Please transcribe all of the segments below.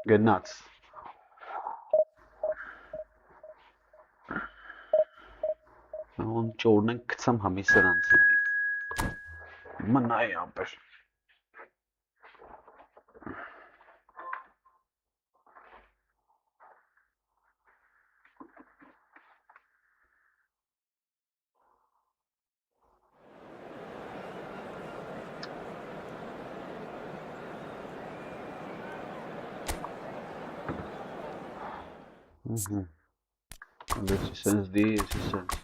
Get nuts. On Jordan some hamisaran tonight. Manai amper. Resistance D, resistance.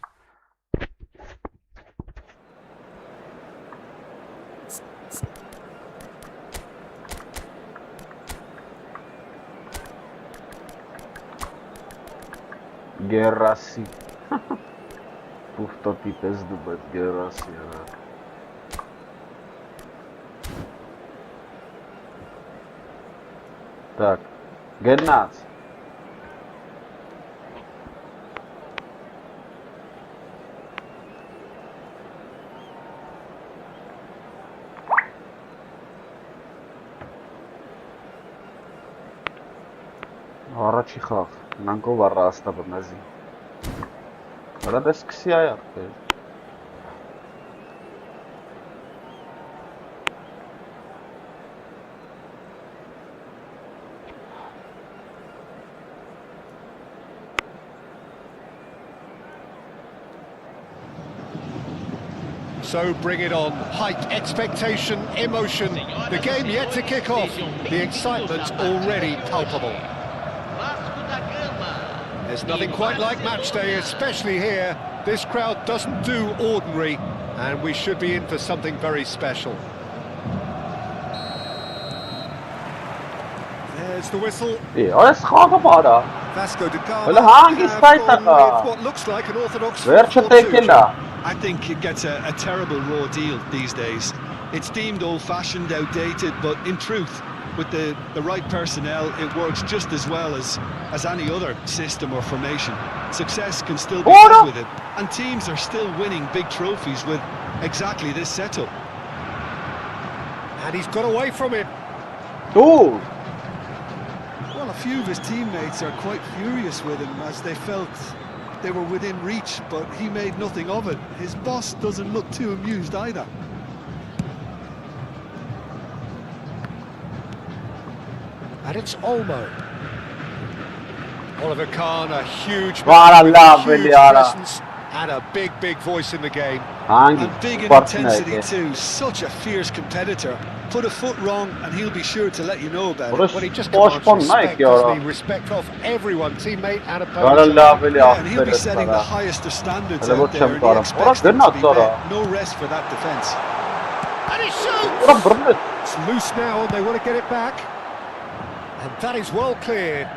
Gerasi. Pufto tipes dubet Gerasi. Так, get nuts. Առաջի խաղ, նանկով առա աստաբը մեզի Արա դես կսի այար So bring it on, height, expectation, emotion, the game yet to kick off, the excitement already palpable. There's nothing quite like match day, especially here. This crowd doesn't do ordinary, and we should be in for something very special. There's the whistle. Vasco da Gama have gone with what looks like an orthodox 4-4-2. I think it gets a terrible raw deal these days. It's deemed old-fashioned, outdated, but in truth, with the right personnel, it works just as well as any other system or formation. Success can still be had with it, and teams are still winning big trophies with exactly this setup. And he's got away from it. Oh! Well, a few of his teammates are quite furious with him as they felt they were within reach, but he made nothing of it. His boss doesn't look too amused either. And it's Olmo. Oliver Kahn, a huge presence and a big voice in the game. And big in intensity too, such a fierce competitor. Put a foot wrong and he'll be sure to let you know about it. Well, he just commands respect, doesn't he? Respect of everyone, teammate and opponent. Yeah, and he'll be setting the highest of standards out there, and he expects them to be met. No rest for that defence. And he shoots! It's loose now and they want to get it back. And that is well cleared.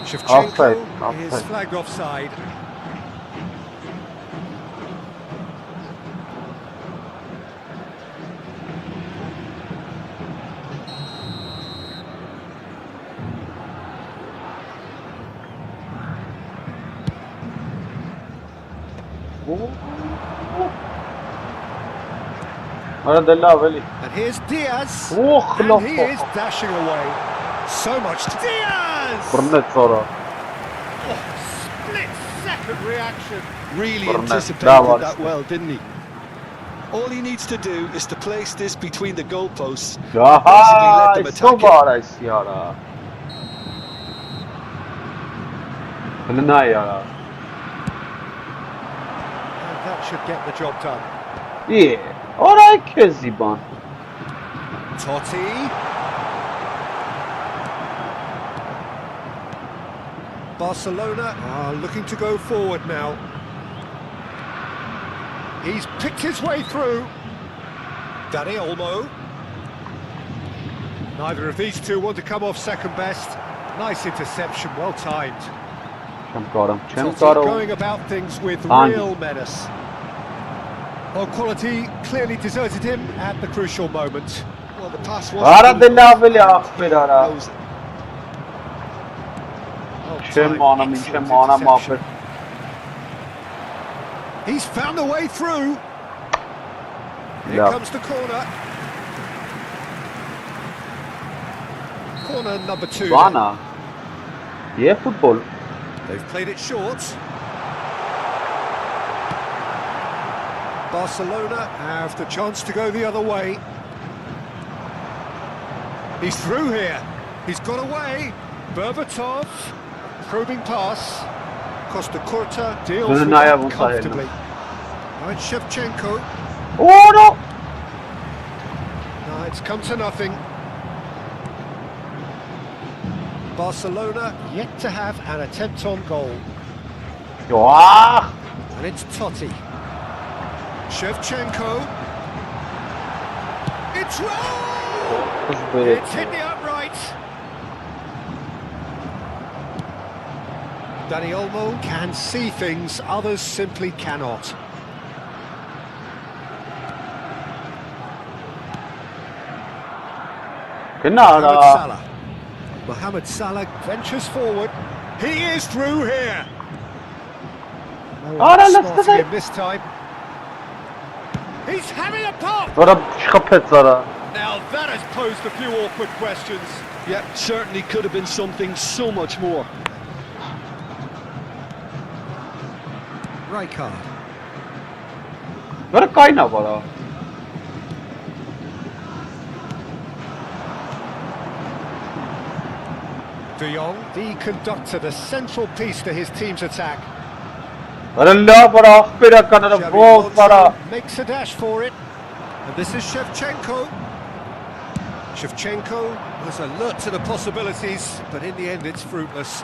Shevchenko is flagged offside. And here's Diaz, and he is dashing away. So much to Diaz! Split-second reaction. Really anticipated that well, didn't he? All he needs to do is to place this between the goalposts. Aha, Basically let them so attack it. bad I see yara. Nah yara. And that should get the job done. Yeah. Alright, Keziban. Totti. Barcelona are looking to go forward now. He's picked his way through. Dani Olmo. Neither of these two want to come off second best. Nice interception, well timed. Totti going about things with real menace. Well, quality clearly deserted him at the crucial moment. Well, the pass Ara was della vela spirara. He's found a way through. Here comes the corner. Corner number 2. Bana. Yeah, football. They've played it short. Barcelona have the chance to go the other way. He's through here. He's got away. Berbatov. Probing pass. Costa Curta deals with that comfortably. Now it's Shevchenko. Oh no! No, it's come to nothing. Barcelona yet to have an attempt on goal. Yeah. And it's Totti. Shevchenko. It's rolled! It's hit the upright. Dani Olmo can see things others simply cannot. Mohamed Salah. Mohamed Salah ventures forward. He is through here. No one spotting him this time. He's having a pop. Now that has posed a few awkward questions. Yeah, certainly could have been something so much more. Rijkaard. What a kind of ball. De Jong, the conductor, the central piece to his team's attack. Xavi Alonso makes a dash for it. And this is Shevchenko. Shevchenko was alert to the possibilities, but in the end it's fruitless.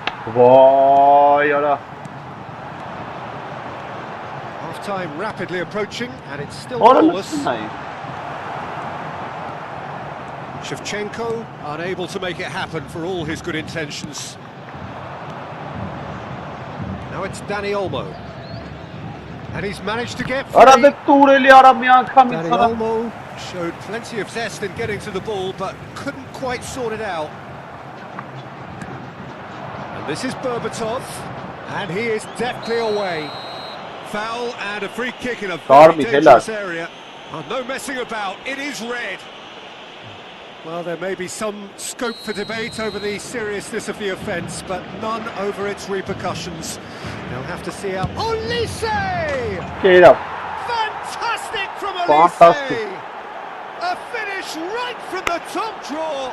Half-time rapidly approaching, and it's still goalless. Shevchenko unable to make it happen for all his good intentions. Now it's Dani Olmo. And he's managed to get free. Dani Olmo showed plenty of zest in getting to the ball, but couldn't quite sort it out. And this is Berbatov, and he is deftly away. Foul and a free kick in a very dangerous area. Oh, no messing about, it is red. Well, there may be some scope for debate over the seriousness of the offence, but none over its repercussions. They'll have to see out. Olise! Fantastic from Olise! A finish right from the top draw.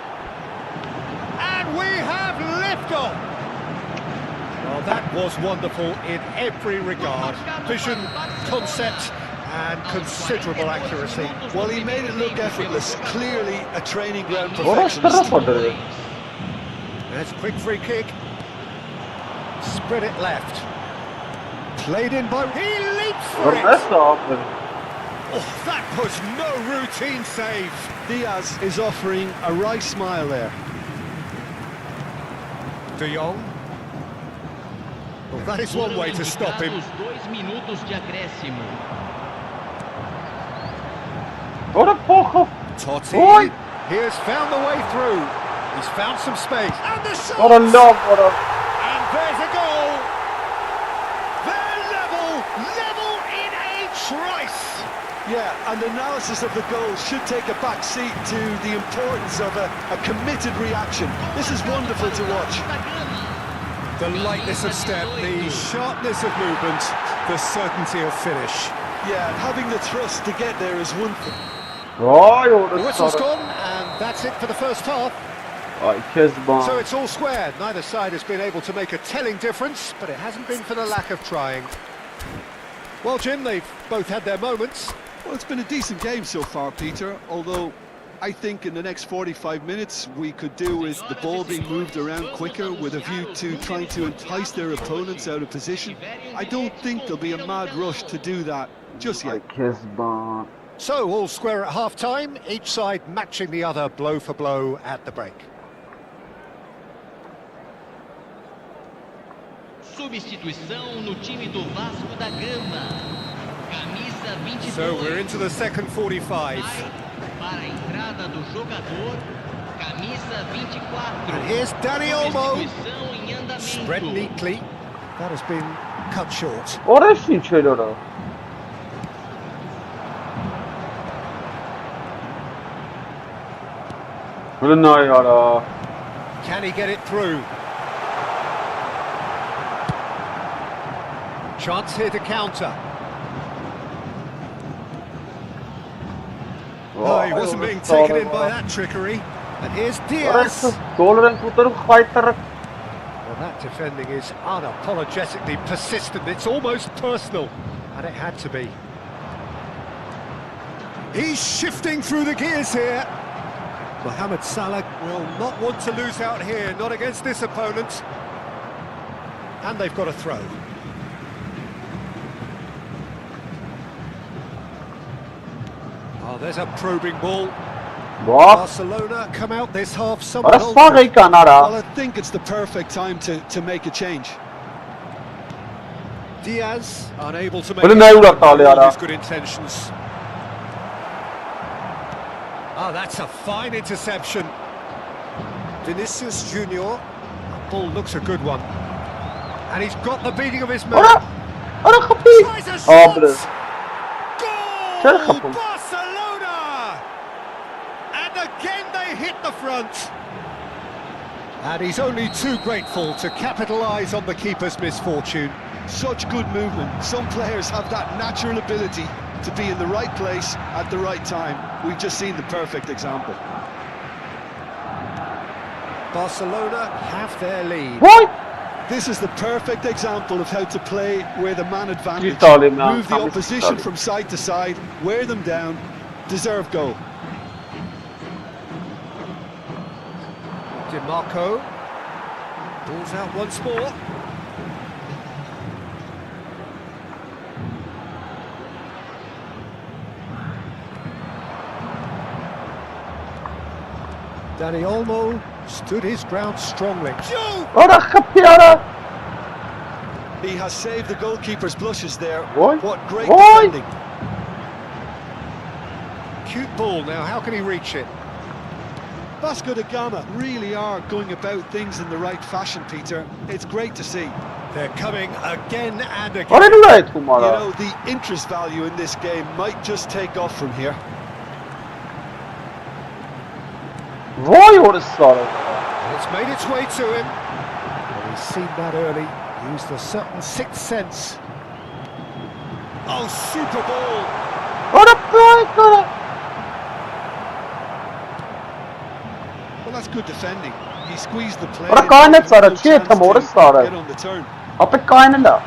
And we have liftoff. Well, that was wonderful in every regard. Vision, concept, and considerable accuracy. Well, he made it look effortless. Clearly a training ground perfectionist. There's a quick free kick. Spread it left. Played in by... He leaps for it! Oh, that was no routine save. Diaz is offering a wry smile there. De Jong. Well, that is one way to stop him. Totti, he has found the way through. He's found some space. And the shot! And there's a goal. They're level in a trice. Yeah, and analysis of the goal should take a back seat to the importance of a committed reaction. This is wonderful to watch. The lightness of step, the sharpness of movement, the certainty of finish. Yeah, and having the thrust to get there is one thing. Vay The orası whistle's sarı. gone, and that's it for the first half. Ay Kezban. So it's all square. Neither side has been able to make a telling difference, but it hasn't been for the lack of trying. Well, Jim, they've both had their moments. Well, it's been a decent game so far, Peter, although I think in the next 45 minutes we could do with the ball being moved around quicker with a view to trying to entice their opponents out of position. I don't think there'll be a mad rush to do that just Ay yet. Kezban. So all square at half-time, each side matching the other blow for blow at the break. Substituição no time do Vasco da Gama. Camisa 22. So we're into the second 45. Para a entrada do jogador, camisa 24. And here's Dani Olmo. Substituição em andamento. Spread neatly. That has been cut short. Orası içeri orası. Böyle ne yara? Can he get it through? Chance here to counter. Oh, he wasn't being taken in by that trickery. And here's Diaz. Orası golden kurtarıp kaytarak. Well, that defending is unapologetically persistent. It's almost personal. And it had to be. He's shifting through the gears here. Mohamed Salah will not want to lose out here, not against this opponent. And they've got a throw. Oh, there's a probing ball. Bak. Barcelona come out this half somewhat Orası altered. sağ kanara. Well, I think it's the perfect time to make a change. Diaz unable to make Böyle it ne with uğrattı all ya? his good intentions. Oh, that's a fine interception. Vinicius Junior. That ball looks a good one. And he's got the beating of his man. Ora. Ora kapıyı. Tries a shot. Abi. Şöyle Goal! kapı. Barcelona! And again they hit the front. And he's only too grateful to capitalise on the keeper's misfortune. Such good movement. Some players have that natural ability to be in the right place at the right time. We've just seen the perfect example. Barcelona have their lead. Vay. This is the perfect example of how to play with a man advantage. Ciddi alayım ya. Move the Tam bir opposition ciddi alayım. from side to side, wear them down, deserve goal. DiMarco pulls out once more. Dani Olmo stood his ground strongly. Ora kapıyı ora. He has saved the goalkeeper's blushes there. Why? What great Why? defending. Cute ball now, how can he reach it? Vasco da Gama really are going about things in the right fashion, Peter. It's great to see. They're coming again and again. Oraya ne layık You kumara? know, the interest value in this game might just take off from here. Vay orası sarı. It's made its way to him. Well, he's seen that early, used a certain sixth sense. Oh, super ball! Ora layık ora. Well, that's good defending. He squeezed the play. Ora kaynet sarı. No Çiğ chance tam to orası sarı. get on the turn. Apık kaynında.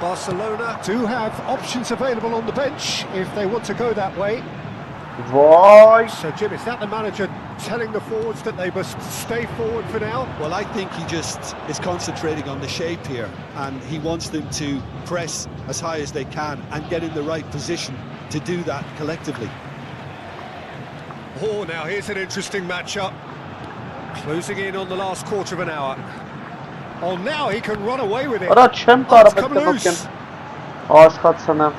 Barcelona do have options available on the bench if they want to go that way. Vay. So, Jim, is that the manager telling the forwards that they must stay forward for now? Well, I think he just is concentrating on the shape here, and he wants them to press as high as they can and get in the right position to do that collectively. Oh, now here's an interesting matchup. Closing in on the last quarter of an hour. Oh, now he can run away with it. Ora çem Oh, it's come tarafı bakın. loose. Ağaç katsana.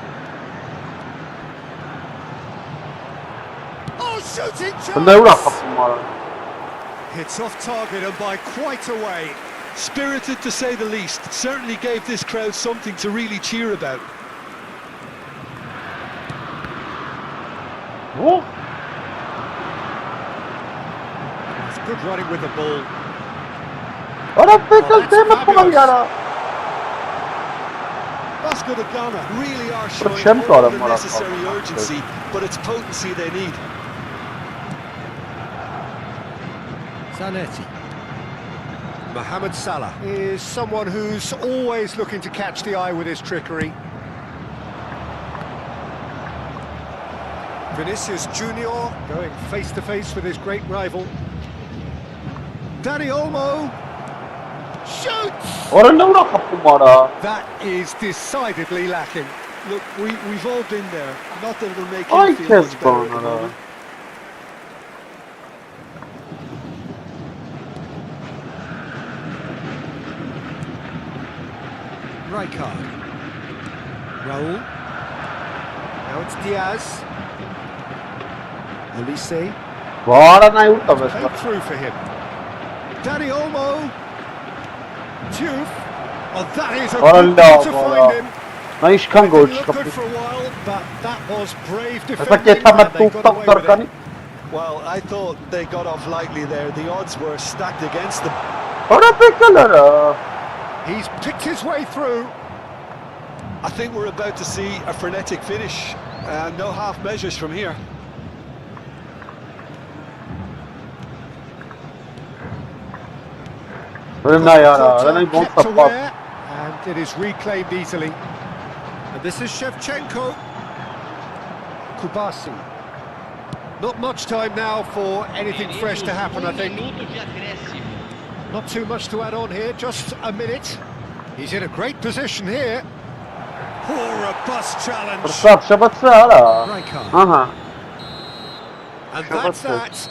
Oh, shooting Bu ne uğrak chance! kumara? It's off target and by quite a way. Spirited, to say the least. Certainly gave this crowd something to really cheer about. Bu. It's good running with the ball. Ora pekal tema kumar yara. Vasco da Gama really are showing Shemko all the adamlar necessary aslında. urgency, but it's potency they need. Zanetti. Mohamed Salah is someone who's always looking to catch the eye with his trickery. Vinicius Junior going face to face with his great rival. Dani Olmo shoots! Orada bırak kaptım ara. That is decidedly lacking. Look, we've all been there. Not that it'll make Ay him feel much kes better at the bana. moment. Rijkaard. Raul. Now it's Diaz. Olise. Vara na yurtta mesela. Played through for him. Dani Olmo. Diouf. Oh, that is a good goal to find him. Na işkan gol Didn't look good çıkıp. for a while, but that was brave Mesela defending geçen and they got tuttak away with it. tarkanı. Well, I thought they got off lightly there. The odds were stacked against them. Orada bekler. He's picked his way through. I think we're about to see a frenetic finish. No half measures from here. Ölümle yara. Quarter Ben gol kept tapat. aware, and it is reclaimed easily. And this is Shevchenko. Kubasi. Not much time now for anything fresh to happen, I think. Minuto de acréscimo. Not too much to add on here, just a minute. He's in a great position here. Poor robust challenge. Fırsat şabatsı ara. Rijkaard. Aha. And that's that.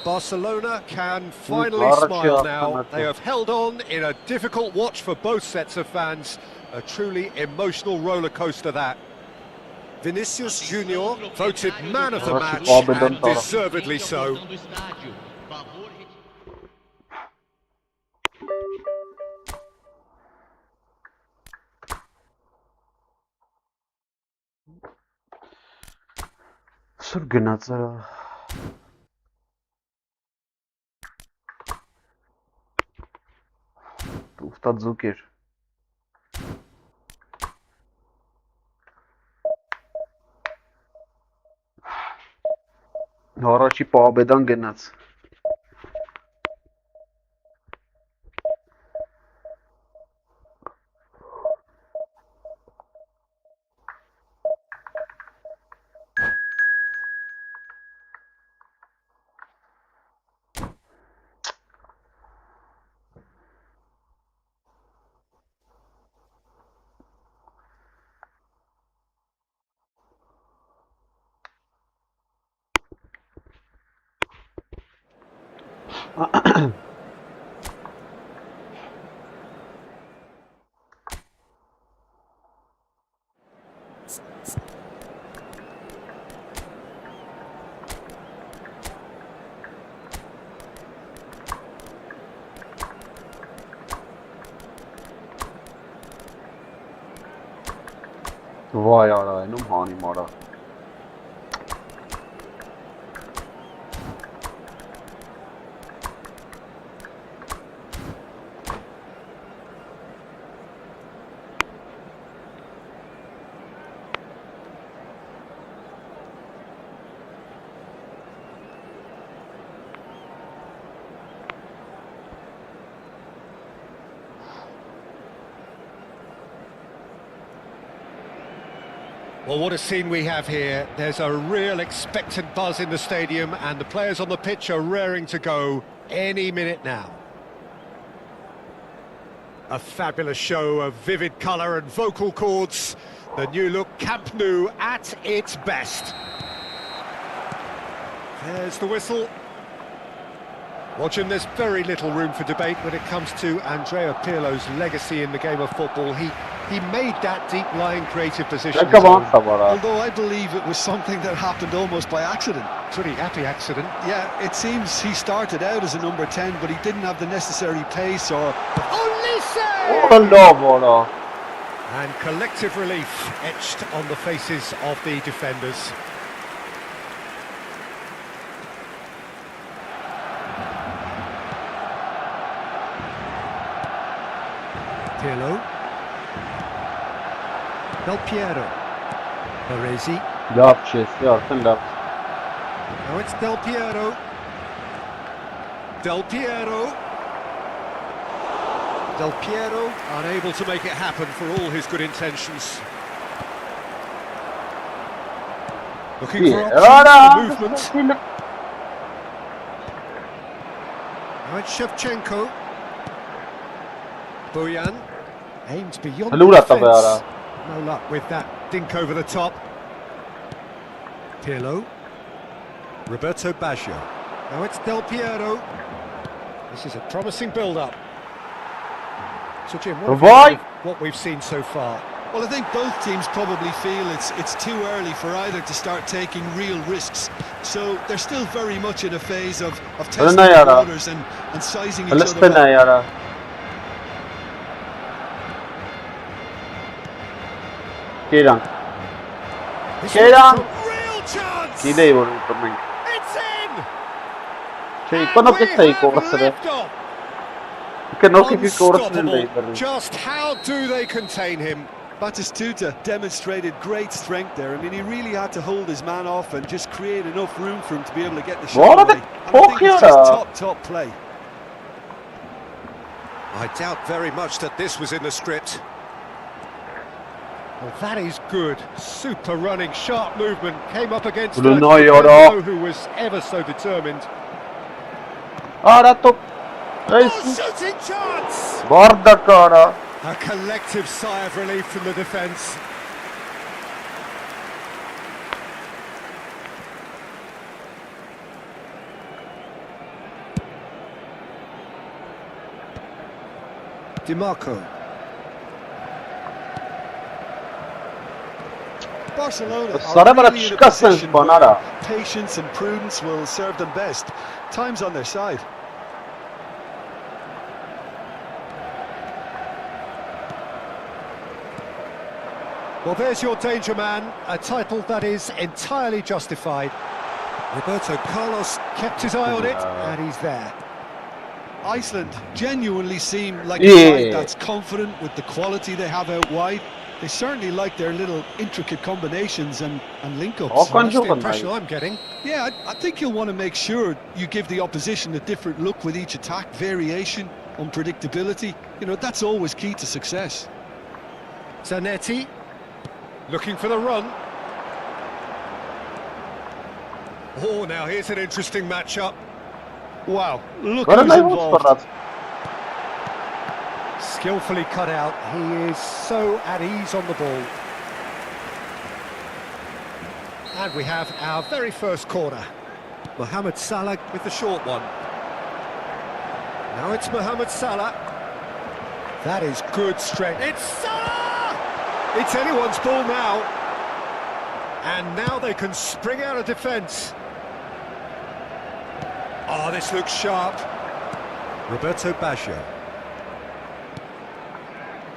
Barcelona can finally Large smile now. penalty. They have held on in a difficult watch for both sets of fans. A truly emotional roller coaster that. Vinicius Junior voted man of the match, and deservedly so. Do estádio. Favor Sır gınat ara. Uftat zukir. Առաջի պահաբեդան գնաց։ Vay ara, eնում հանի մարա։ Well, what a scene we have here. There's a real expectant buzz in the stadium, and the players on the pitch are raring to go any minute now. A fabulous show of vivid colour and vocal cords. The new look Camp Nou at its best. There's the whistle. Watching, there's very little room for debate when it comes to Andrea Pirlo's legacy in the game of football. He made that deep-lying creative position his own. Although I believe it was something that happened almost by accident. Pretty happy accident. Yeah, it seems he started out as a number 10, but he didn't have the necessary pace or... Olise! And collective relief etched on the faces of the defenders. Pirlo. Del Piero. Baresi. Lap chesti artın lap. Now it's Del Piero. Del Piero. Del Piero unable to make it happen for all his good intentions. Looking for options for movement. Now it's Shevchenko. Bojan aims beyond the defence. No luck with that dink over the top. Pirlo. Roberto Baggio. Now it's Del Piero. This is a promising build-up. So Jim, what we've seen so far? Well, I think both teams probably feel it's too early for either to start taking real risks. So they're still very much in a phase of testing the waters and sizing each other up. Real chance! It's in! Just how do they contain him? Batistuta demonstrated great strength there. I mean, he really had to hold his man off and just create enough room for him to be able to get the shot away. And I think it's just top play. I doubt very much that this was in the script. Well, that is good. Super running, sharp movement. Came up against who was ever so determined. Shooting chance! A collective sigh of relief from the defence. DiMarco. Barcelona are really in a position where patience and prudence will serve them best. Time's on their side. Well, there's your danger man, a title that is entirely justified. Roberto Carlos kept his eye on it, and he's there. Iceland genuinely seem like a side that's confident with the quality they have out wide. They certainly like their little intricate combinations and link-ups. That's the impression I'm getting. Yeah, I think you'll want to make sure you give the opposition a different look with each attack, variation, unpredictability. You know, that's always key to success. Zanetti, looking for the run. Oh, now here's an interesting matchup. Wow, look who's involved. Skillfully cut out, he is so at ease on the ball. And we have our very first corner. Mohamed Salah with the short one. Now it's Mohamed Salah. That is good strength. It's Salah! It's anyone's ball now. And now they can spring out of defence. Oh, this looks sharp. Roberto Baggio.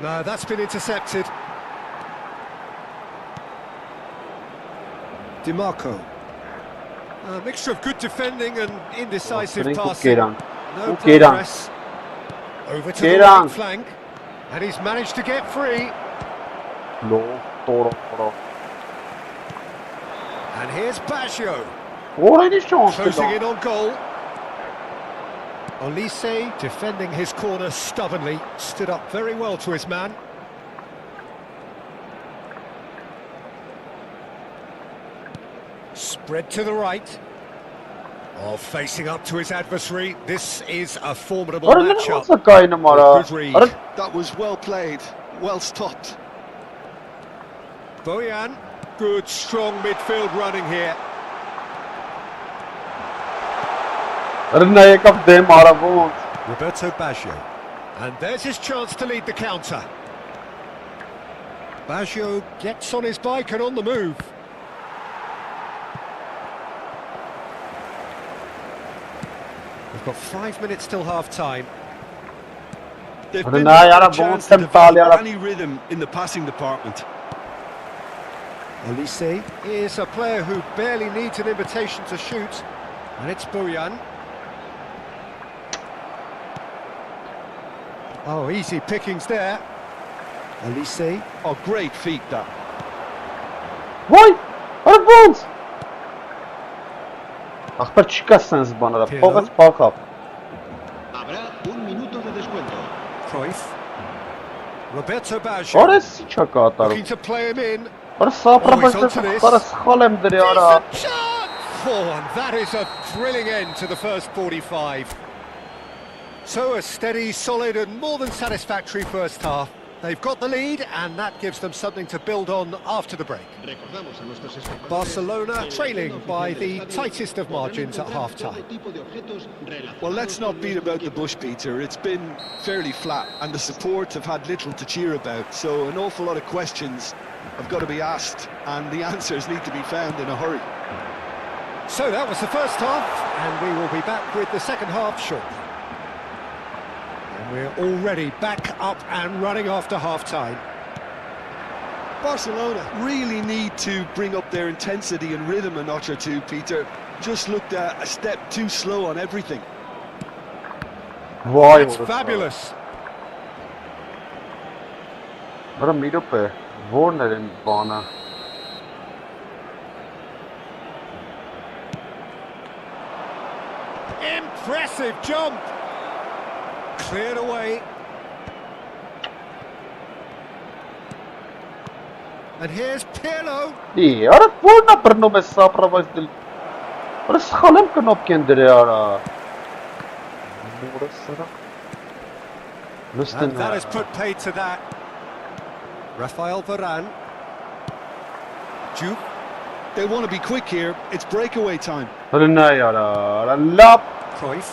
No, that's been intercepted. DiMarco. A mixture of good defending and indecisive passing. No progress. Over to the right flank. And he's managed to get free. And here's Baggio. Closing in on goal. Olise defending his corner stubbornly, stood up very well to his man. Spread to the right. Oh, facing up to his adversary. This is a formidable matchup. Good read. That was well played, well stopped. Bojan, good strong midfield running here. Roberto Baggio. And there's his chance to lead the counter. Baggio gets on his bike and on the move. We've got 5 minutes till half-time. They've been a chance to develop any rhythm in the passing department. Olise is a player who barely needs an invitation to shoot. And it's Bojan. Oh, easy pickings there. Elise. Oh, great feat that. Vay! Ara ոնց։ Ախպեր չկա sense բաները, փողից փակավ։ Habrá un minuto de descuento. Cruyff. Roberto Baggio. Օրես ինչա կատարում։ Looking to play him in. Արա սապրաբաշտը խորը սխալ եմ դրի արա։ Decent chance! Oh, and that is a thrilling end to the first 45. So a steady, solid and more than satisfactory first half. They've got the lead and that gives them something to build on after the break. Barcelona trailing by the tightest of margins at half-time. Well, let's not beat about the bush, Peter. It's been fairly flat and the support have had little to cheer about. So an awful lot of questions have got to be asked and the answers need to be found in a hurry. So that was the first half and we will be back with the second half shortly. And we're already back up and running after half-time. Barcelona really need to bring up their intensity and rhythm a notch or two, Peter. Just looked a step too slow on everything. Vay It's fabulous. Արա մի րոպե, ո՞րն էր այն բանը։ Impressive jump. Cleared away. And here's Pirlo. Արա ո՞րն է բռնում է սապրաբաշտը։ Արա սխալ եմ կնոպկեն դրի արա։ And that has put paid to that. Rafael Varane. Juke. They want to be quick here. It's breakaway time. Հրնայ արա, արա լապ։ Cruyff.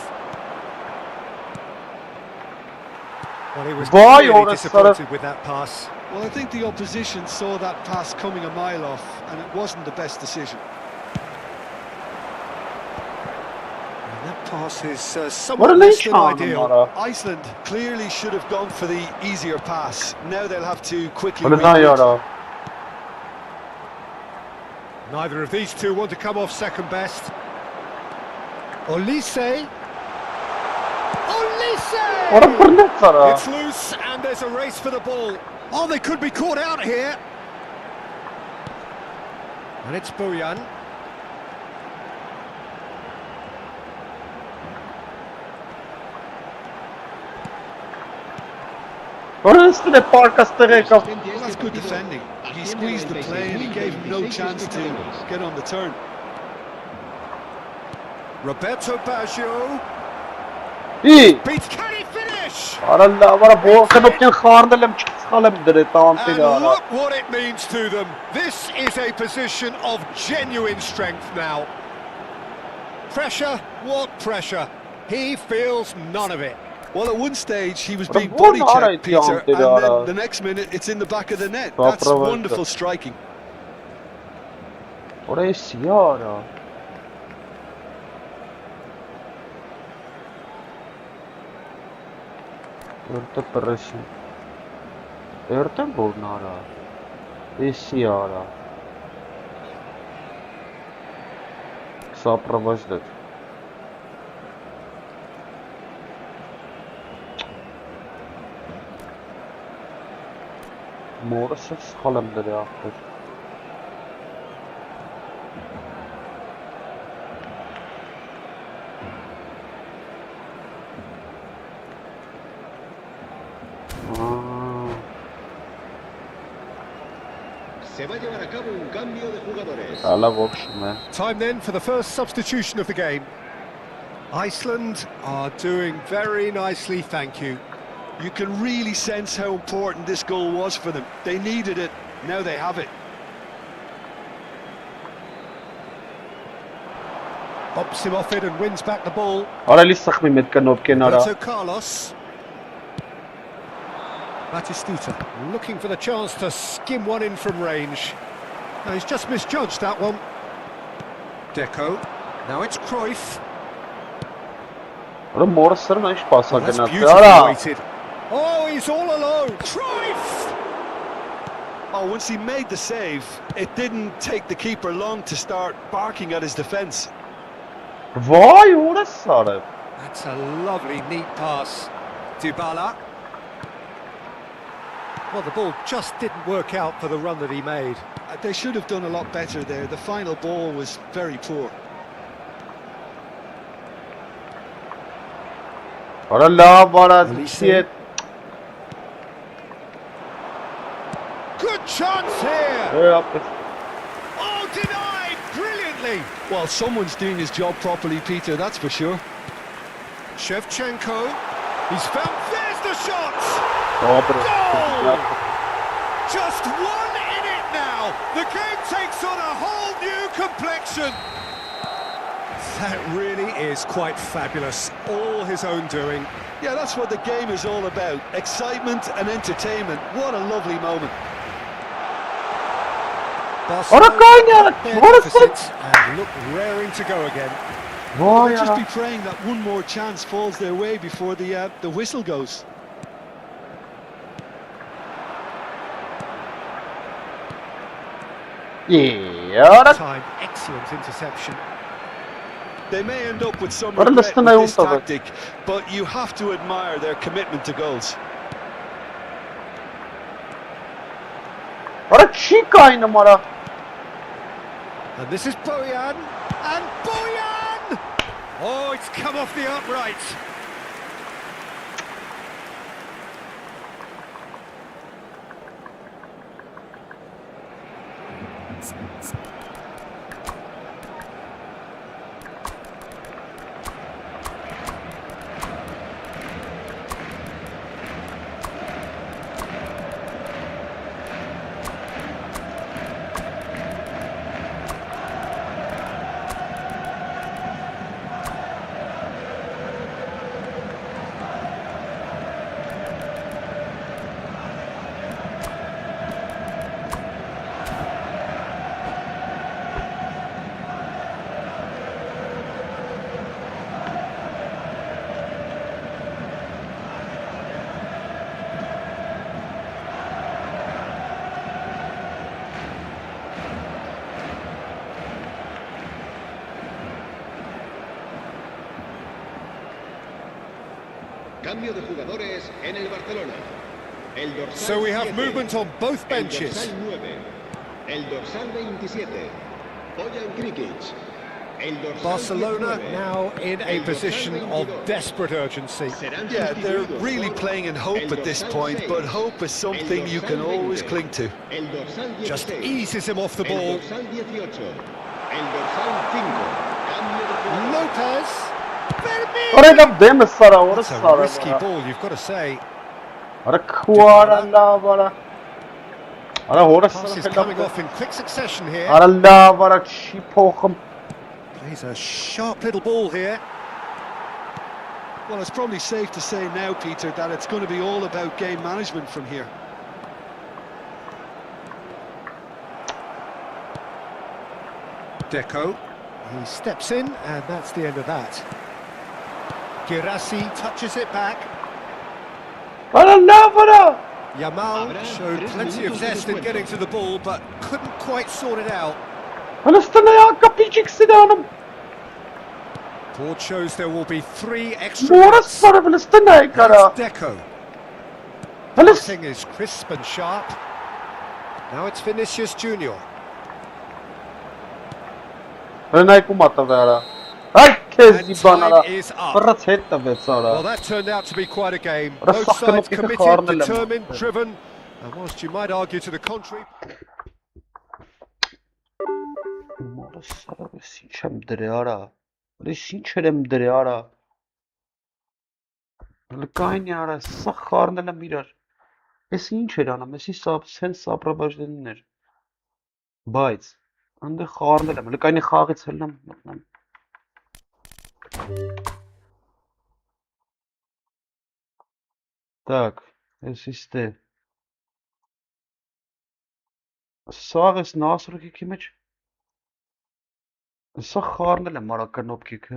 Well, he was Boy, really disappointed with that pass. Well, I think the opposition saw that pass coming a mile off, and it wasn't the best decision. And that pass is somewhat less than ideal. Iceland clearly should have gone for the easier pass. Now they'll have to quickly Հրնայ reboot. արա։ Neither of these two want to come off second best. Olise. Արա բռնեց արա։ It's loose and there's a race for the ball. Oh, they could be caught out here. And it's Bojan. Արա ստե պարկաստեղ եկավ։ Well, that's good defending. He squeezed the play and he gave him no chance to get on the turn. Roberto Baggio. Beats. Can he finish? Արա լավ, արա ո՞ր կնոպկեն խառնել եմ, չսխալ եմ դրի տանտիր And արա։ look what it means to them. This is a position of genuine strength now. Pressure, what pressure? He feels none of it. Well, at one stage he was being But body what are checked, they Peter, doing, and Dara? then the next minute it's in the back of the net. Stop That's provoking. wonderful striking. Արա էսի արա։ Որտե պրեսին։ Երտեմ որն արա։ Էսի արա։ Սապրաբաշտը։ Մորս սխալ եմ դրի ախպեր։ Se va a llevar a cabo un cambio de jugadores. Time then for the first substitution of the game. Iceland are doing very nicely, thank you. You can really sense how important this goal was for them. They needed it, now they have it. Bops him off it and wins back the ball. Արա լի սխմի մետ կնոպկեն արա։ Roberto Carlos. Batistuta looking for the chance to skim one in from range. Now he's just misjudged that one. Deco. Now it's Cruyff. Արա մորս սրն այս պասա That's գնաց։ beautifully Արա։ weighted. Oh, he's all alone. Cruyff! Oh, once he made the save, it didn't take the keeper long to start barking at his defence. Vay օրես արև։ That's a lovely, neat pass. Dybala. Well, the ball just didn't work out for the run that he made. They should have done a lot better there. The final ball was very poor. Good chance here! Oh, denied brilliantly! Well, someone's doing his job properly, Peter, that's for sure. Shevchenko, he's found, there's the shot! Goal! Just one in it now! The game takes on a whole new complexion! That really is quite fabulous, all his own doing. Yeah, that's what the game is all about. Excitement and entertainment. What a lovely moment. Barcelona and look raring to go again. They'll just be praying that one more chance falls their way before the whistle goes. Time, excellent interception. They may end up with some regret with this tactic, but you have to admire their commitment to goals. And this is Bojan, and Bojan! Oh, it's come off the upright. Cambio de jugadores en el Barcelona. El dorsal So we have 7, movement on both benches. El dorsal 9, el dorsal 27, Bojan Krikic. El dorsal Barcelona 19, now in a position of desperate urgency. Yeah, they're really playing in hope at this point, but hope is something you can always cling to. El dorsal 16, Just eases him off the El ball. dorsal 18, el dorsal 5, cambio de jugadores. Lopez. That's That's a risky ball, you've got to say. Pass is coming off in quick succession here. Plays a sharp little ball here. Well, it's probably safe to say now, Peter, that it's going to be all about game management from here. Deco. He steps in, and that's the end of that. Girassi touches it back. Yamal showed plenty of zest in getting to the ball, but couldn't quite sort it out. Board shows there will be 3 extra minutes. That's Deco. Passing is crisp and sharp. Now it's Vinicius Junior. And time is up. Well, that turned out to be quite a game. Both sides committed, determined, driven, and whilst you might argue to the contrary... Так, este. Sağ nasıl ki kimeç? Sağ harnele marakan opkik.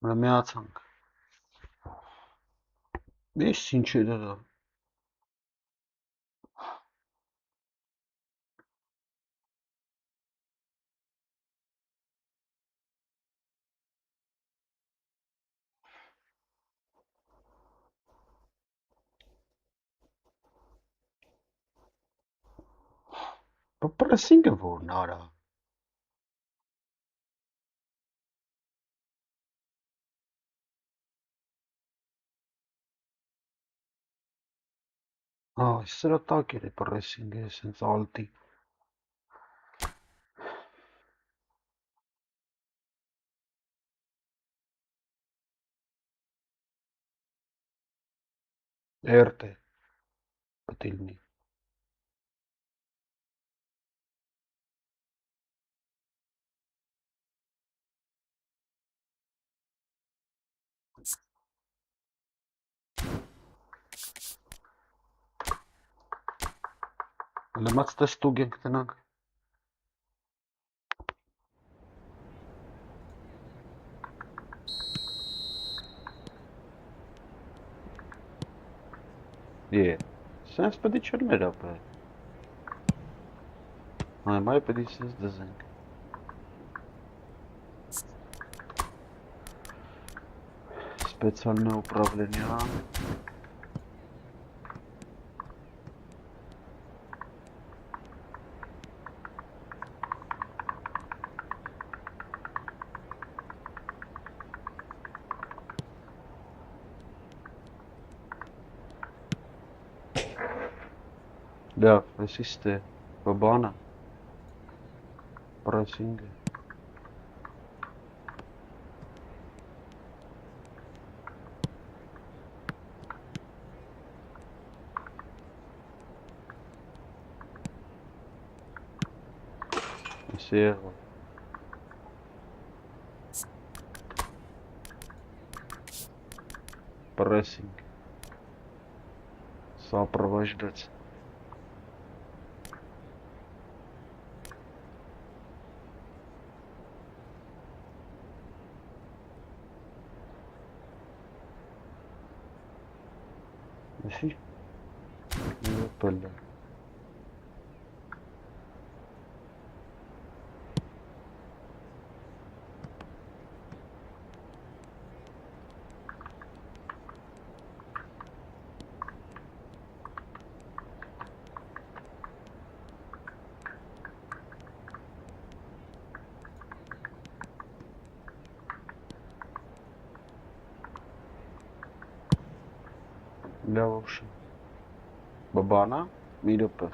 Meaçank. Ես ինչ է դա։ Պրեսինգը որն արա։ Սրա տակ էր պրեսինգը, սենց ալտի։ Էրտ է, պտիլնի։ Լմաց տստուգ ենք տնանք։ Սենց պդի չլներ ապը։ Մայ պդի սենց դզենք։ Специальное управление. Да, ассисты. Бабана. Прессинг. Серво. Прессинг. Сопровождать. Ищи. Пыльно. Да, в общем. Бабана, Мирюпа.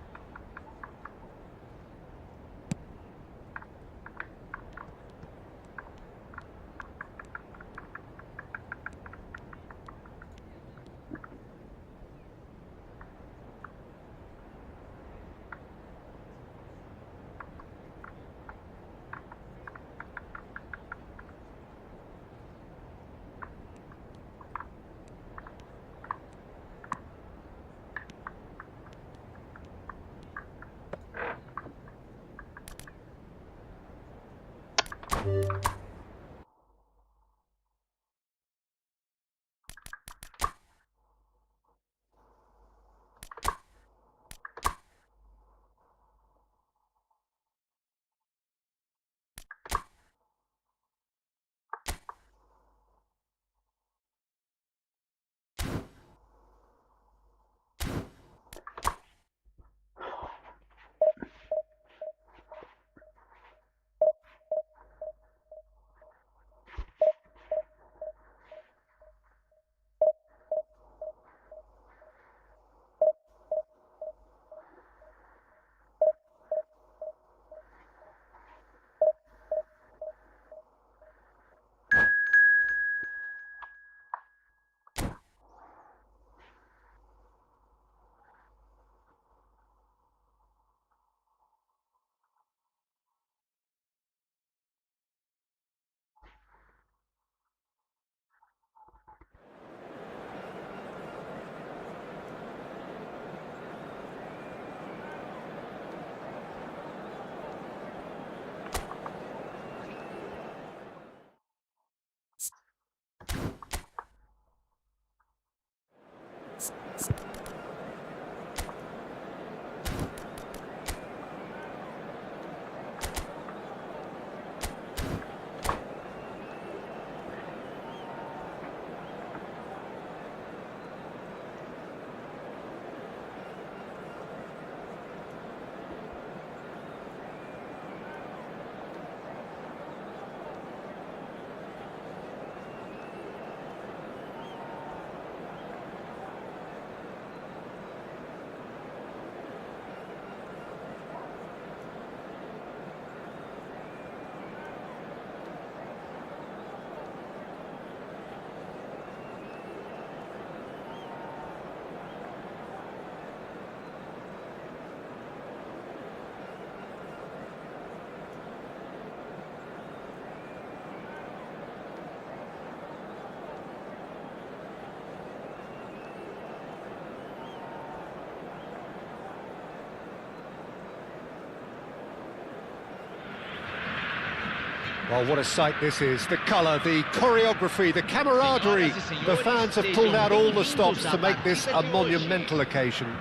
Well, what a sight this is. The colour, the choreography, the camaraderie. The fans have pulled out all the stops to make this a monumental occasion.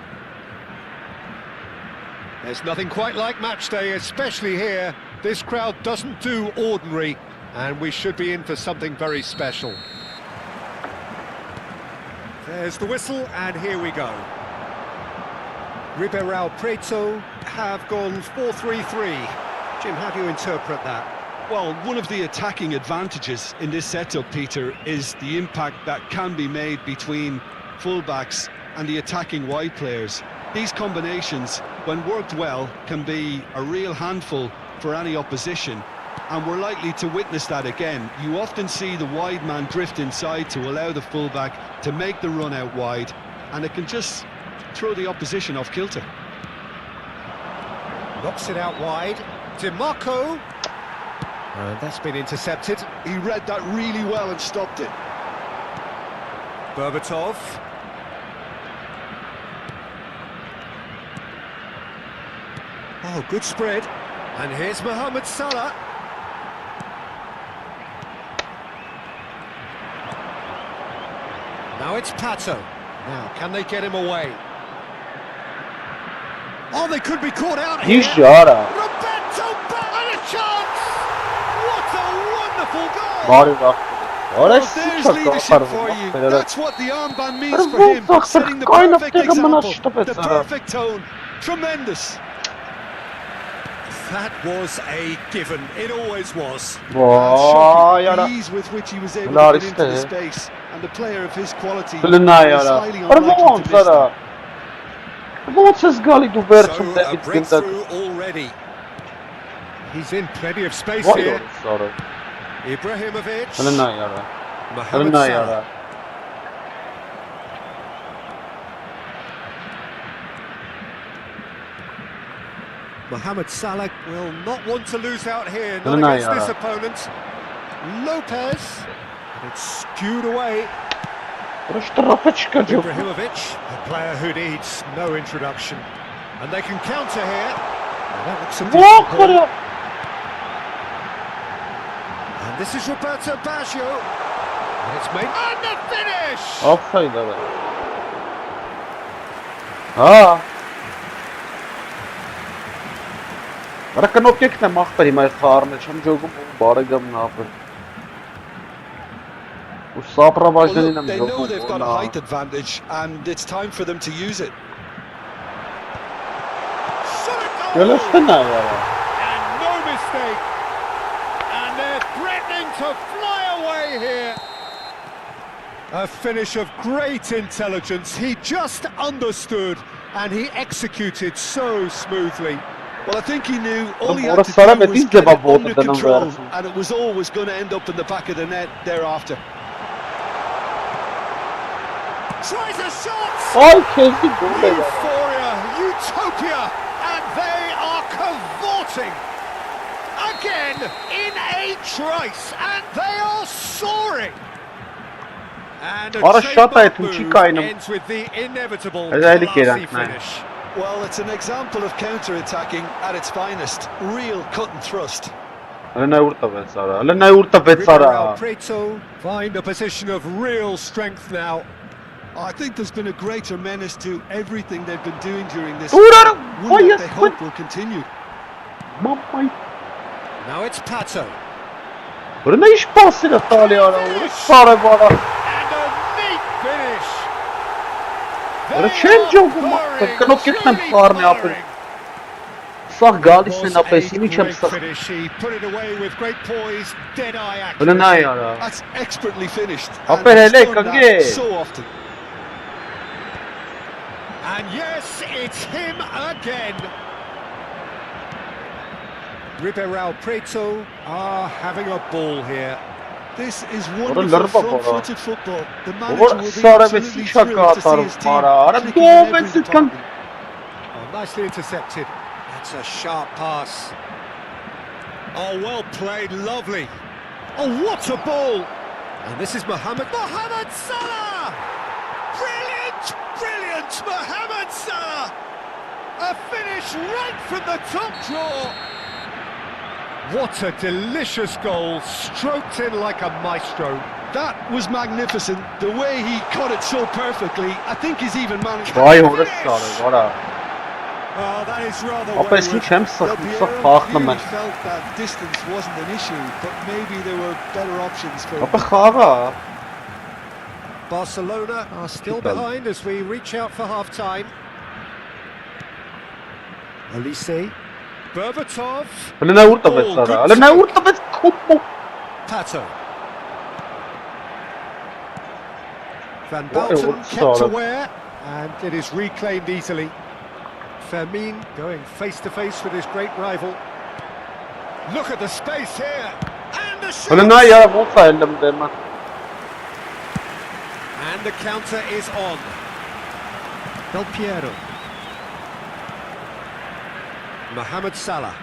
There's nothing quite like match day, especially here. This crowd doesn't do ordinary, and we should be in for something very special. There's the whistle, and here we go. Ribeirão Preto have gone 4-3-3. Jim, how do you interpret that? Well, one of the attacking advantages in this setup, Peter, is the impact that can be made between fullbacks and the attacking wide players. These combinations, when worked well, can be a real handful for any opposition, and we're likely to witness that again. You often see the wide man drift inside to allow the fullback to make the run out wide, and it can just throw the opposition off kilter. Knocks it out wide. DiMarco. That's been intercepted. He read that really well and stopped it. Berbatov. Oh, good spread. And here's Mohamed Salah. Now it's Pato. Now, can they get him away? Oh, they could be caught out here. Roberto and a chance! What a wonderful goal! Well, there's leadership for you. That's what the armband means for him. Setting the perfect example, the perfect tone. Tremendous. That was a given. It always was. The ease with which he was able to get into the space, and the player of his quality was highly unlikely to miss that. So a breakthrough already. He's in plenty of space here. Ibrahimovic. Mohamed Salah. Mohamed Salah will not want to lose out here, not against this opponent. Lopez. And it's skewed away. Ibrahimovic, a player who needs no introduction. And they can counter here. And that looks a decent ball. And this is Roberto Baggio. And it's made. And the finish! Offside there. Ah. Rakan object mag by my farm, I'm joking. Baragam Napper. Well, look, they know they've got a height advantage, and it's time for them to use it. And no mistake. And they're threatening to fly away here. A finish of great intelligence. He just understood, and he executed so smoothly. Well, I think he knew all he had to do was get it under control, and it was always going to end up in the back of the net thereafter. Tries a shot! Euphoria, utopia, and they are cavorting again in a trice, and they are soaring. And a shot ends with the inevitable classy finish. Well, it's an example of counter-attacking at its finest. Real cut and thrust. Ribeirão Preto find a position of real strength now. I think there's been a greater menace to everything they've been doing during this. One One that they hope will continue. Now it's Pato. Burada ne iş pasıyla sağlıyor ara? Sarı bana. And a neat finish. Burada change yok mu? Kanot geçten farm yapın. Sağ Galis'in apesini çapsa. He put it away with great poise, dead eye action. Burada ne ya? That's expertly finished. Aferin And hele, he's done that kanki. so often. And yes, it's him again. Ribeirão Preto are having a ball here. This is Orada wonderful larva var ha. front-footed football. The manager Baba will be sarı ve absolutely sıçak thrilled to see atarım his team para. Ara clicking in every doğmesin kan. department. Oh, nicely intercepted. That's a sharp pass. Oh, well played, lovely. Oh, what a ball! And this is Mohamed Salah! Brilliant, brilliant, Mohamed Salah! A finish right from the top draw. What a delicious goal, stroked in like a maestro. That was magnificent. The way he cut it so perfectly. I think he's even managed. Vay orası sarı vara. Oh, that is rather Apesini wayward. çem Del sıkmışsa Piero farklı clearly ben. felt that distance wasn't an issue, but maybe there were better options for him. Apa khava. Barcelona are still Güzel. behind as we reach out for half-time. Olise. Berbatov. Hele ne vurdu be sarı? Hele ne vurdu be kupu? Pato. Van Vay Balten oğlum, kept sağlam. aware, and it is reclaimed easily. Fermin going face-to-face with his great rival. Look at the space here, and the shot! Hele ne ya? Volta elimde hemen. And the counter is on. Del Piero. Mohamed Salah.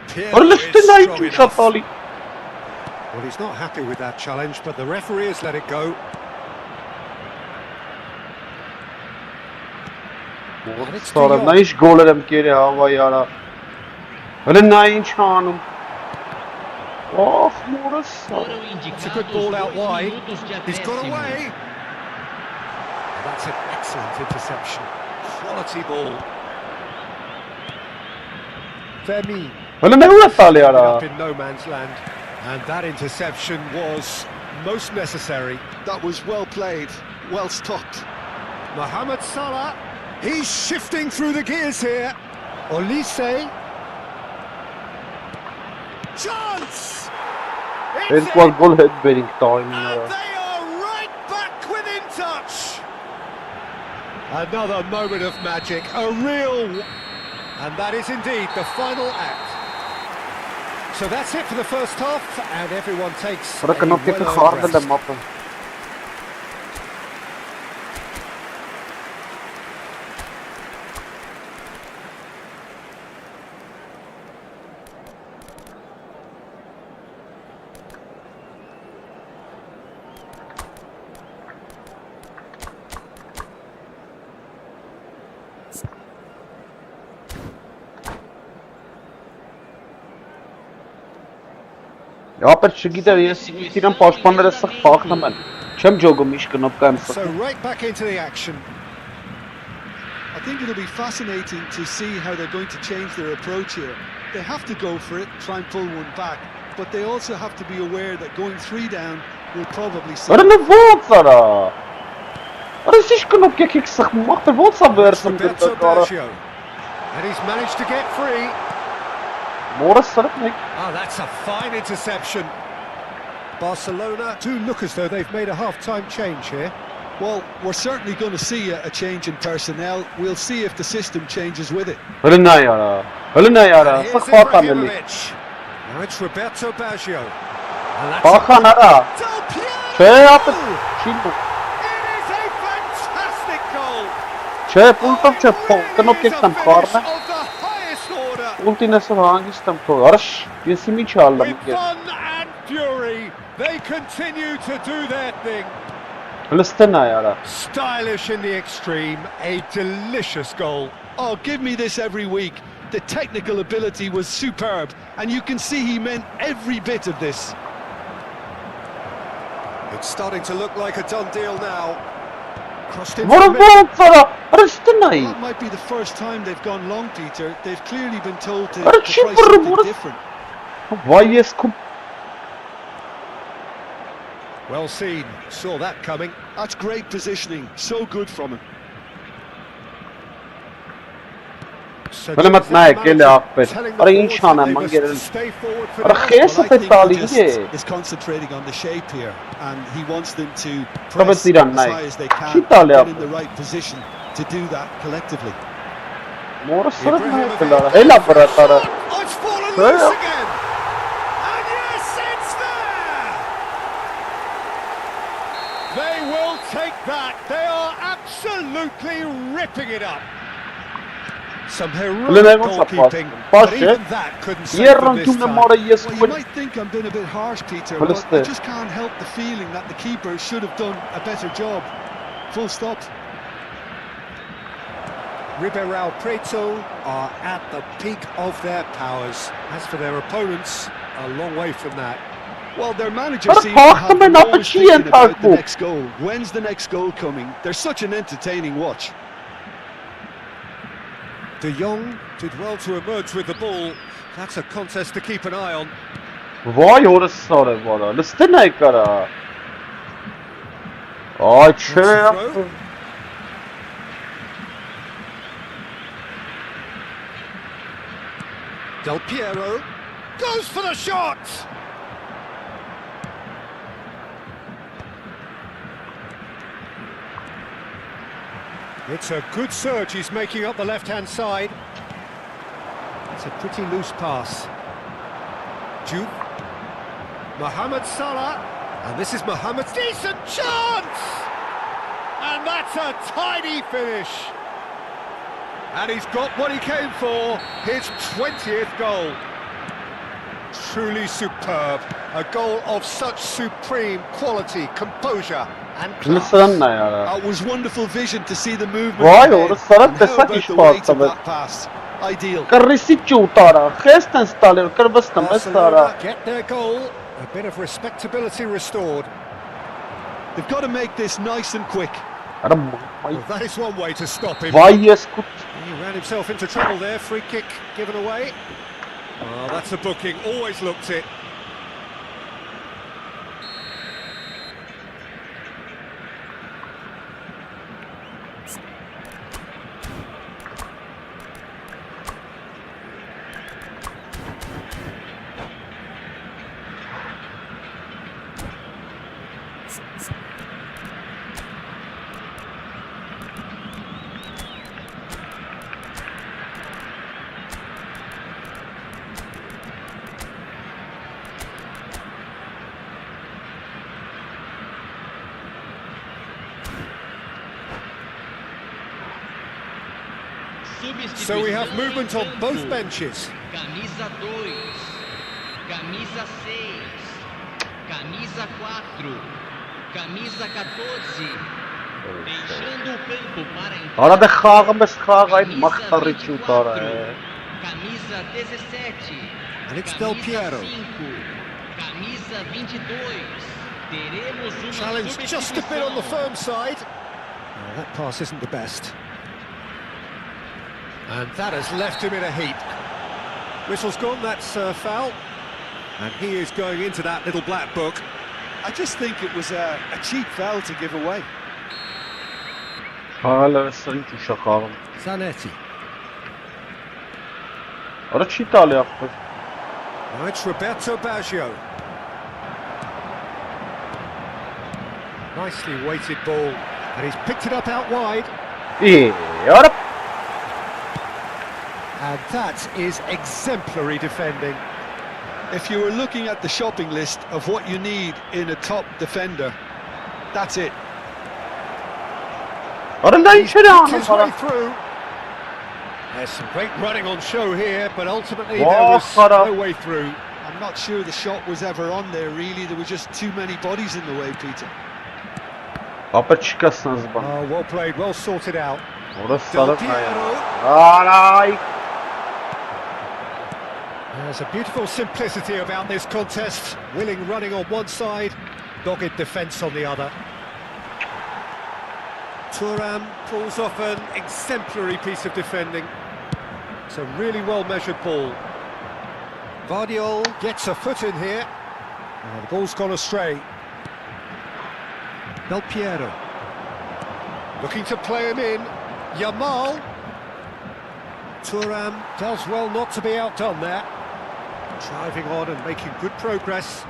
Piero Hele is üstüne strong iki enough. şat alayım. Well, he's not happy with that challenge, but the referee has let it go. Sarı ne iş gol edem geri hava yara. Hele ne inç hanım. Oh, morası. Foram It's a good indicados ball out 2 wide. minutos de He's got acréscimo. away. That's an excellent interception. Quality ball. Fermin Hele ne vurdu sarı yara? up in no man's land. And that interception was most necessary. That was well played, well stopped. Mohamed Salah, he's shifting through the gears here. Olise. Chance! It It's was in, goal headbutting time and yara. they are right back within touch. Another moment of magic, a real... And that is indeed the final act. So that's it for the first half, and everyone takes a Burada kanat yakın well-earned hardı da rest. mapı. Ya per çigide ya siktiren paşpanlara sık farklı ben. Çem jogum iş knopkam sık. So right back into the action. I think it'll be fascinating to see how they're going to change their approach here. They have to go for it, try and pull one back, but they also have to be aware that going 3 down will probably see. Ara ne vod sara? Ara siş knopka kick sık mak vod sa versin Roberto bir kara. Baggio. And he's managed to get free. Moras sarık ne? Oh, that's a fine interception. Barcelona do look as though they've made a half-time change here. Well, we're certainly going to see a change in personnel. We'll see if the system changes with it. Hele ne yara? Hele ne yara? Here's Sık farkan eli. Ibrahimovic. Now it's Roberto Baggio. And that's Farkan ara. Del Piero! Şey yapın. Şimdi. It is a fantastic goal. Şey pultam şey knop Really is a kickten finish karna. of the highest order. Ultinesi hangisi tam koy. Araş yesimi çaldım. With fun and fury, they continue to do their thing. Hele stena yara. Stylish in the extreme, a delicious goal. Oh, give me this every week. The technical ability was superb, and you can see he meant every bit of this. It's starting to look like a done deal now. Crossed in. What sana? Arastinay. That might be the first time they've gone long, Peter. They've clearly been told to Ara try çift something vurur. different. Vay eskum. Well seen, saw that coming. That's great positioning, so good from him. Böyle mat ne gel affet. Ara inşana mangerin. Ara khesa Well, I think taliye. is concentrating on the shape here, and he wants them to Tabii press Tiran, as nay. high as they can, Çitale get in yaptı. the right position to do that collectively. Mora sırf ne yaptılar? Hela bıraktılar. Oh, it's fallen loose again. And yes, it's there. They will take that. They are absolutely ripping it up. Some Ulan heroic eyvah goalkeeping, sapar. but even that couldn't save them Yerran this tümle time. mora Well, you yeskul. might think I'm being a bit harsh, Peter, Well, but it's I the- just can't help the feeling that the keeper should have done a better job. Full stop. Ribeirão Preto are at the peak of their powers. As for their opponents, a long way from that. Well, their manager But seems to Park have them no up one a key thinking and about Park the book. next goal. When's the next goal coming? They're such an entertaining watch. De Jong did well to emerge with the ball. That's a contest to keep an eye on. Vay orası sarı bana. Liste ne kara? Ay çe yaptı. Del Piero goes for the shot! It's a good surge he's making up the left-hand side. It's a pretty loose pass. Jude. Mohamed Salah. And this is Mohamed's decent chance! And that's a tidy finish. And he's got what he came for, his 20th goal. Truly superb. A goal of such supreme quality, composure and class. Liste ne ya? It was wonderful vision to see the movement. Vay ahead. orası sarı And how desek about iş the var weight of tabii. that pass? Ideal. Karrisi çutara. Hesten stalir. Kırbıstan Barcelona mesela. get their goal. A bit of respectability restored. They've got to make this nice and quick. Aram. Well, that is one way to stop him. Vay eskut. He ran himself into trouble there. Free kick given away. Oh, that's a booking. Always looked it. So we have movement on both benches. Camisa 2, camisa 6, camisa 4, camisa 14. Deixando o campo para entrar. Arada khagım bes khagayın makhtarı çutara. Camisa 17. And it's Del Piero. 5, camisa 22. Teremos uma Challenge just a bit on the substituição. firm side. Oh, that pass isn't the best. And that has left him in a heap. Whistle's gone, that's a foul. And he is going into that little black book. I just think it was a cheap foul to give away. Hala sarı çuşakağım. Zanetti. Ara çitali yaptı. Now it's Roberto Baggio. Nicely weighted ball. And he's picked it up out wide. İyi. Ara. And that is exemplary defending. If you were looking at the shopping list of what you need in a top defender, that's it. Ara lan içeri Picked alın his way bana. through. There's some great running on show here, but ultimately Wow, there was Farah. no way through. I'm not sure the shot was ever on there, really. There were just too many bodies in the way, Peter. Apa çıkasınız bana. Oh, well played, well sorted out. Orası Del sarı ne ya? Piero. Alay. There's a beautiful simplicity about this contest. Willing running on one side, dogged defence on the other. Thuram pulls off an exemplary piece of defending. It's a really well-measured ball. Vardiol gets a foot in here. Oh, the ball's gone astray. Del Piero. Looking to play him in. Yamal. Thuram does well not to be outdone there. Driving on and making good progress.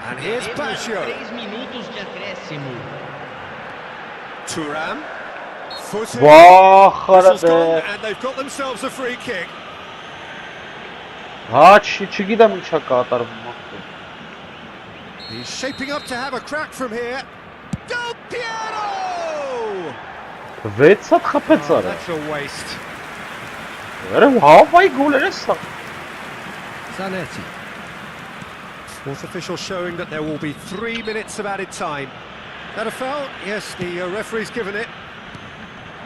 And here's Basio. 3 minutos de acréscimo. Thuram. Footed. Whistle's gone, and they've got themselves a free kick. He's shaping up to have a crack from here. Del Piero! That's a waste. Zanetti. Fourth official showing that there will be 3 minutes of added time. That a foul? Yes, the referee's given it.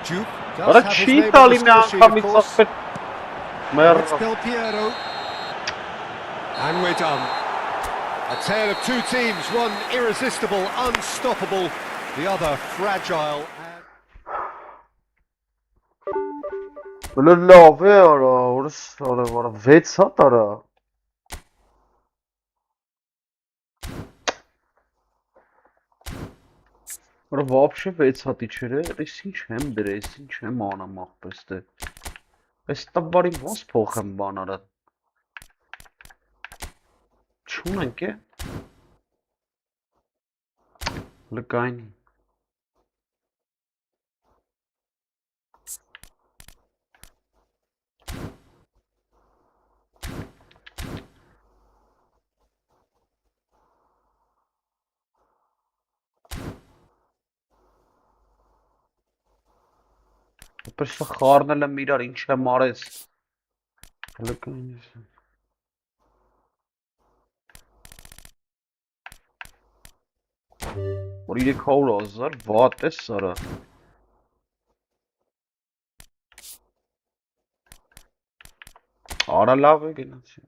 Duke does have his name on the score sheet, of course. It's Del Piero. And we're done. A tale of two teams, one irresistible, unstoppable, the other fragile. Вообще վեցատի չէր, ես ինչ եմ դրես, ինչ եմ անամ ախպես դե։ Այս տաբարի ոնց փոխեմ բանարը։ Չունենք է։ Լկայնի։ Պես խառնել եմ իրար, ինչ եմ արես։ Լկայնի։ Որ 300,000 վատ է սարը։ Արա լավ է գնացի։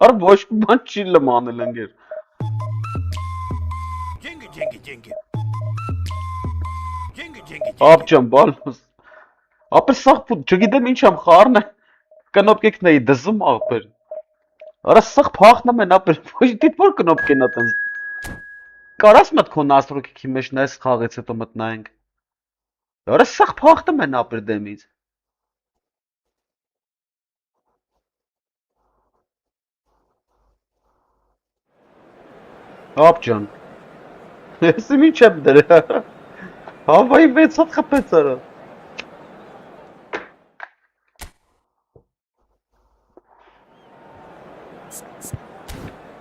Ar boş bir maç çille manılanger. Yapacağım balmız. Ապեր սաղ չգիտեմ ինչ եմ խառն է կնոպկեքն էի դզում ապեր արա սաղ փախնում են ապեր ոչ դիտ որ կնոպկեն է տենց կարաս մտ քո նաստրոկի մեջ նայես խաղից հետո մտնայինք արա սաղ փախնում են ապեր դեմից ապջան ես ինչ եմ դրա հավայի 6 հատ խփեց արա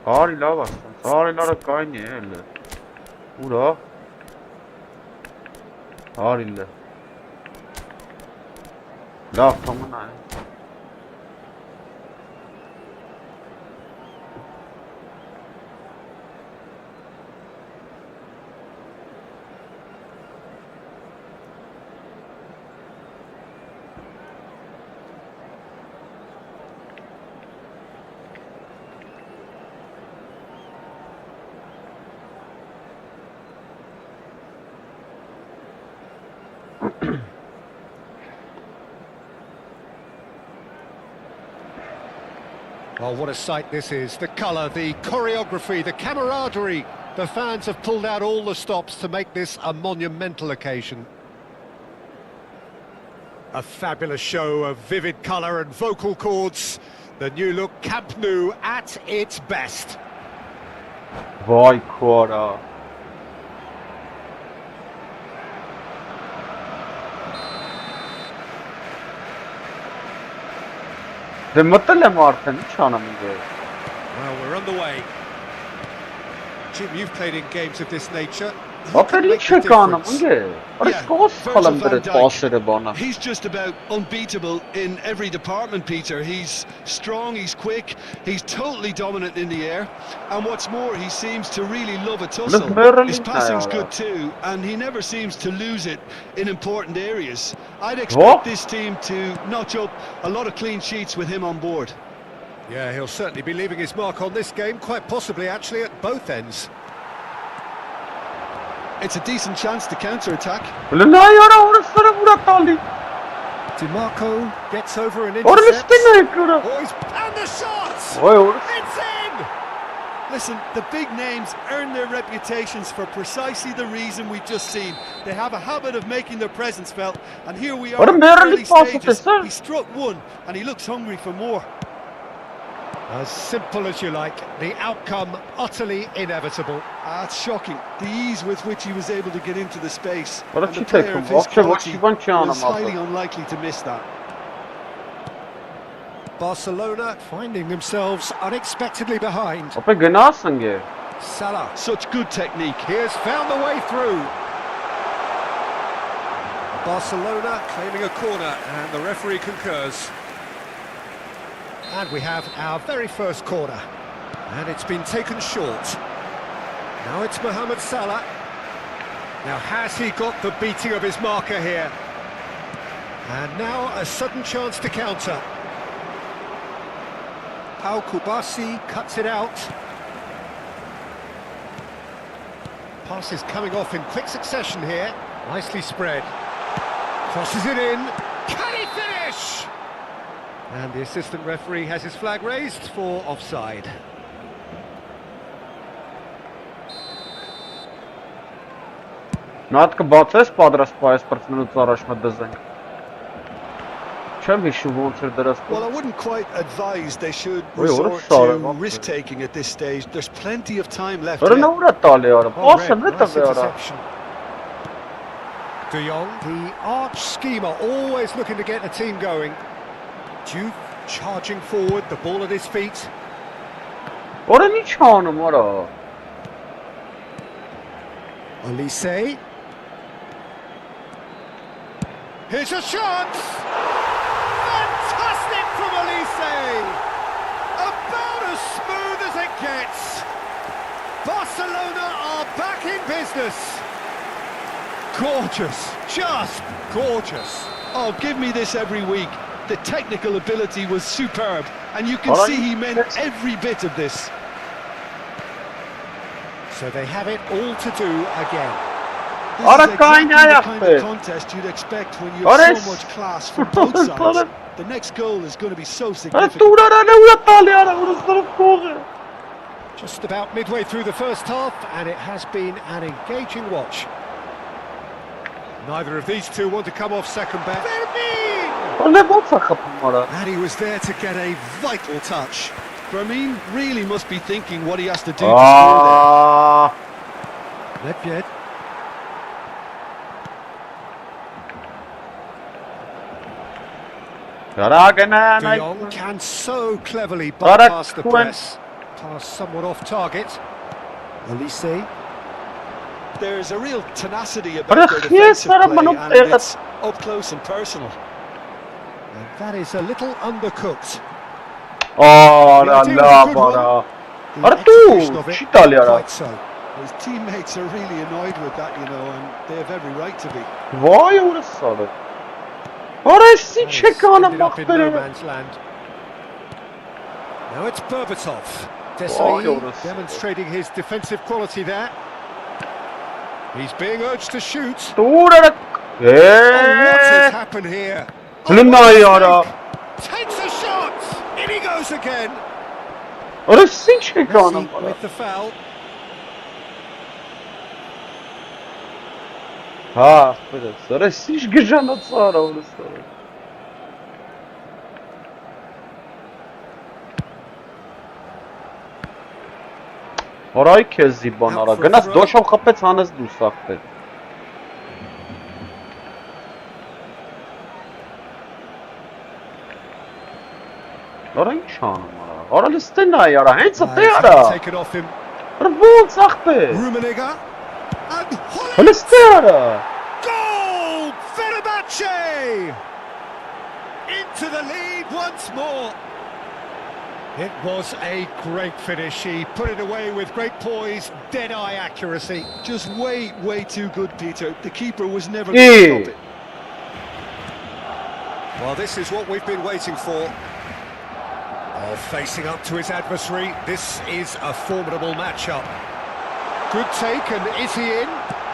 Արի լավ ասած, արի լարը կայն է էլը, ուրա, արի լը, լավ թոմնա է Oh, what a sight this is. The colour, the choreography, the camaraderie. The fans have pulled out all the stops to make this a monumental occasion. A fabulous show of vivid colour and vocal cords. The new look Camp Nou at its best. Vay kora. Well, we're on the way. Jim, you've played in games of this nature. Ապեր ինչ է կանում, ընգե։ Արես կողոս խալամ դրեց պասերը բանը։ He's just about unbeatable in every department, Peter. He's strong, he's quick, he's totally dominant in the air, and what's more, he seems to really love a tussle. His passing's good too, and he never seems to lose it in important areas. I'd expect this team to notch up a lot of clean sheets with him on board. Yeah, he'll certainly be leaving his mark on this game, quite possibly actually at both ends. It's a decent chance to counter-attack. DiMarco gets over and intercepts. And the shot! It's in! Listen, the big names earn their reputations for precisely the reason we've just seen. They have a habit of making their presence felt, and here we are at early stages. He struck one, and he looks hungry for more. As simple as you like, the outcome utterly inevitable. It's shocking, the ease with which he was able to get into the space. What And did the you take player of from his Walker? What quality you want on was him, highly Walker? unlikely to miss that. Barcelona finding themselves unexpectedly behind. Ապեր գնաս ընգե։ Salah Such good technique. he has found the way through. Barcelona claiming a corner, and the referee concurs. And we have our very first corner, and it's been taken short. Now it's Mohamed Salah. Now has he got the beating of his marker here? And now a sudden chance to counter. Pau Kubasi cuts it out. Passes coming off in quick succession here. Nicely spread. Crosses it in. Can he finish? And the assistant referee has his flag raised for offside. Նատ կբացես պատրաստ այս պրծնուց առաջ մտածենք։ Չեմ հիշում ոնց էր դրած։ Well, I wouldn't quite advise they should Wait, what resort is that? to risk-taking at this stage. There's plenty of time left Որը նա yet. ուրա տալի արա։ Oh, Պասը Red, նետը nice վերա։ interception. De Jong, the arch schemer, always looking to get the team going. Juve charging forward, the ball at his feet. Որը ինչ անում արա։ Olise. Here's a shot! Fantastic from Olise! About as smooth as it gets. Barcelona are back in business. Gorgeous, just gorgeous. Oh, give me this every week. The technical ability was superb, and you can All right. see he meant every bit of this. So they have it all to do again. This Ora is exactly the kaynağı kind yaptı. of contest you'd expect when you Ora have so much class from both sides. Ora- The next goal is going to be so Արա significant. տուրարա ուրա տալի արա ուրստով կողը։ Just about midway through the first half, and it has been an engaging watch. Neither of these two want to come off second best. Ոնց ոնց է խփում արա։ And he was there to get a vital touch. Firmine really must be thinking what he has to do to score Ահա։ Lepjed. Արա գնան De այ։ Jong can so cleverly Ora bypass the Kuen. press. Pass somewhat off target. Olise. there. There's a real tenacity Ora about their yes, defensive ora play, manop and եղած։ it's up close and personal. And that is a little undercooked. Արա լավ արա։ The Ora execution դու of it, չի տալի արա։ quite so. His teammates are really annoyed with that, you know, and they have every right to be. Վայ ուրս սարը։ Արա ի՞նչ And է it's կանում ended up in no ախպերը։ man's land. Now it's Berbatov. Oh, Desailly Jonas. demonstrating his defensive quality there. He's being urged to shoot. Տուրարա։ Oh, what has Է։ happened here? Լնայ արա։ Takes a shot. In he goes again. Արա ի՞նչ է կանում Messi արա։ with the foul. Հա, ախպերս։ Արա ի՞նչ գժանոց արա ուրս սարը։ Արայ քեզի բան արա։ Գնաս դոշով խփեց հանես դուրս ախպեր։ Արա ինչ անում արա։ Արա լստենա արա, հենց է He's արա։ taken off him. Ոնց ախպեր։ Rummenigge. And Հլստեարա։ goal! Fenerbahce! Into the lead once more. It was a great finish. He put it away with great poise, dead-eye accuracy. Just way too good, Peter. The keeper was never going to stop it. Well, this is what we've been waiting for. Oh, facing up to his adversary, this is a formidable matchup. Good take, and is he in?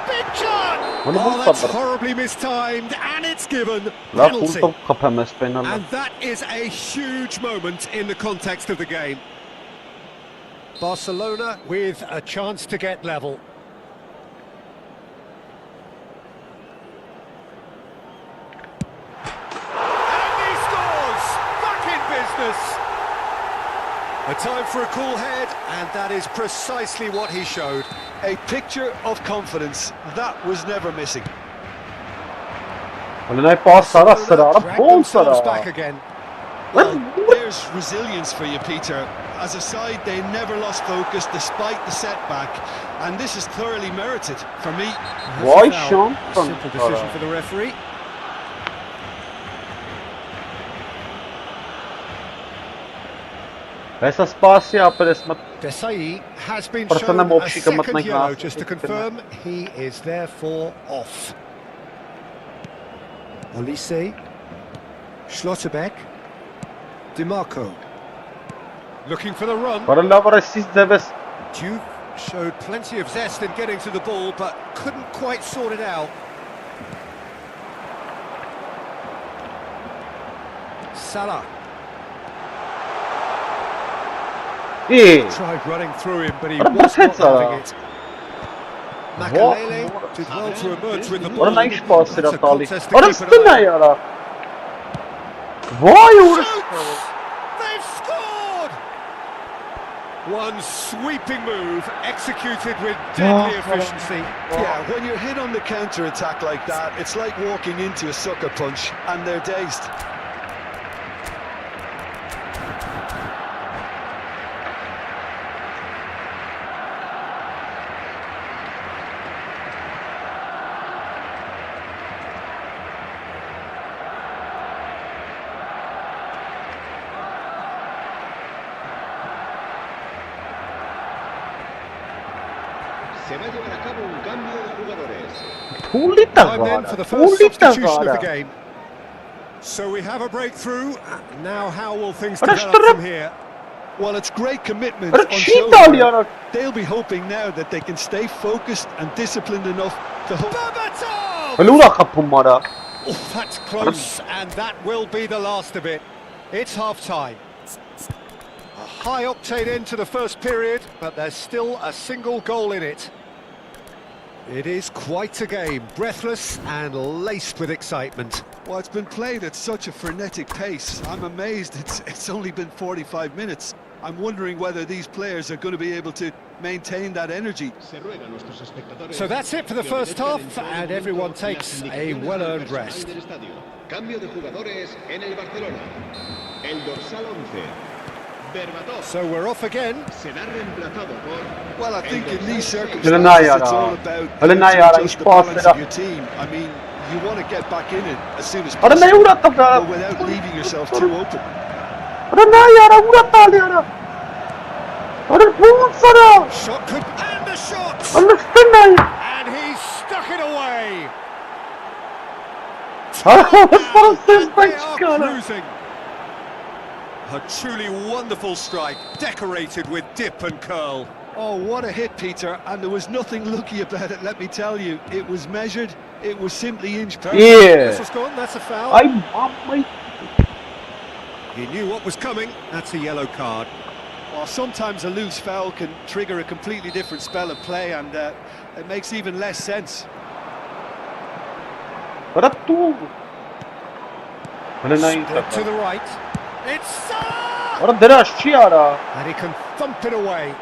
Big shot! Oh, that's horribly mistimed, and it's given. Penalty. And that is a huge moment in the context of the game. Barcelona with a chance to get level. And he scores! Back in business! A time for a cool head, and that is precisely what he showed. A picture of confidence. That was never missing. Back again. Well, there's resilience for you, Peter. As a side, they never lost focus despite the setback, and this is thoroughly merited for me. Why, Sean? Simple decision for the referee. Essa spasia apresma Desai has been Persona shown a mopshika second matna yellow, glas. just to confirm he is therefore off. Olise, Schlotterbeck, DiMarco, looking for the run. Duke showed plenty of zest in getting to the ball, but couldn't quite sort it out. Salah. Tried running through him, but he was not having it. Makalele did well to emerge with the ball. That's a contest to keep an eye on. Shoots! They've scored! One sweeping move, executed with deadly efficiency. Yeah, when you're hit on the counter-attack like that, it's like walking into a sucker punch, and they're dazed. Se va a llevar a cabo un cambio de jugadores. Time then for the first substitution of the game. So we have a breakthrough. Now how will things develop from here? Well, it's great commitment on show. They'll be hoping now that they can stay focused and disciplined enough to hold. Oh, that's close, and that will be the last of it. It's half-time. A high-octane end to the first period, but there's still a single goal in it. It is quite a game, breathless and laced with excitement. Well, it's been played at such a frenetic pace. I'm amazed it's only been 45 minutes. I'm wondering whether these players are going to be able to maintain that energy. So that's it for the first half, and everyone takes a well-earned rest. Cambio de jugadores en el Barcelona. El dorsal 11. So we're off again. Well, I think in these circumstances it's all about just the balance of your team. I mean, you want to get back in it as soon as possible, but without leaving yourself too open. Shot could, and the shot! And he stuck it away! They are cruising. A truly wonderful strike, decorated with dip and curl. Oh, what a hit, Peter, and there was nothing lucky about it, let me tell you. It was measured, it was simply inch perfect. This was gone, that's a foul. He knew what was coming, that's a yellow card. Well, sometimes a loose foul can trigger a completely different spell of play, and it makes even less sense. Step to the right. It's Salah! And he can thump it away.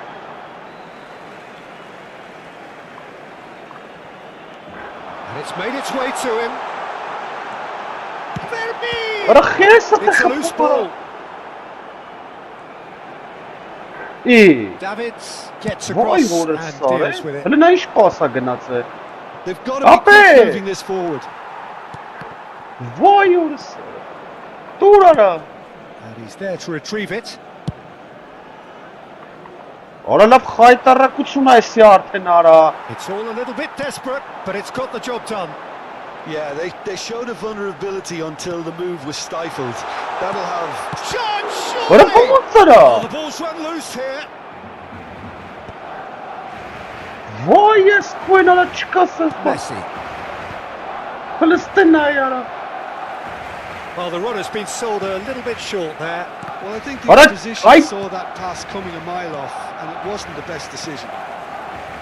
And it's made its way to him. It's a loose ball. Davids gets Why across would it and start? deals with it. Hələ nə iş pasa gınatı? They've got to be quick moving this forward. Vay orası. Dur ara. And he's there to retrieve it. Ora laf xaytarrakություն է էսի արդեն արա. It's all a little bit desperate, but it's got the job done. Yeah, they showed a vulnerability until the move was stifled. That'll have... Shot! Ora Surely! ո՞նց արա։ Oh, the ball's run loose here. Vay ես քույնալա չկասես։ Messi. Փլստենա արա։ Well, the runner's been sold a little bit short there. Well, I think the Alright, opposition saw that pass coming a mile off, and it wasn't the best decision.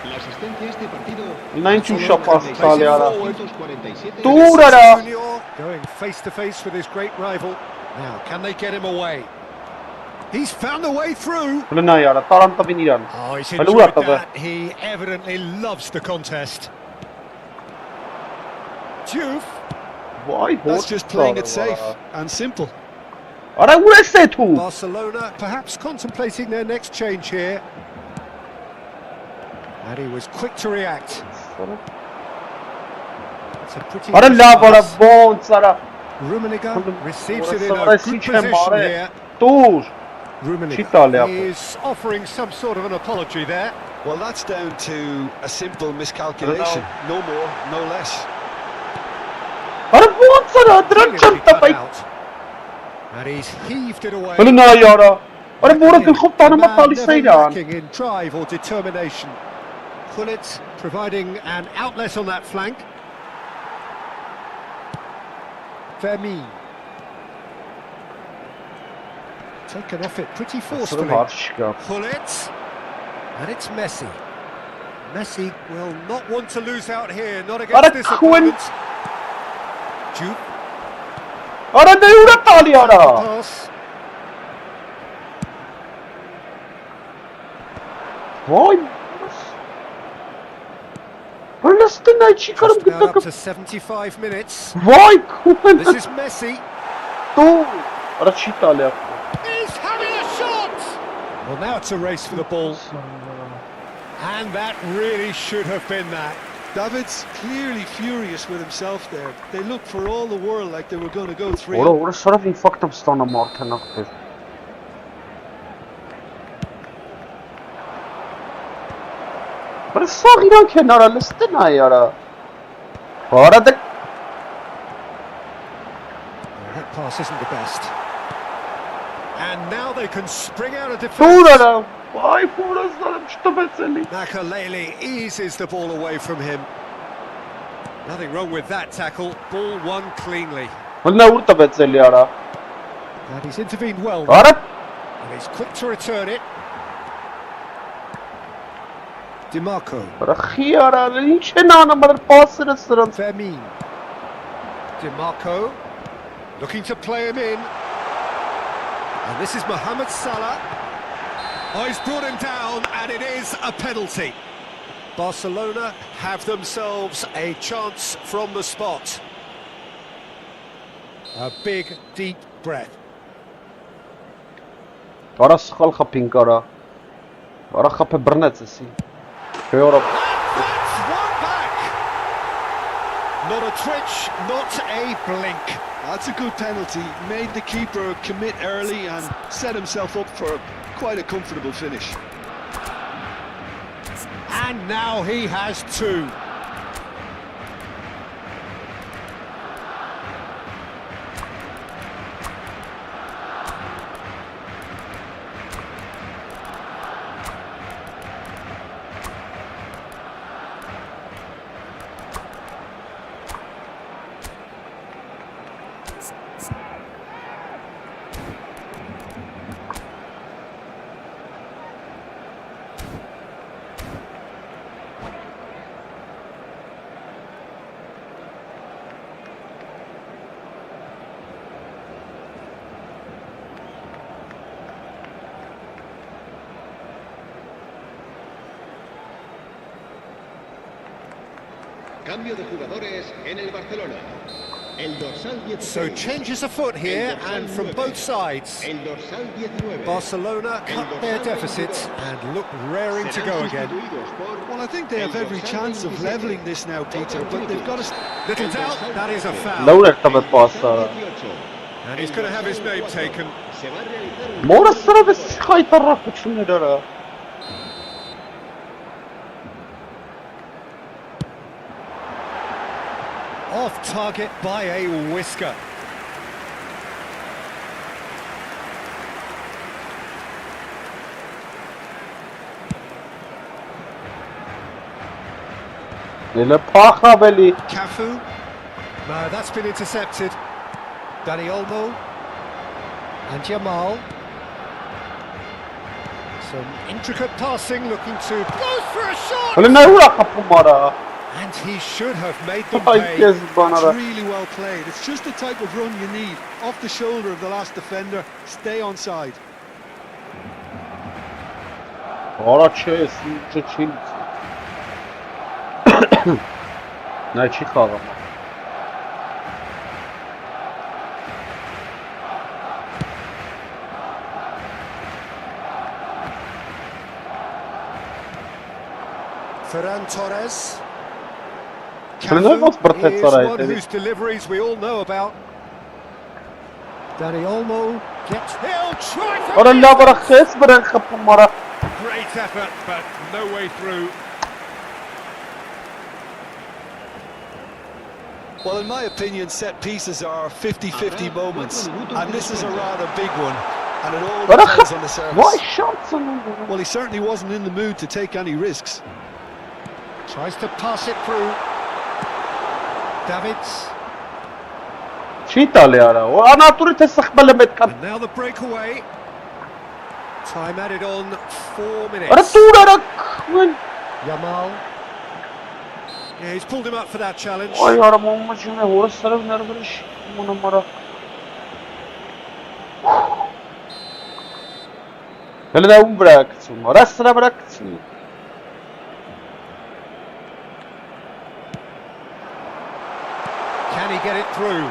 La asistencia a este partido. Նա ինչ ուշա պասցալի արա։ 247. Dur արա։ Junior going face to face with his great rival. Now, can they get him away? He's found a way through. Հլնա արա, տարանտավին իրան։ Oh, he's Հələ enjoyed ուր ա տղա։ that. He evidently loves the contest. Juve. Vay That's հոտ։ just playing it safe and simple. Արա ուր ես էթու։ Barcelona perhaps contemplating their next change here. And he was quick to react. It's a pretty Արա nice լավ արա pass. ոնց արա։ Rummenigge receives it in Ora a si good c'è position mare. here. Dur։ Rummenigge Italia. is offering some sort of an apology there. Well, that's down to a simple miscalculation. No more, no less. Արա ոնց արա, դրան Clearly չեմ cut տպայ։ out. And he's heaved it away. Հլնա արա։ Արա որը գլխով The տանում է man տալիս է never իրան։ lacking in drive or determination. Gullit providing an outlet on that flank. Vermeer. Taken off it pretty forcefully. Հարց չկա։ Gullit. And it's Messi. Messi will not want to lose out here, not What against a this coin- opponent. Juve. Արա դե ուր է տալի արա։ Pass. Vay։ Հլստենա չի կարում Just about up գտակը։ to 75 minutes. Vay քույն։ This is Messi. Dur։ Արա չի տալի։ He's having a shot! Well, now it's a race for the ball. And that really should have been that. David's clearly furious with himself there. They looked for all the world like they were going to go 3 Ora ora շարավ ինֆակտ եմ ստանամ արդեն ախպեր։ Բայց սաղ իրանք են արա, լստենա արա։ Արա դե That pass isn't the best. And now they can spring out of դուր defence. արա։ Vay փորազդարım չտվեց էլի։ Makalele eases the ball away from him. Nothing wrong with that tackle. Ball won cleanly. Հլնա ուր տվեց էլի արա։ And he's intervened well. Արա And he's quick to return it. DiMarco. արա խի արա, ինչ են անում բար պասերը սրանց։ Vermeer. DiMarco. Looking to play him in. And this is Mohamed Salah. Oh, he's brought him down, and it is a penalty. Barcelona have themselves a chance from the spot. A big, deep breath. Արա սխալ խփին կարա։ Արա խփը բռնեց էսի։ Քեորա That's one back. Not a twitch, not a blink. That's a good penalty. Made the keeper commit early and set himself up for quite a comfortable finish. And now he has two. Cambio de jugadores en el Barcelona. El dorsal 16. So changes afoot here, and from both sides. El dorsal 19. Barcelona cut their deficit and look raring to go again. Well, I think they have every chance of levelling this now, Peter, but they've got to... Little doubt, that is a foul. لو ارتبط باص And he's going to have his name taken. مورا السنة بس خايط الرافق شنو درا Off target by a whisker. للباخا بلي Cafu. No, that's been intercepted. Dani Olmo. And Jamal. Some intricate passing, looking to go for a shot. ولنا هو خطو مرة And he should have made them هاي pay. كذبان It's هذا really well played. It's just the type of run you need. Off the shoulder of the last defender. Stay on side. ورا تشيس تشيل نايتشي خاغم Ferran Torres. خلينا نبص برتت is صراحة one whose deliveries we all know about. Dani Olmo gets. He'll try for. ورا لا برا خيس برا خطو مرة Great effort, but no way through. Well, in my opinion, set pieces are 50-50 moments, and this is a rather big one, and it all ورا depends on the خط service. واي شوتس Well, he certainly wasn't in the mood to take any risks. Tries to pass it through. Davids. شي تالي أنا وأنا طولي تستقبل لما يتكلم And now the breakaway. Time added on 4 ورا minutes. طولي رك وين Jamal. Yeah, he's pulled him up for that challenge. واي ورا ماما شنو هو السلام نربرش من مرة هلا ده براكتس مرة السلام براكتس Can he get it through?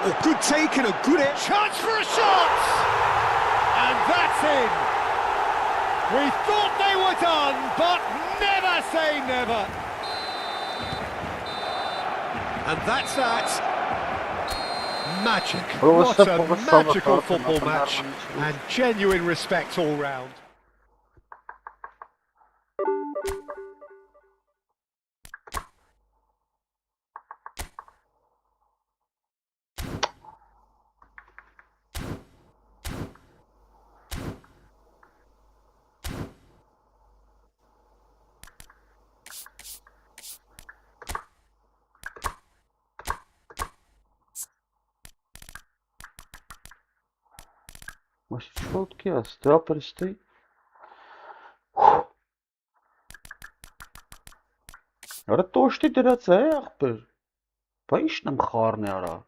Oh, good take and a good chance for a shot! And that's in! We thought they were done, but never say never! And that's that. Magic. What a magical football match. And genuine respect all round. مش شوط كده ستوبر ستي ورا توشتي درات يا أخبر بايش نمخارني ورا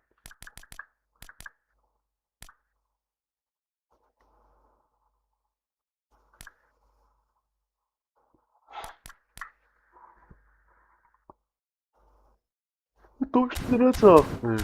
توشتي درات يا أخبر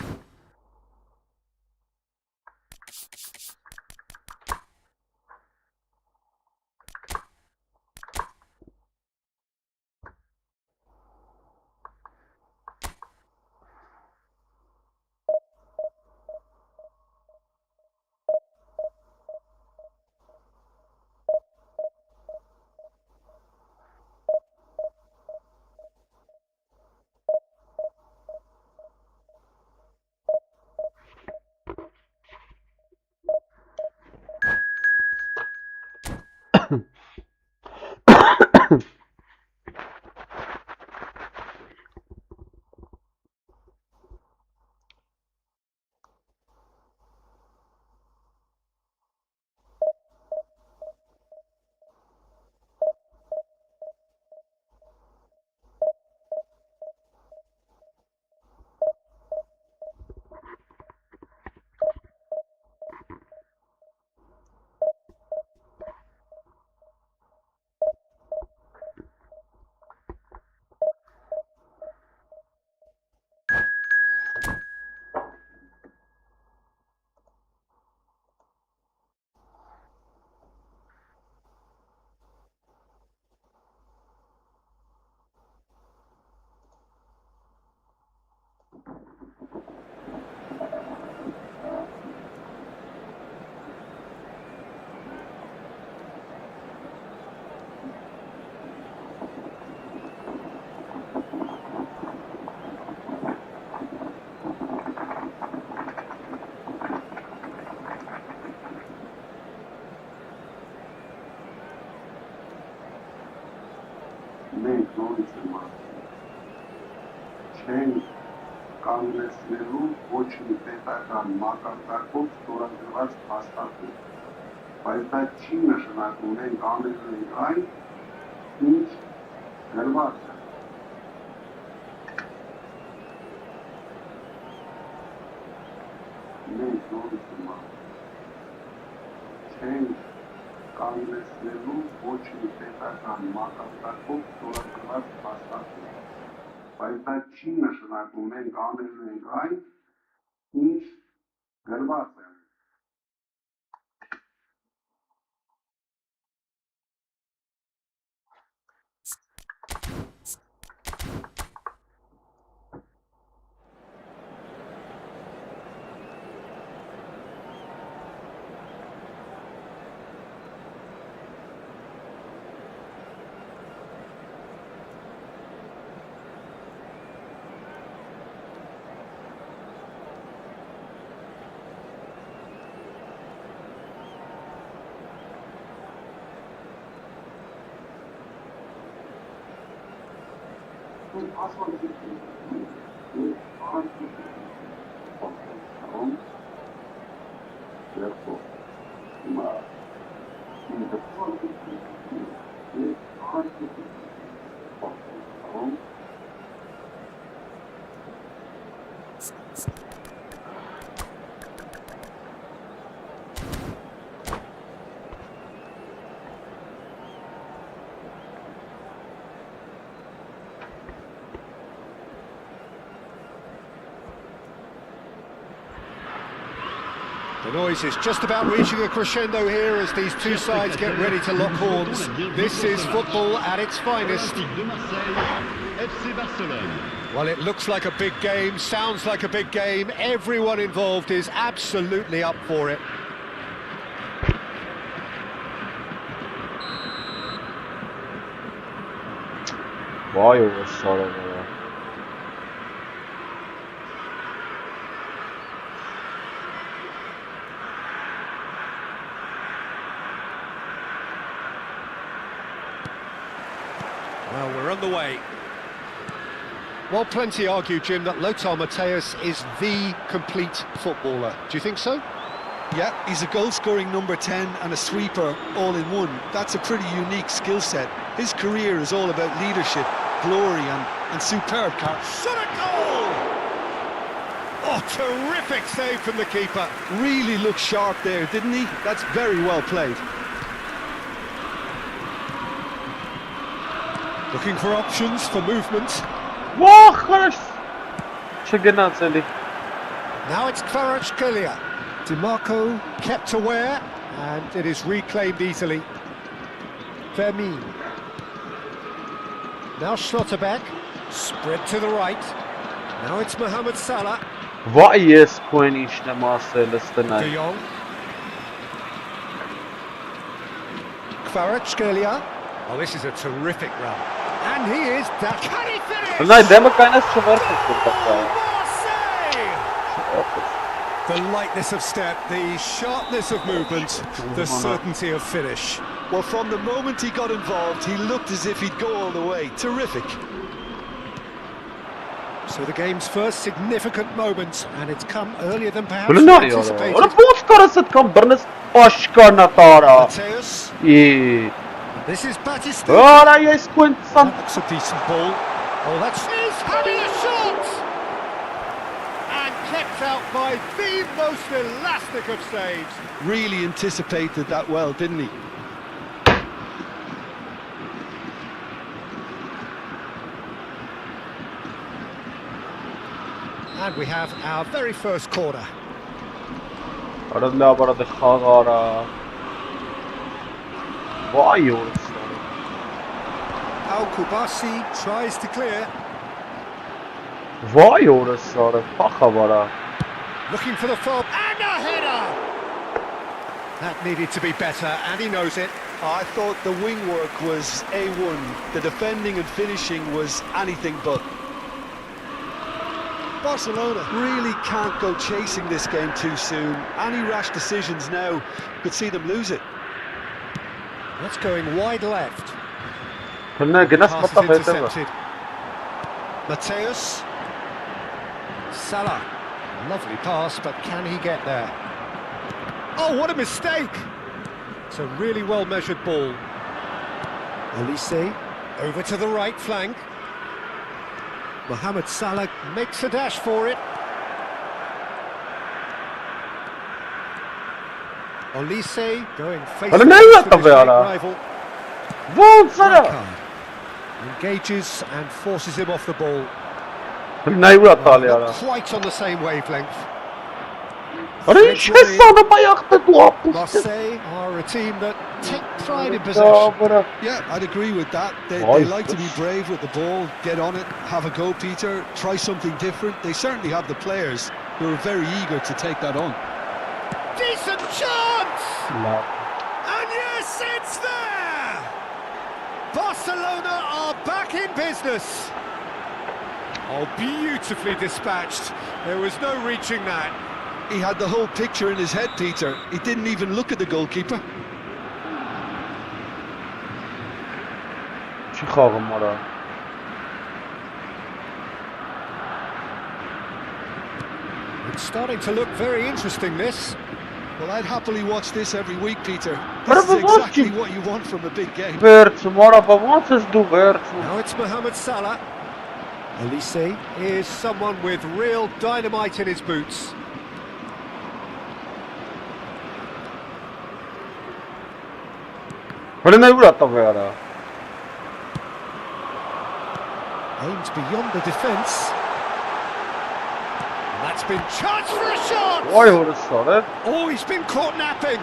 Չեն կանգնեցնելու ոչ մի պետական մակարդակով ստորագրված հաստատում, բայց դա չի նշանակում մենք անելու ենք այն, ինչ գրված է։ Մենք նորից չեն կանգնեցնելու ոչ մի պետական մակարդակով ստորագրված հաստատում, բայց դա չի նշանակում մենք անելու ենք այն, ինչ գրված է։ The noise is just about reaching a crescendo here as these two sides get ready to lock horns. This is football at its finest. Well, it looks like a big game, sounds like a big game. Everyone involved is absolutely up for it. Vay o sarı. Well, we're on the way. Well, plenty argue, Jim, that Lothar Matthäus is the complete footballer. Do you think so? Yeah, he's a goal-scoring number 10 and a sweeper all in one. That's a pretty unique skill set. His career is all about leadership, glory and superb character. Shot a goal! Oh, terrific save from the keeper. Really looked sharp there, didn't he? That's very well played. Looking for options for movement. Whoa, хорош. Чегенацели. Now it's Kvaratskhelia. DiMarco kept aware, and it is reclaimed easily. Vermin. Now Schlotterbeck, spread to the right. Now it's Mohamed Salah. Vay yes poenişte maselesine. De Jong. Kvaratskhelia. Oh, this is a terrific run. And he is that. Can he finish? Знай, демо кайнас чувыркас такая. The lightness of step, the sharpness of movement, the certainty of finish. Well, from the moment he got involved, he looked as if he'd go all the way. Terrific. So the game's first significant moment, and it's come earlier than perhaps anticipated. Matthäus. This is Batista. That looks a decent ball. Oh, that's he's having a shot! And kept out by the most elastic of saves. Really anticipated that well, didn't he? And we have our very first corner. Al-Kubasi tries to clear. Vay orası ara, pahavara. Looking for the foul, and a header! That needed to be better, and he knows it. I thought the wing work was A1. The defending and finishing was anything but. Barcelona really can't go chasing this game too soon. Any rash decisions now could see them lose it. That's going wide left. Գնաց Pass is մտավ հետևը։ intercepted. Mateus. Salah. Lovely pass, but can he get there? Oh, what a mistake! It's a really well-measured ball. Olise, over to the right flank. Mohamed Salah makes a dash for it. Olise going face to face with his great rival. Ո՞ց Red արա։ card. Engages and forces him off the ball. Նայուրա տալի արա։ Not quite on the same wavelength. Արա ինչ է սանը բայախտը դու ապուս։ Marseille are a team that take pride in possession. Yeah, I'd agree with that. They like to be brave with the ball, get on it, have a go, Peter, try something different. They certainly have the players who are very eager to take that on. Decent chance! And yes, it's there! Barcelona are back in business. Oh, beautifully dispatched. There was no reaching that. He had the whole picture in his head, Peter. He didn't even look at the goalkeeper. Չի խաղում արա։ It's starting to look very interesting, this. Well, I'd happily watch this every week, Peter. But This is it was exactly watching. what you want from a big game. Վերցում արա, բա ո՞նց ես դու վերցում։ Now it's Mohamed Salah. Olise is someone with real dynamite in his boots. Հələ նայուրա տղե արա։ Aims beyond the defence. And that's been charged for a shot! Այ հորս սար է։ Oh, he's been caught napping!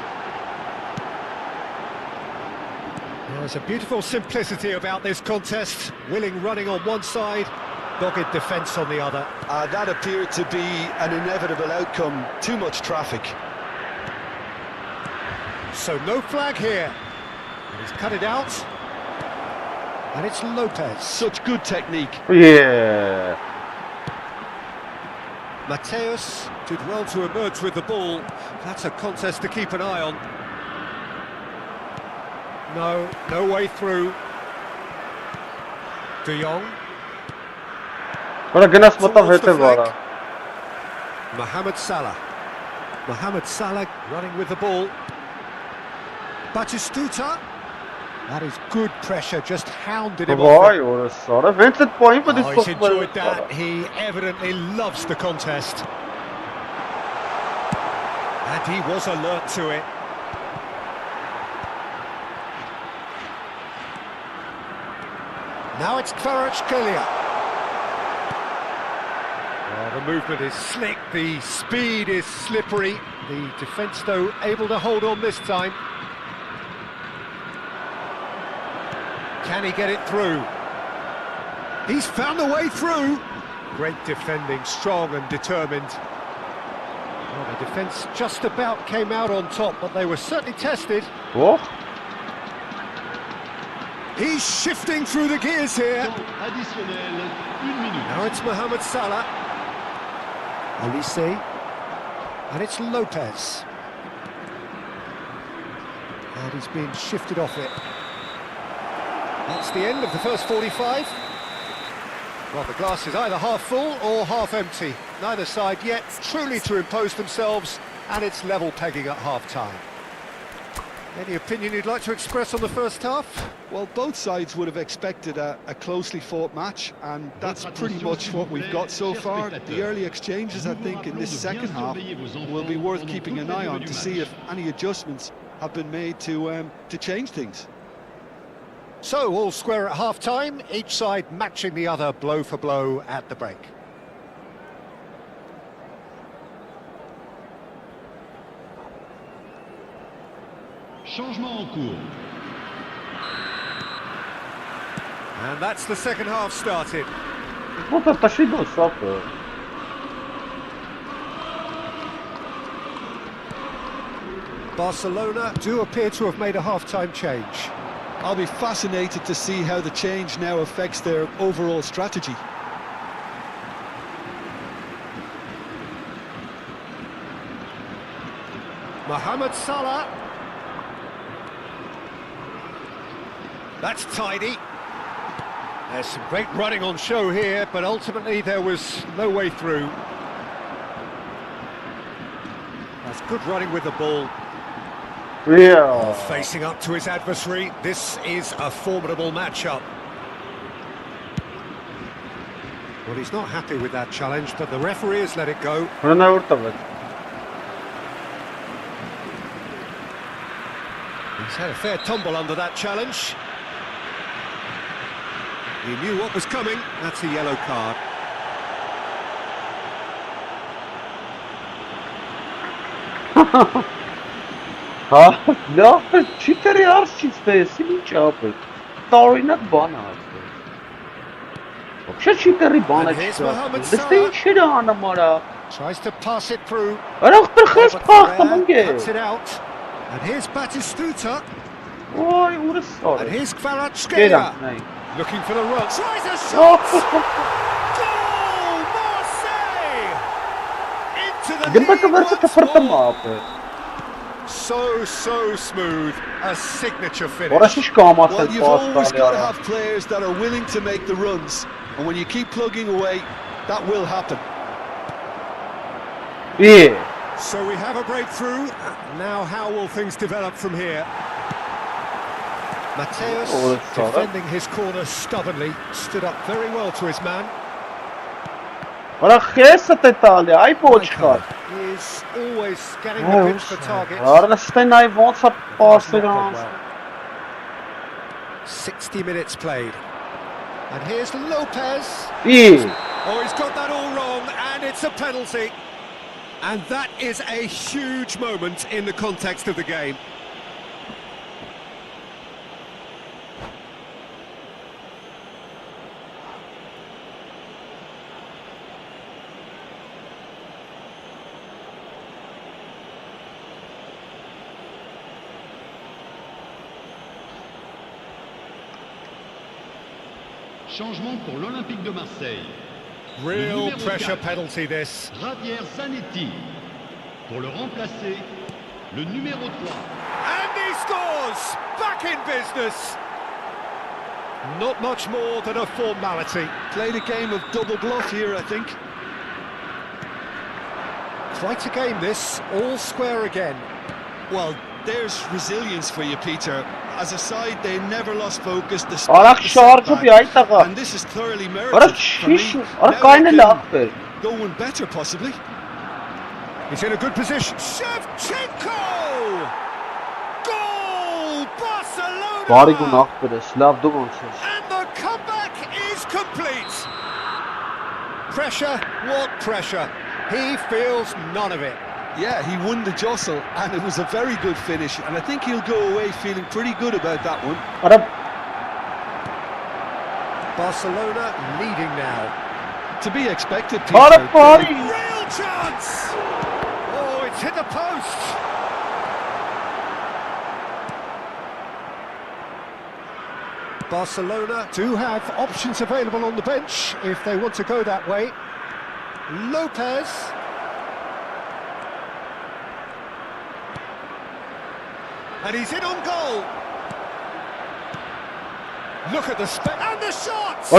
There's a beautiful simplicity about this contest. Willing running on one side, dogged defence on the other. That appeared to be an inevitable outcome. Too much traffic. So no flag here. He's cut it out. And it's Lopez. Such good technique. Yeah. Mateus did well to emerge with the ball. That's a contest to keep an eye on. No way through. De Jong. Հələ գնաց մտավ Towards the հետևը արա։ flank. Mohamed Salah. Mohamed Salah running with the ball. Batistuta. That is good pressure, just hounded him off. Վայ հորս սար է։ Վենց այդ պահին պետք է Oh, he's enjoyed that. He evidently loves the contest. And he was alert to it. Now it's Kvaratskhelia. The movement is slick, the speed is slippery. The defence, though, able to hold on this time. Can he get it through? He's found a way through. Great defending, strong and determined. Well, the defence just about came out on top, but they were certainly tested. Ո՞։ He's shifting through the gears here. Additionnel, 1 minute. Now it's Mohamed Salah. Olise. And it's Lopez. And he's being shifted off it. That's the end of the first 45. Well, the glass is either half full or half empty. Neither side yet truly to impose themselves, and it's level pegging at half-time. Any opinion you'd like to express on the first half? Well, both sides would have expected a closely fought match, and that's pretty much what we've got so far. The early exchanges, I think, in this second half will be worth keeping an eye on to see if any adjustments have been made to change things. So, all square at half-time, each side matching the other blow for blow at the break. Changement en cours. And that's the second half started. Ո՞նց է տաշի դու սապը։ Barcelona do appear to have made a half-time change. I'll be fascinated to see how the change now affects their overall strategy. Mohamed Salah. That's tidy. There's some great running on show here, but ultimately there was no way through. That's good running with the ball. Yeah. Facing up to his adversary, this is a formidable matchup. Well, he's not happy with that challenge, but the referee has let it go. He's had a fair tumble under that challenge. He knew what was coming. That's a yellow card. No, ci terjarci stessi, non c'è per. Torina bana. Вообще читери бана. Дестейширана мара. Tries to pass it through. Арахтар хес пахта манге. Cuts it out. And here's Batistuta. Ой, урысар. And here's Kvaratskhelia. Looking for the run. Tries a shot. Goal! Marseille! Into the lead once more. So smooth. A signature finish. Well, you've always got to have players that are willing to make the runs. And when you keep plugging away, that will happen. Yeah. So we have a breakthrough. Now how will things develop from here? Mateus, defending his corner stubbornly, stood up very well to his man. He is always scanning the pitch for targets. 60 minutes played. And here's Lopez. Oh, he's got that all wrong, and it's a penalty. And that is a huge moment in the context of the game. Changement pour l'Olympique de Marseille. Real pressure penalty this. Javier Zanetti. Pour le remplacer, le numéro 3. And he scores! Back in business! Not much more than a formality. Played a game of double bluff here, I think. Quite a game this, all square again. Well, there's resilience for you, Peter. As a side, they never lost focus. And this is thoroughly merited for me. Now they can go one better, possibly. He's in a good position. Shevchenko! Goal! Barcelona! And the comeback is complete. Pressure, what pressure? He feels none of it. Yeah, he won the jostle, and it was a very good finish, and I think he'll go away feeling pretty good about that one. Barcelona leading now. To be expected, Peter. Real chance! Oh, it's hit the post! Barcelona do have options available on the bench if they want to go that way. Lopez. And he's in on goal. Look at the and the shot!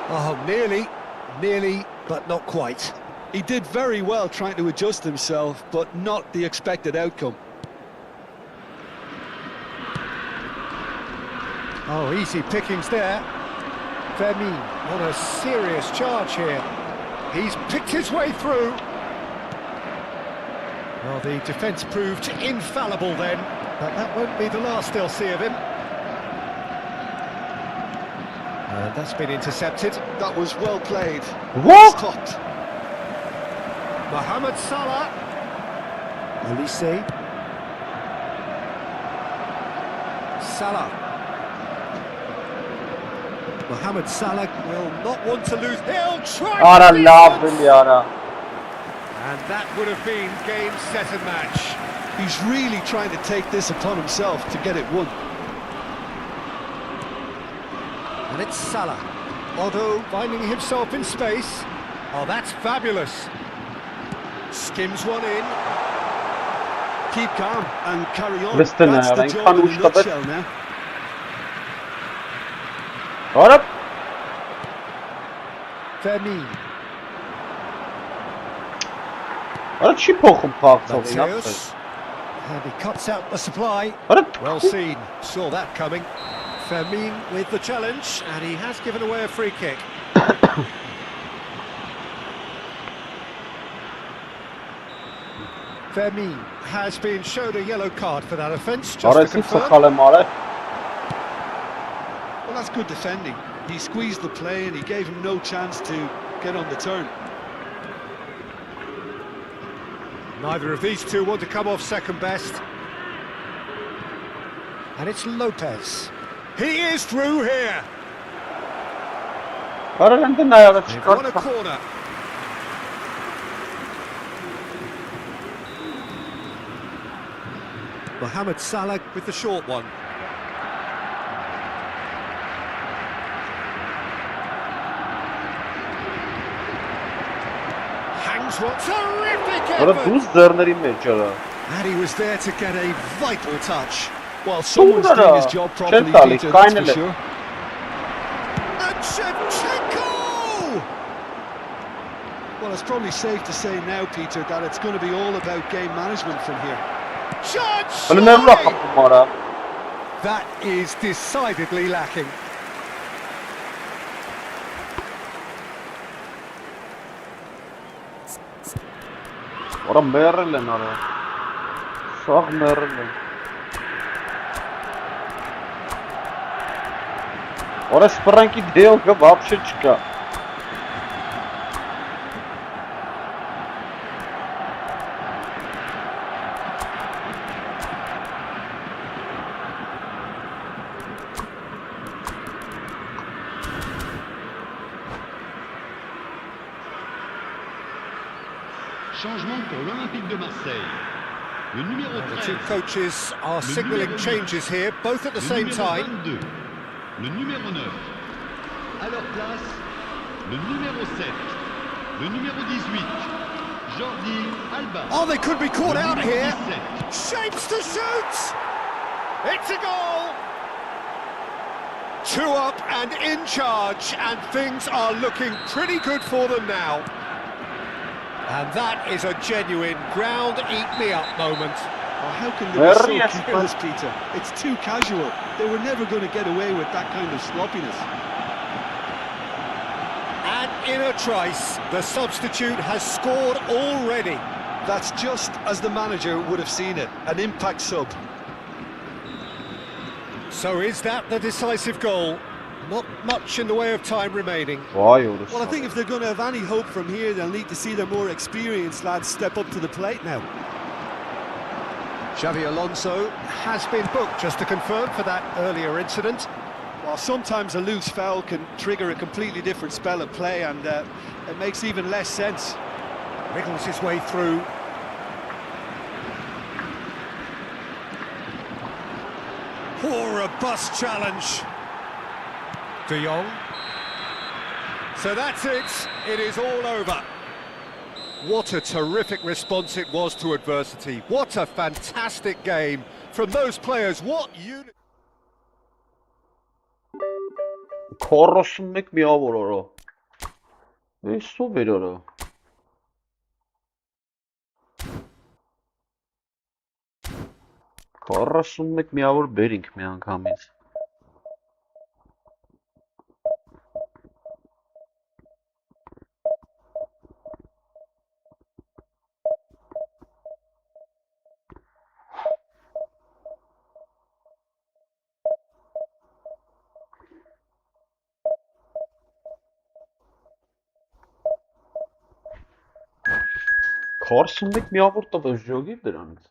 Oh, nearly, but not quite. He did very well trying to adjust himself, but not the expected outcome. Oh, easy pickings there. Fermin on a serious charge here. He's picked his way through. Well, the defence proved infallible then, but that won't be the last they'll see of him. And that's been intercepted. That was well played. What? Stopped. Mohamed Salah. Elise. Salah. Mohamed Salah will not want to lose. He'll try. And that would have been game, set and match. He's really trying to take this upon himself to get it won. And it's Salah. Otto finding himself in space. Oh, that's fabulous. Skims one in. Keep calm and carry on. That's the job in a nutshell now. Արա Fermin. Արա չի փոխում փախցողին, Mateus. And he cuts out the supply. Արա Well seen. Saw that coming. Fermin with the challenge, and he has given away a free kick. Fermin has been shown a yellow card for that offence, just Արա to ինչ confirm. սխալ եմ արել։ Well, that's good defending. He squeezed the play and he gave him no chance to get on the turn. Neither of these two want to come off second best. And it's Lopez. He is through here. Արա ընդ նայած They've won a չկա։ corner. Mohamed Salah with the short one. Hangs one. Terrific Արա effort. դուս ձեռների մեջ արա։ And he was there to get a vital touch. Well, someone's Ura, doing his job properly, Centrali, Peter, that's for finally. sure. And Shevchenko! Well, it's probably safe to say now, Peter, that it's going to be all about game management from here. Chance! Բլներնա խփում արա։ That is decidedly lacking. Արա մեռել են արա։ Սաղ մեռել են։ Արա սպրանքի դեոնքը вообще չկա։ Changement pour l'Olympique de Marseille. Le numéro The 13. two coaches are Le signalling numéro changes here, both at the Le same numéro time. 22. Le numéro 9. À leur place, le numéro 7. Le numéro 18. Jordi Alba. Oh, they could be caught Le out numéro here. 17. Shapes to shoot! It's a goal! 2 up and in charge, and things are looking pretty good for them now. And that is a genuine ground eat me up moment. Oh, how can they be so Very careless, Peter? It's too casual. They were never going to get away with that kind of sloppiness. And in a trice, the substitute has scored already. That's just as the manager would have seen it, an impact sub. So is that the decisive goal? Not much in the way of time remaining. Վայ օրս։ Well, I think if they're going to have any hope from here, they'll need to see their more experienced lads step up to the plate now. Xavi Alonso has been booked, just to confirm, for that earlier incident. While sometimes a loose foul can trigger a completely different spell of play, and it makes even less sense. Wriggles his way through. Poor robust challenge. De Jong. So that's it. It is all over. What a terrific response it was to adversity. What a fantastic game from those players. What unit. 41 միավոր օրը։ Էս սուպեր օրը։ 41 միավոր բերինք մի անգամից։ Քորսում եք միավոր տվես ժոգի դրանից։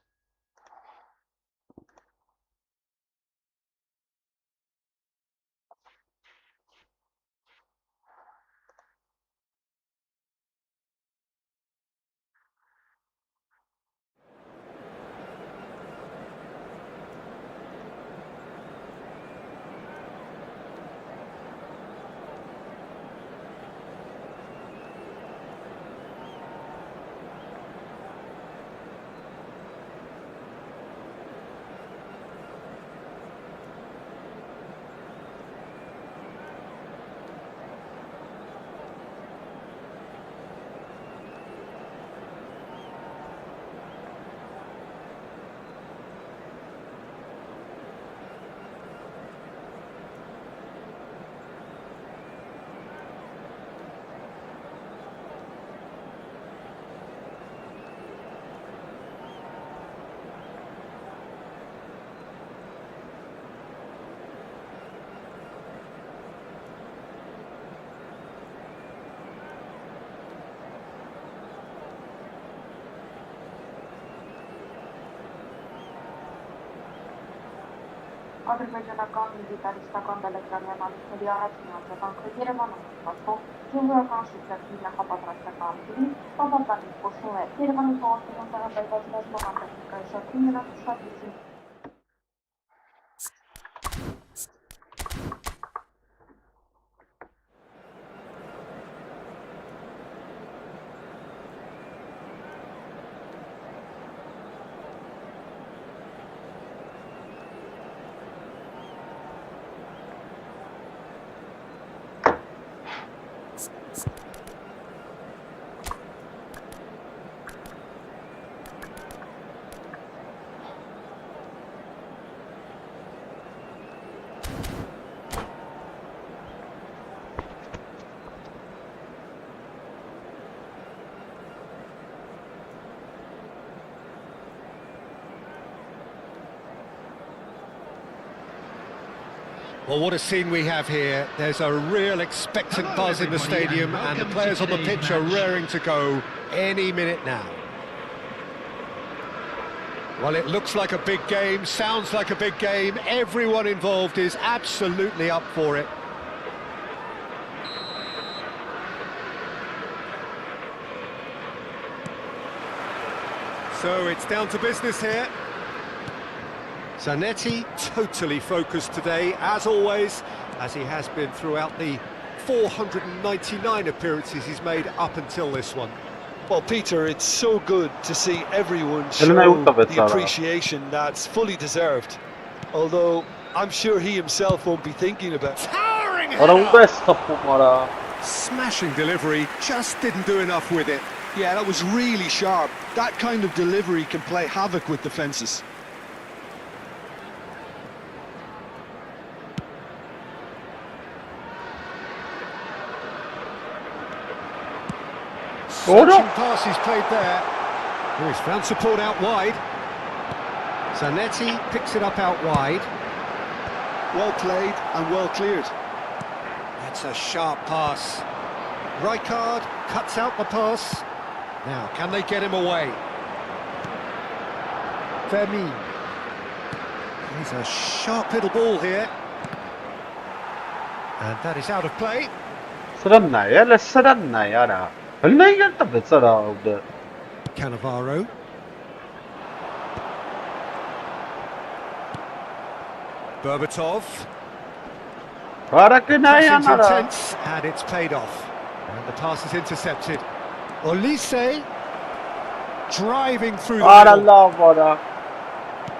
ադրբեջանական գիտարիստական դելեգրամի անալիզների առաջին արձագանքը Երևանում ստացվող գյուղական շրջանի նախապատրաստական ալիքին բավականին փոխվում է։ Երևանի քաղաքական տեղակայված ռազմական տեխնիկայի շարքում նրանց շատ լույսի Well, what a scene we have here. There's a real expectant buzz in the stadium and the players on the pitch are raring to go any minute now. Well, it looks like a big game, sounds like a big game. Everyone involved is absolutely up for it. So it's down to business here. Zanetti totally focused today, as always, as he has been throughout the 499 appearances he's made up until this one. Well, Peter, it's so good to see everyone show the appreciation that's fully deserved. Although, I'm sure he himself won't be thinking about it. Towering header! Smashing delivery, just didn't do enough with it. Yeah, that was really sharp. That kind of delivery can play havoc with defences. Searching pass he's played there. Oh, he's found support out wide. Zanetti picks it up out wide. Well played and well cleared. That's a sharp pass. Rijkaard cuts out the pass. Now, can they get him away? Vermeer. He's a sharp little ball here. And that is out of play. Cannavaro. Berbatov. Pressing's intense, and it's paid off. And the pass is intercepted. Olise driving through the middle.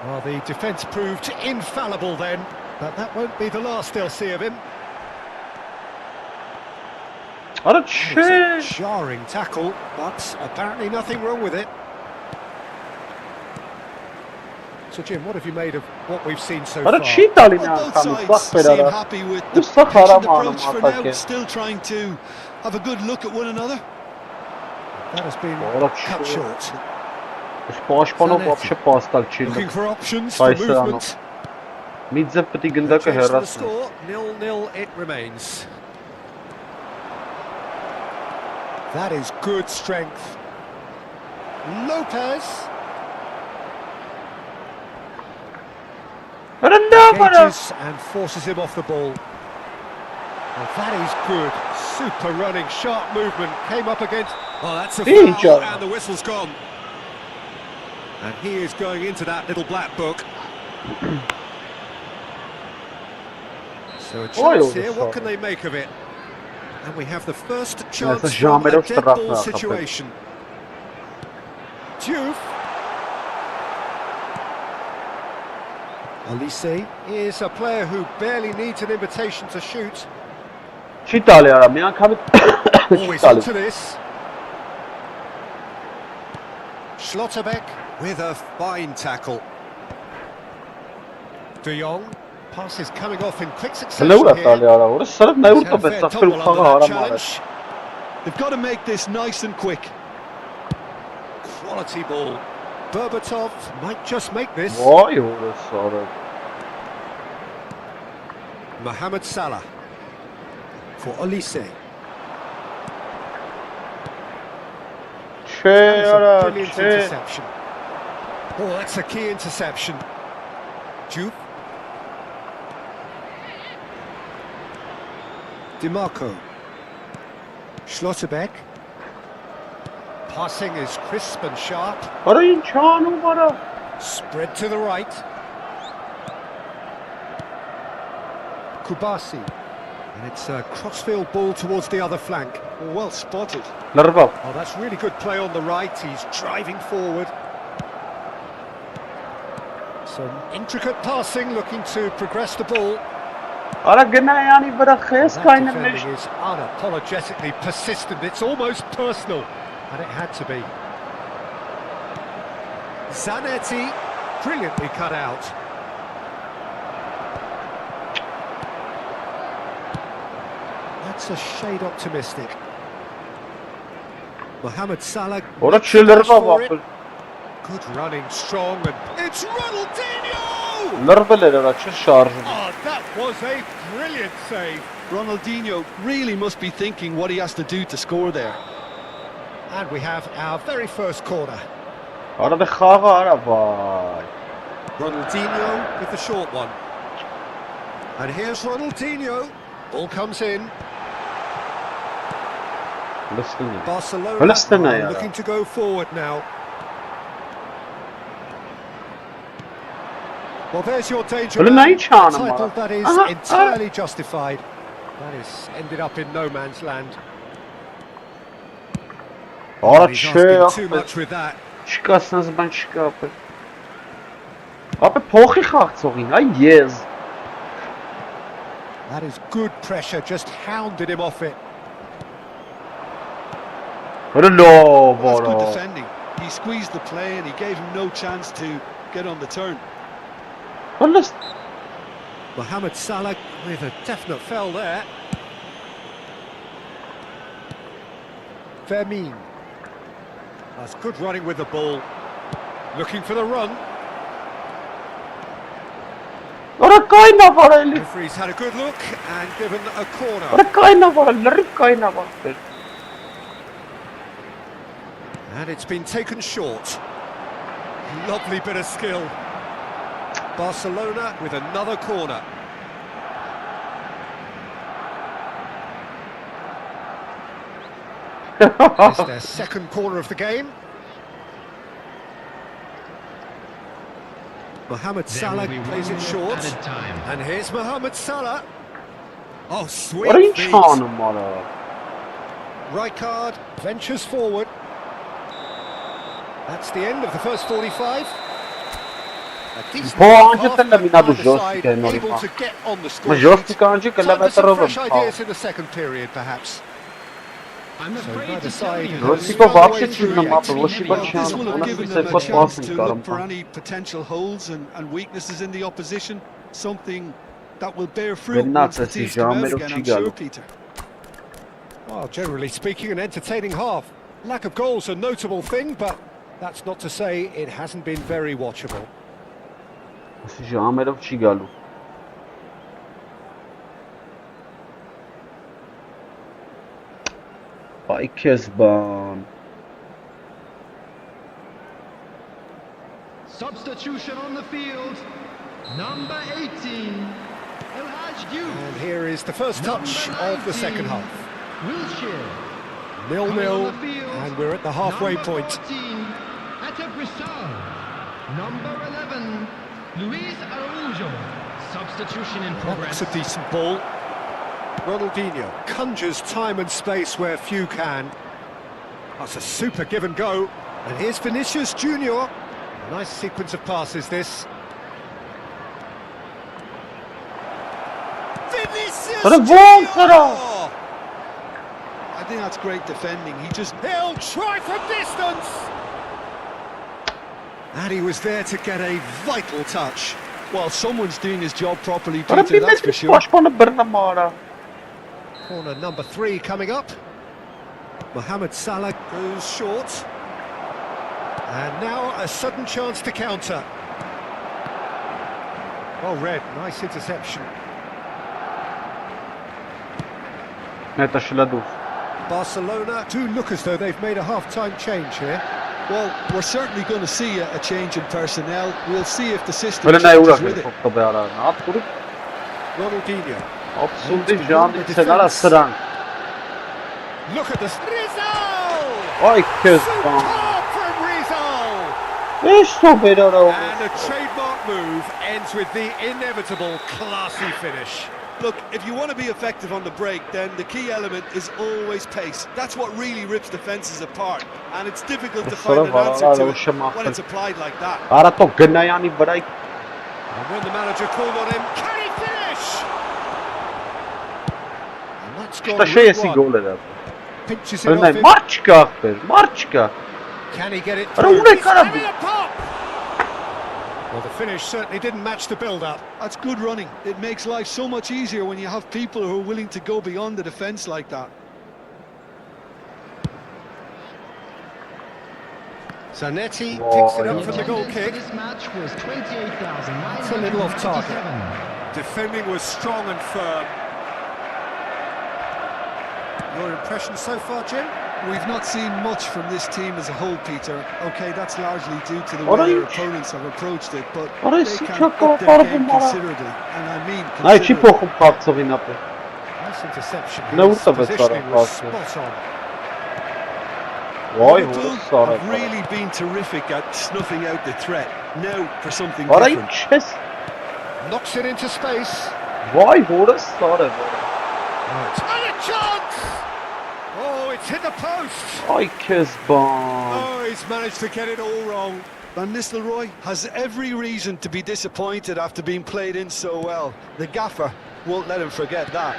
Well, the defence proved infallible then, but that won't be the last they'll see of him. It's a jarring tackle, but apparently nothing wrong with it. So Jim, what have you made of what we've seen so far? Both sides seem happy with the approach for now, still trying to have a good look at one another. That has been cut short. Looking for options for movement. The score, 0-0 it remains. That is good strength. Lopez. Engages and forces him off the ball. Well, that is good. Super running, sharp movement. Came up against... Oh, that's a foul, and the whistle's gone. And he is going into that little black book. So a chance here, what can they make of it? And we have the first chance from a dead ball situation. Diouf. Olise is a player who barely needs an invitation to shoot. Always into this. Schlotterbeck with a fine tackle. De Jong. Pass is coming off in quick succession here. They've got to make this nice and quick. Quality ball. Berbatov might just make this. Mohamed Salah for Olise. Brilliant interception. Oh, that's a key interception. Diouf. DiMarco. Schlotterbeck. Passing is crisp and sharp. Արա ինչ անում արա։ Spread to the right. Kubasi. And it's a crossfield ball towards the other flank. Well spotted. Լրվավ։ Oh, that's really good play on the right. He's driving forward. Some intricate passing, looking to progress the ball. Արա գնա յանի վրա խես That կայնը մեջ։ defending is unapologetically persistent. It's almost personal, and it had to be. Zanetti, brilliantly cut out. That's a shade optimistic. Mohamed Salah. Որա չլրվավ for it. ապր։ Good running, strong, and it's Ronaldinho! Լրվել էր արա չշարժվում։ Oh, that was a brilliant save. Ronaldinho really must be thinking what he has to do to score there. And we have our very first corner. Արա դե խաղը արա վայ։ Ronaldinho with the short one. And here's Ronaldinho. Ball comes in. Լստին։ Barcelona are looking to go forward now. Well, there's your danger Well, man. nice chance, Title man. that is entirely justified. That is ended up in no man's land. Արա He's չէ, asking too much with that. չկա sense բան չկա ապը։ Ապը փոխի խաղցողին, այ ես։ That is good pressure, just hounded him off it. Արա լավ Well, that's good արա։ defending. He squeezed the play and he gave him no chance to get on the turn. Ոնց Mohamed Salah with a definite foul there. Fermin. That's good running with the ball. Looking for the run. Արա կայնավ արա էլի։ Referee's had a good look and given a corner. Արա կայնավ արա, լրիվ կայնավ ապեր։ And it's been taken short. Lovely bit of skill. Barcelona with another corner. It's their second corner of the game. Mohamed Salah plays it short. And here's Mohamed Salah. Oh, sweet Արա ինչ feet. անում արա։ Rijkaard ventures forward. That's the end of the first 45. A decent Բո half անջը and տելը մինադու either ժոստիկ side է նորի able մա։ to get on the score Մա sheet. ժոստիկ անջը կլավ Time for some էտրով fresh եմ։ ideas in the second period, perhaps. I'm So afraid neither to tell side you. has Ժոստիկը run away вообще through չունեմ yet. ապը, ոչ մի բան Well, this չանում։ will have Ունես given them a սեփոթ chance պասին to կարամ։ look for any potential holes and weaknesses in the opposition. Something that will bear fruit once the teams come out again, I'm sure, Peter. Well, generally speaking, an entertaining half. Lack of goals a notable thing, but that's not to say it hasn't been very watchable. Ասի ժամերով չի գալու։ Բայ քեզ բան։ Substitution on the field. Number 18. And here is the first touch of the second half. Wilshere. 0-0, and we're at the halfway point. 14, Number 11, Luis Araujo. Substitution in progress. That's a decent ball. Ronaldinho conjures time and space where few can. That's a super give and go. And here's Vinicius Junior. A nice sequence of passes, this. Vinicius What a Junior! ball, Sarah! I think that's great defending. He just He'll try from distance! And he was there to get a vital touch. well, someone's doing his job properly, Արա Peter, that's for պիտի sure. պաշտպանը բռնեմ արա։ Corner number 3 coming up. Mohamed Salah goes short. And now a sudden chance to counter. Well read, nice interception. Նետա շլադու։ Barcelona do look as though they've made a half-time change here. Well, we're certainly going to see a change in personnel. We'll see if the system Վելը նայ ուրա changes with it. կբե արա։ Ատուրի։ Ronaldinho. Absolutely Jean-Luc Senara sırang. Look at this. Rizal! Ay kız ban. Superb from Rizal! İşte böyle ara. And a trademark move ends with the inevitable classy finish. Look, if you want to be effective on the break, then the key element is always pace. That's what really rips defenses apart, and it's difficult to find an answer to it when it's applied like that. Ara to gânayani bărai. And when the manager called on him, can he finish? And that's gone İşte şey route esi one. gol eder. Pinches it off Önüne him. marçka akber. Marçka. Can he get it Ara through? uğray He's kara bu. having a pop! Well, the finish certainly didn't match the build-up. That's good running. It makes life so much easier when you have people who are willing to go beyond the defence like that. Zanetti picks it up from the goal kick. This match was 28,977. It's a little off target. Defending was strong and firm. Your impression so far, Jim? We've not seen much from this team as a whole, Peter. Okay, that's largely due to the What way are their you- opponents have approached it, but What are they you can such a up their horrible game mother? considerably. And I mean Ay ci considerably. pohum kalksovin apı. Nice interception. Ne His vursa be positioning Sara, was aslında. spot on. Vay Liverpool vurus Sara. have really been terrific at snuffing out the threat. Now for something Ara different. içes. Knocks it into space. Vay vurus Sara. And a chance! Oh, it's hit the post! Ay kız ban. Oh, he's managed to get it all wrong. Van Nistelrooy has every reason to be disappointed after being played in so well. The gaffer won't let him forget that.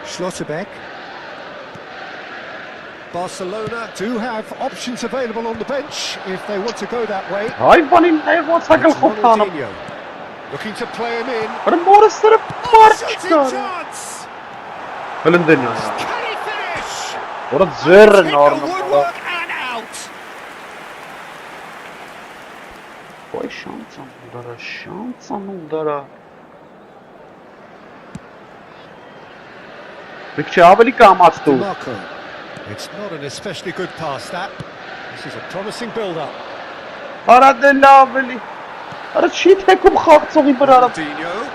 Schlotterbeck. Barcelona do have options available on the bench if they want to go that way. Ay banim ne var sakal It's hotanım. Ronaldinho looking to play him in. Ara morus sarı Shooting marçka. chance! Ölümden ya. Can he finish? Orada Hit zerre the normal. woodwork and out! Vay şansan udara, şansan udara. Peki abeli kamat tu. Marco. It's not an especially good pass, that. This is a promising build-up. Ara de la abeli. Ara çi tekum kalksovin bırak. Ronaldinho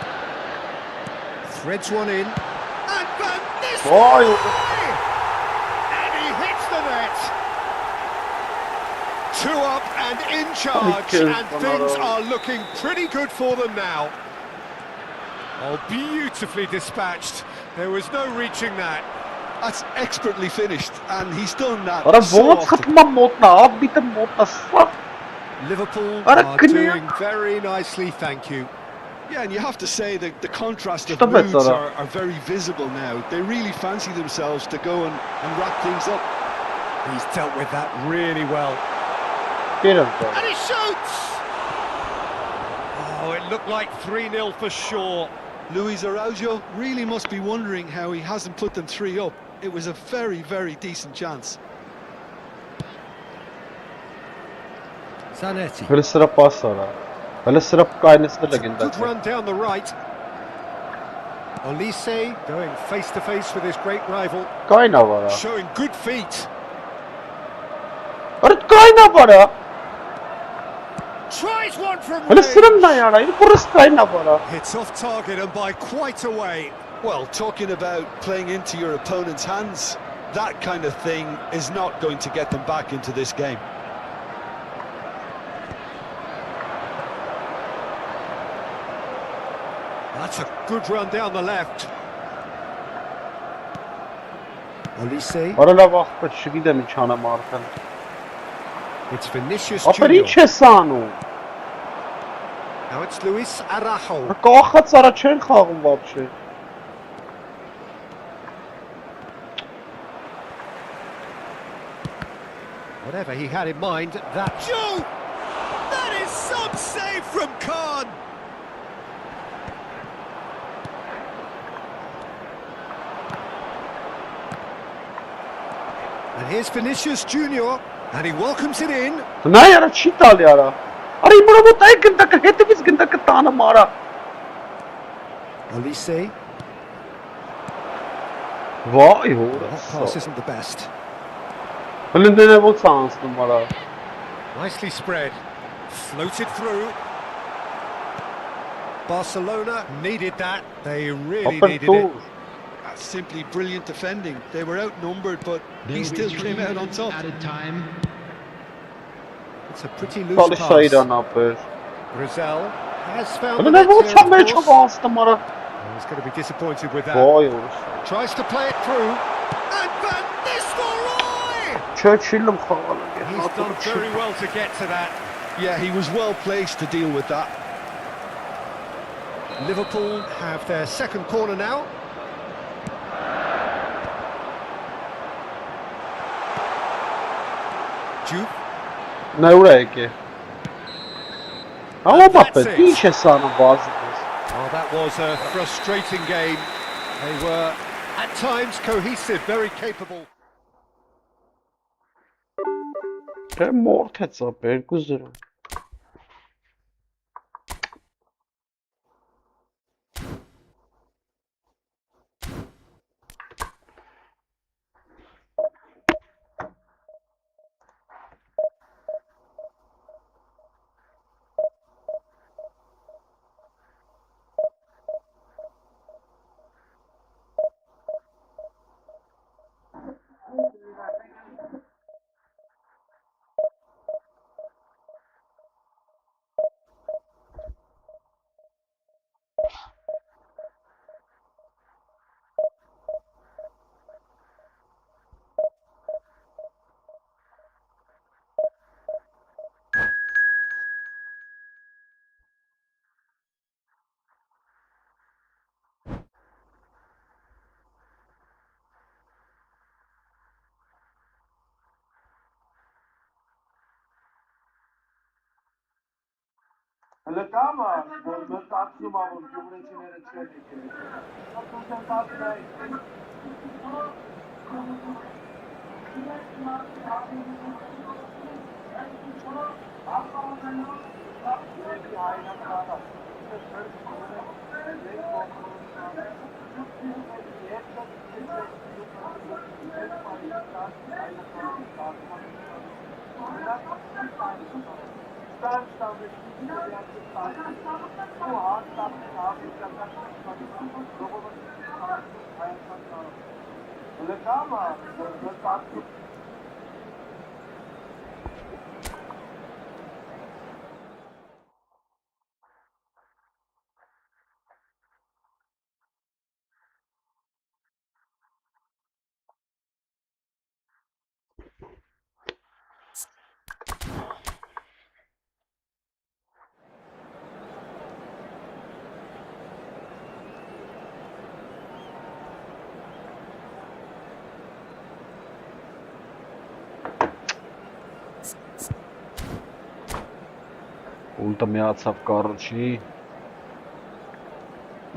threads one in. And Van Vay. Nistelrooy! And he hits the net. 2 up and in charge, kız and bana things da. are looking pretty good for them now. Oh, beautifully dispatched. There was no reaching that. That's expertly finished, and he's done that Ara so vot often. sıkma modna, abi de modna sak. Liverpool Ara are kınıyor. doing very nicely, thank you. Yeah, and you have to say that the contrast of İşte moods mesela. are very visible now. They really fancy themselves to go and wrap things up. He's dealt with that really well. Gelin. And he shoots! Oh, it looked like 3-0 for sure. Luis Araujo really must be wondering how he hasn't put them 3 up. It was a very, very decent chance. Zanetti. Böyle sıra pas sonra. Böyle sıra kaynasına legenda. Good run down the right. Olise going face to face with his great rival, Kayna var ha. showing good feet. Ara kayna var ha. Tries one from Böyle range. sırım da yana. Burası kayna var ha. Hits off target and by quite a way. Well, talking about playing into your opponent's hands, that kind of thing is not going to get them back into this game. That's a good run down the left. Olise. Ara la vakti şu gidem çana markan. It's Vinicius Aperi Junior. çesanu. Now it's Luis Araujo. Kahkat sara çel khagım вообще. Whatever he had in mind, that shoot! That is some save from Khan. And here's Vinicius Junior, and he welcomes it in. Ne yara çital yara. Ara imra bu tay gında ka hete biz gında ka tana mara. Olise. Vay That horası. pass isn't the best. Önünde ne bu sans numara. Nicely spread. Floated through. Barcelona needed that. They really needed it. That's simply brilliant defending. They were outnumbered, but he still came out on top. Added time. It's a pretty loose Tal pass. sayıdan apır. Rizal has found the Bunu net ne bu here, çamaya of çok course. astım ara. He's going to be disappointed with that. Vay olur. Tries to play it through. And Van Nistelrooy! Churchill'im havalı. He's done very well to get to that. Yeah, he was well placed to deal with that. Liverpool have their second corner now. Juve. Ne oraya ki? Ama bak be, bir işe sana bazı. Oh, that was a frustrating game. They were, at times, cohesive, very capable. Mortet zapper, güzel. Hele kama, ben tatlım ama cumhuriyetçilere çelik. Nasıl sen tatlım? Ուլտը միացավ կառաջի,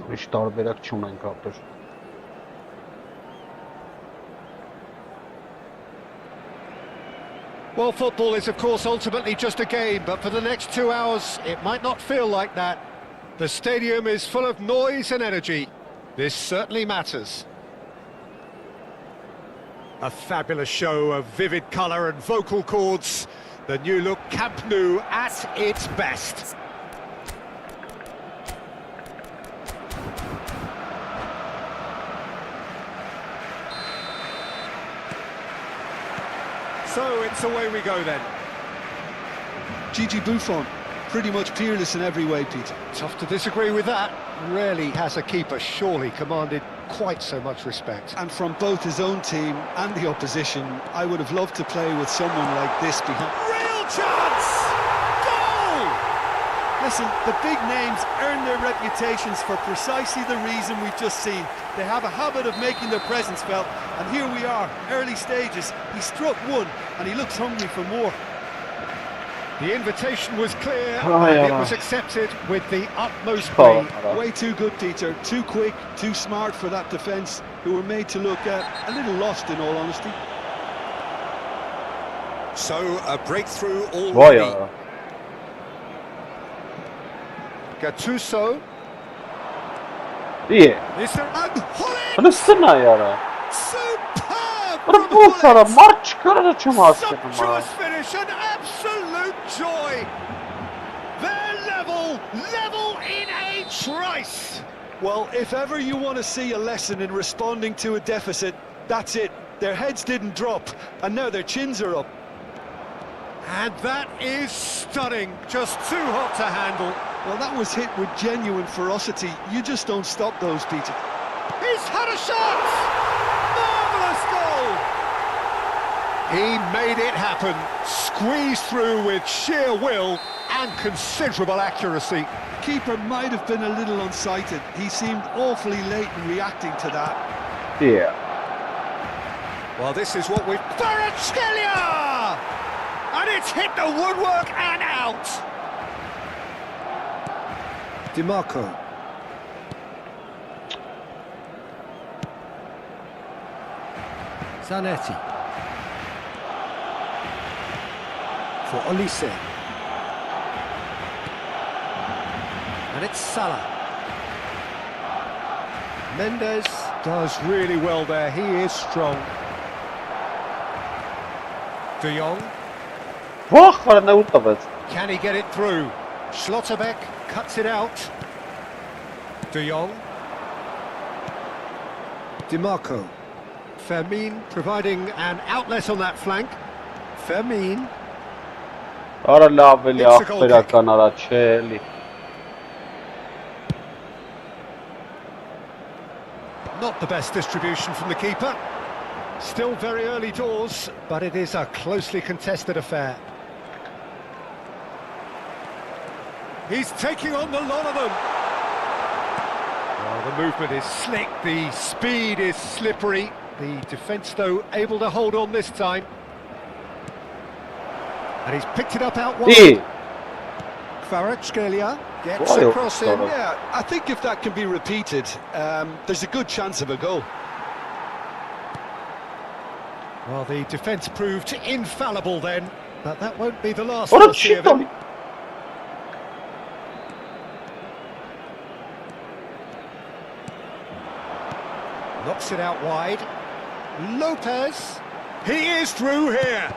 ուրիշ տարբերակ չունենք ապր։ Well, football is, of course, ultimately just a game, but for the next 2 hours, it might not feel like that. The stadium is full of noise and energy. This certainly matters. A fabulous show of vivid colour and vocal cords. The new look Camp Nou at its best. So it's away we go then. Gigi Buffon, pretty much peerless in every way, Peter. Tough to disagree with that. Rarely has a keeper surely commanded quite so much respect. And from both his own team and the opposition, I would have loved to play with someone like this behind. Real chance! Goal! Listen, the big names earn their reputations for precisely the reason we've just seen. They have a habit of making their presence felt, and here we are, early stages. He struck one, and he looks hungry for more. The invitation was clear, and it was accepted with the utmost speed. Way too good, Peter. Too quick, too smart for that defence, who were made to look a little lost, in all honesty. So, a breakthrough already. Gattuso. Yeah. And Hollins! Superb! Burada maç çıkarır Sumptuous finish and absolute joy. They're level in age Trice! Well, if ever you want to see a lesson in responding to a deficit, that's it. Their heads didn't drop, and now their chins are up. And that is stunning. Just too hot to handle. Well, that was hit with genuine ferocity. You just don't stop those, Peter. He's had a shot! Marvellous goal! He made it happen. Squeezed through with sheer will and considerable accuracy. Keeper might have been a little unsighted. He seemed awfully late in reacting to that. Yeah. Well, this is what we've... Kvaratskhelia! And it's hit the woodwork and out! DiMarco. Zanetti. For Olise. And it's Salah. Mendes does really well there. He is strong. De Jong. Can he get it through? Schlotterbeck cuts it out. De Jong. DiMarco. Fermin providing an outlet on that flank. Fermin. Not the best distribution from the keeper. Still very early doors, but it is a closely contested affair. He's taking on the lot of them. Well, the movement is slick, the speed is slippery. The defence, though, able to hold on this time. And he's picked it up out wide. Kvaratskhelia gets across in. Yeah, I think if that can be repeated, there's a good chance of a goal. Well, the defence proved infallible then, but that won't be the last we'll see of him. Knocks it out wide. Lopez. He is through here.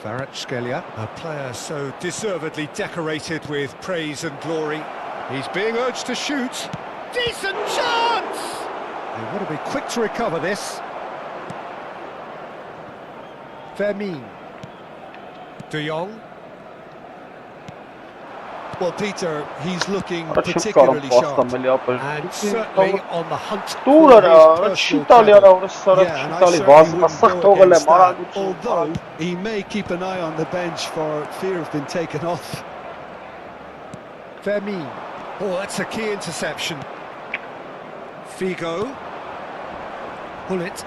Kvaratskhelia, a player so deservedly decorated with praise and glory. He's being urged to shoot. Decent chance! They want to be quick to recover this. Fermin. De Jong. Well, Peter, he's looking particularly sharp. And certainly on the hunt for his personal credit. Yeah, and I certainly wouldn't go against that, although he may keep an eye on the bench for fear of being taken off. Fermin. Oh, that's a key interception. Figo. Hullet.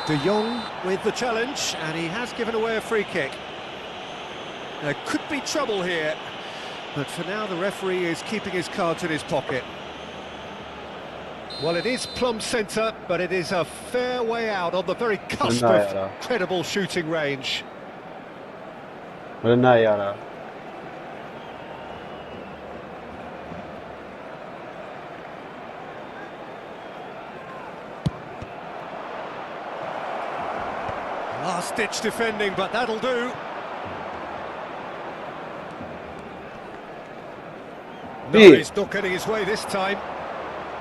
De Jong with the challenge, and he has given away a free kick. There could be trouble here, but for now the referee is keeping his cards in his pocket. Well, it is plumb centre, but it is a fair way out on the very cusp of credible shooting range. Last-ditch defending, but that'll do. No, he's not getting his way this time.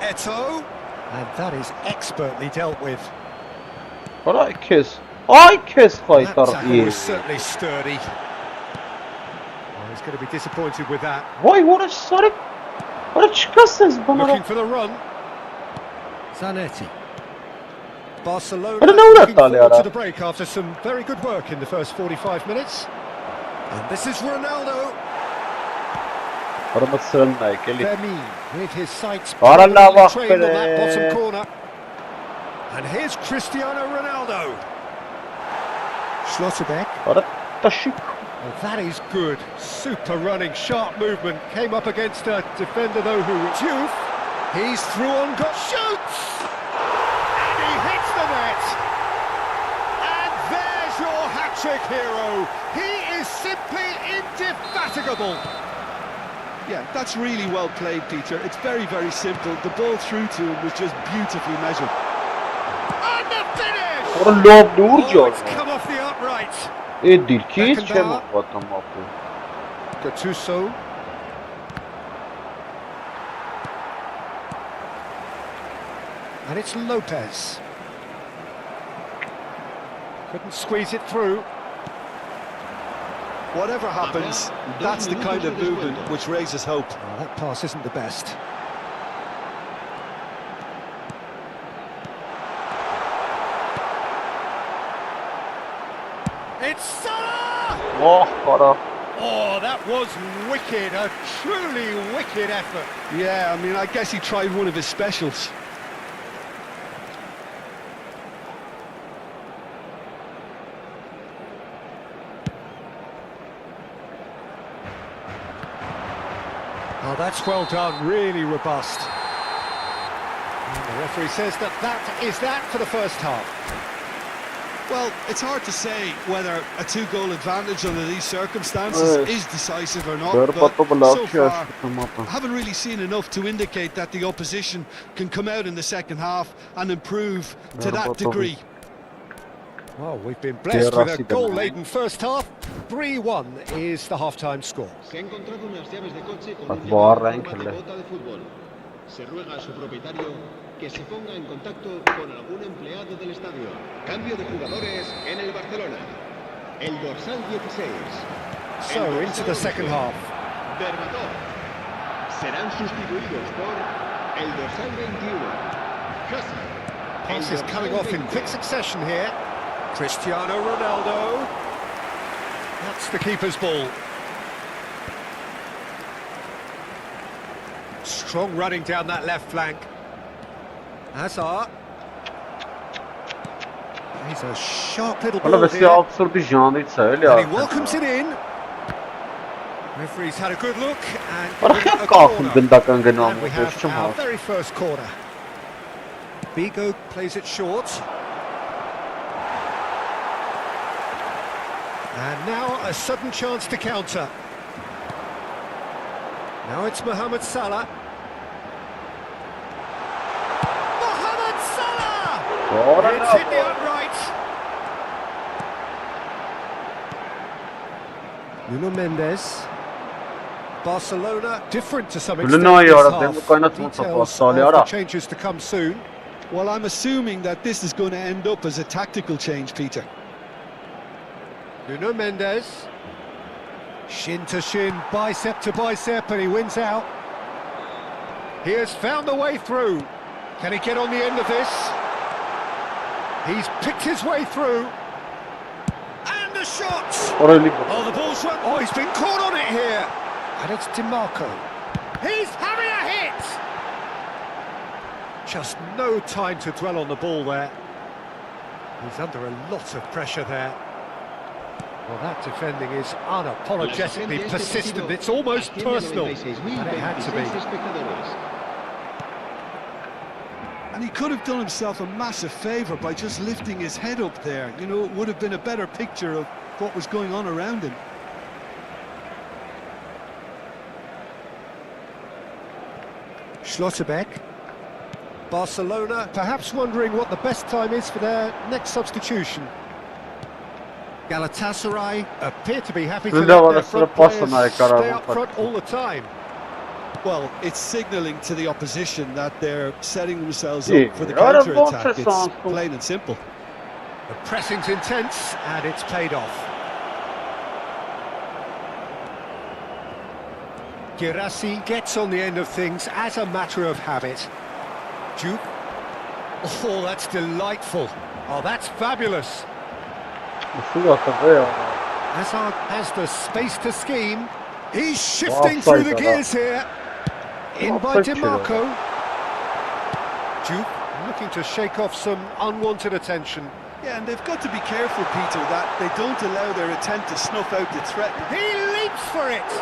Eto'o, and that is expertly dealt with. That tackle was certainly sturdy. Well, he's going to be disappointed with that. Looking for the run. Zanetti. Barcelona looking forward to the break after some very good work in the first 45 minutes. And this is Ronaldo. Fermin with his sights trained on that bottom corner. And here's Cristiano Ronaldo. Schlotterbeck. Well, that is good. Super running, sharp movement. Came up against a defender, though, who was youth. He's through on goal. Shoots! And he hits the net. And there's your hat-trick hero. He is simply indefatigable. Yeah, that's really well played, Peter. It's very, very simple. The ball through to him was just beautifully measured. And the finish! Oh, it's come off the upright. Դիրքից չեմ պատամ ապրել։ Gattuso. And it's Lopez. Couldn't squeeze it through. Whatever happens, that's the kind of movement which raises hope. Oh, that pass isn't the best. It's Salah! Oh, that was wicked, a truly wicked effort. Yeah, I mean, I guess he tried one of his specials. Oh, that's well done, really robust. And the referee says that is that for the first half. Well, it's hard to say whether a two-goal advantage under these circumstances is decisive or not, but so far, I haven't really seen enough to indicate that the opposition can come out in the second half and improve to that degree. Well, we've been blessed with a goal-laden first half. 3-1 is the half-time score. Se ha encontrado unas llaves de coche con un llamado en forma de bota de fútbol. Se ruega a su propietario que se ponga en contacto con algún empleado del estadio. Cambio de jugadores en el Barcelona. El dorsal 16. So, into the second half. Berbatov. Serán sustituidos por el dorsal 21. Hazard. Pass is coming off in quick succession here. Cristiano Ronaldo. That's the keeper's ball. Strong running down that left flank. Hazard. He's a sharp little ball Voilà, here. absurd janrից է, էլի։ And he welcomes it in. Referee's had a good look and Որը given a կախում corner. գնդական գնամ, And we ոչ have չեմ our հա։ very first corner. Bigo plays it short. And now a sudden chance to counter. Now it's Mohamed Salah. Mohamed Salah! It's hit the upright. Nuno Mendes. Barcelona different to some extent Nuno, this yeah, half. they're kind of Details Barcelona, of the yeah. changes to come soon. Well, I'm assuming that this is going to end up as a tactical change, Peter. Nuno Mendes. Shin to shin, bicep to bicep, and he wins out. He has found the way through. Can he get on the end of this? He's picked his way through. And the shot! Oh, the ball's run. Oh, he's been caught on it here. And it's DiMarco. He's having a hit! Just no time to dwell on the ball there. He's under a lot of pressure there. Well, that defending is unapologetically persistent. It's almost personal, and it had to be. And he could have done himself a massive favour by just lifting his head up there. You know, it would have been a better picture of what was going on around him. Schlotterbeck. Barcelona perhaps wondering what the best time is for their next substitution. Galatasaray appear to be happy to let their front players stay up front all the time. Well, it's signalling to the opposition that they're setting themselves up for the counter-attack. It's plain and simple. The pressing's intense, and it's paid off. Girassi gets on the end of things as a matter of habit. Duke. Oh, that's delightful. Oh, that's fabulous. Hazard has the space to scheme. He's shifting through the gears here. In by DiMarco. Duke looking to shake off some unwanted attention. Yeah, and they've got to be careful, Peter, that they don't allow their attempt to snuff out the threat. He leaps for it!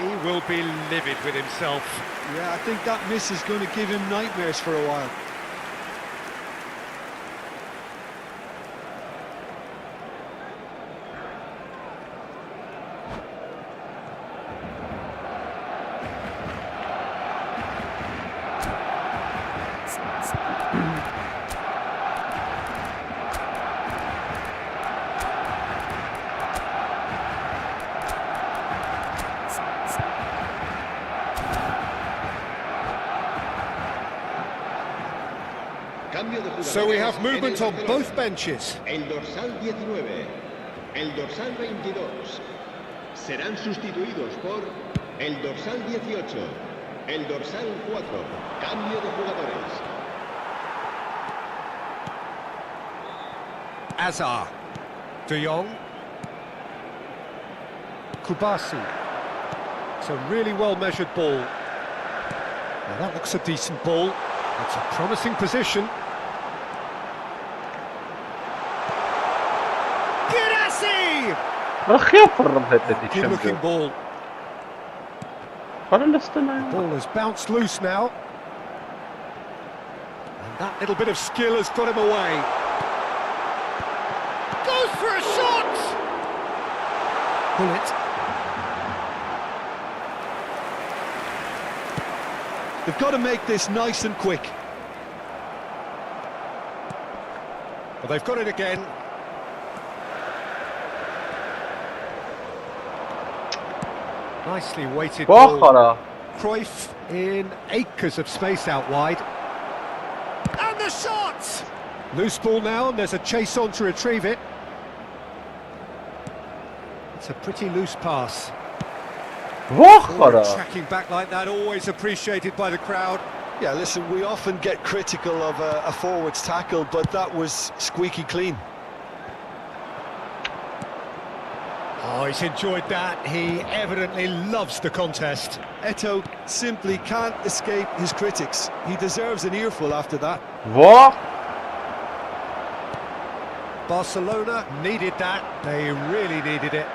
He will be livid with himself. Yeah, I think that miss is going to give him nightmares for a while. Cambio de So we have jugadores en movement el on Barcelona. both benches. El dorsal 19, el dorsal 22 serán sustituidos por el dorsal 18, el dorsal 4. Cambio de jugadores. Azar. De Jong. Kubasi. It's a really well-measured ball. Now that looks a decent ball. It's a promising position. Girassi! رخيص الرمزة دي Good-looking ball. قال الاستنى Ball has bounced loose now. And that little bit of skill has got him away. Goes for a shot! Pull it. They've got to make this nice and quick. Well, they've got it again. Nicely weighted ball. واخرة Cruyff in acres of space out wide. And the shot! Loose ball now, and there's a chase on to retrieve it. It's a pretty loose pass. واخرة Tracking back like that, always appreciated by the crowd. Yeah, listen, we often get critical of a forward's tackle, but that was squeaky clean. Oh, he's enjoyed that. He evidently loves the contest. Eto'o simply can't escape his critics. He deserves an earful after that. واخ Barcelona needed that. They really needed it.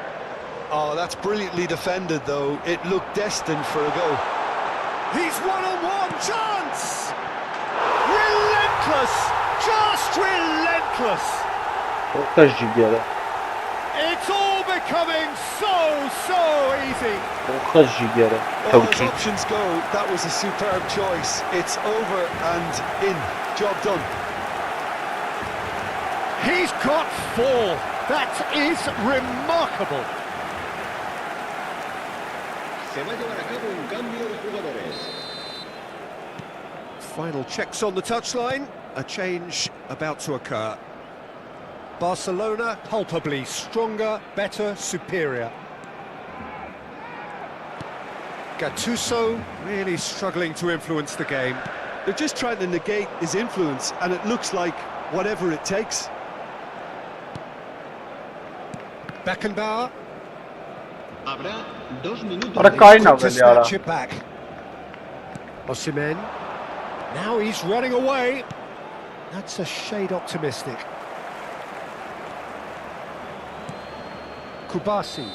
Oh, that's brilliantly defended, though. It looked destined for a goal. He's one-on-one chance! Relentless! Just relentless! وخش جيرة It's all becoming so easy. وخش جيرة Well, as توكيد options go, that was a superb choice. It's over and in. Job done. He's got 4. That is remarkable. Se va a llevar a cabo un cambio de jugadores. Final checks on the touchline. A change about to occur. Barcelona palpably stronger, better, superior. Gattuso really struggling to influence the game. They're just trying to negate his influence, and it looks like whatever it takes. Beckenbauer. Habrá 2 minutos Ahora de caen a Quick to pelear. snatch it back. Osimhen. Now he's running away. That's a shade optimistic. Kubasi.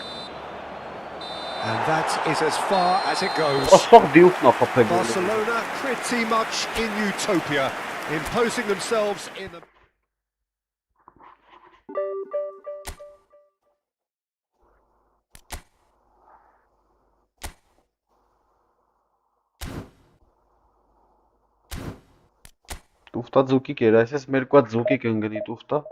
And that is as far as it goes. أصفق ضيوفنا قبل Barcelona pretty much in utopia, imposing themselves in the... Տուֆտա ձուկիկ էր, այսպես մեր կուած ձուկիկ ընգնի տուֆտա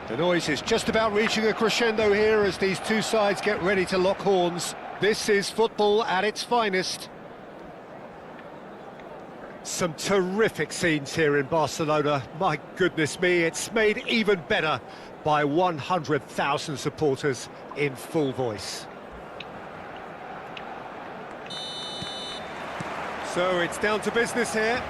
The noise is just about reaching a crescendo here as these two sides get ready to lock horns. This is football at its finest. Some terrific scenes here in Barcelona. My goodness me, it's made even better by 100,000 supporters in full voice. So it's down to business here.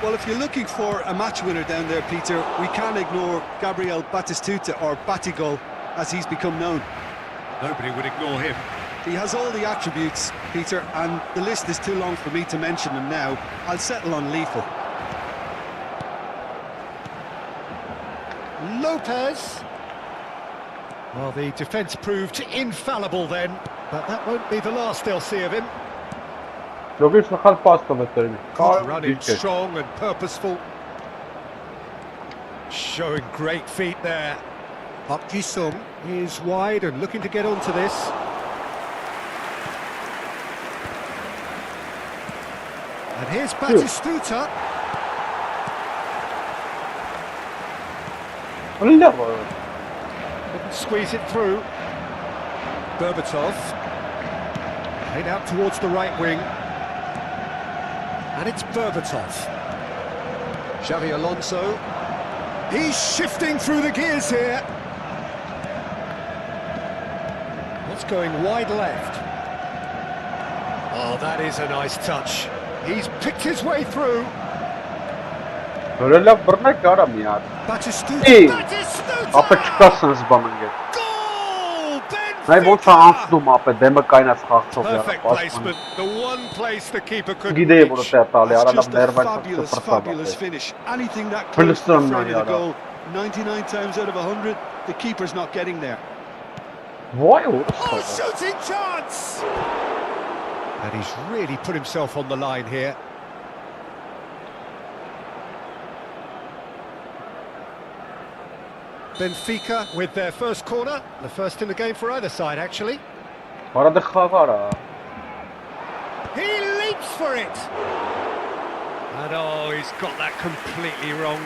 Well, if you're looking for a match winner down there, Peter, we can't ignore Gabriel Batistuta, or Batigol, as he's become known. Nobody would ignore him. He has all the attributes, Peter, and the list is too long for me to mention them now. I'll settle on lethal. Lopez. Well, the defence proved infallible then, but that won't be the last they'll see of him. Running strong and purposeful. Showing great feet there. Park Ji-sung is wide and looking to get onto this. And here's Batistuta. Couldn't squeeze it through. Berbatov. Played out towards the right wing. And it's Berbatov. Xavi Alonso. He's shifting through the gears here. That's going wide left. Oh, that is a nice touch. He's picked his way through. Batistuta. Goal! Perfect placement. The one place the keeper couldn't reach. That's just a fabulous finish. Anything that close to the front of the goal, 99 times out of 100, the keeper's not getting there. Oh, shooting chance! And he's really put himself on the line here. Benfica with their first corner, the first in the game for either side, actually. He leaps for it! And oh, he's got that completely wrong.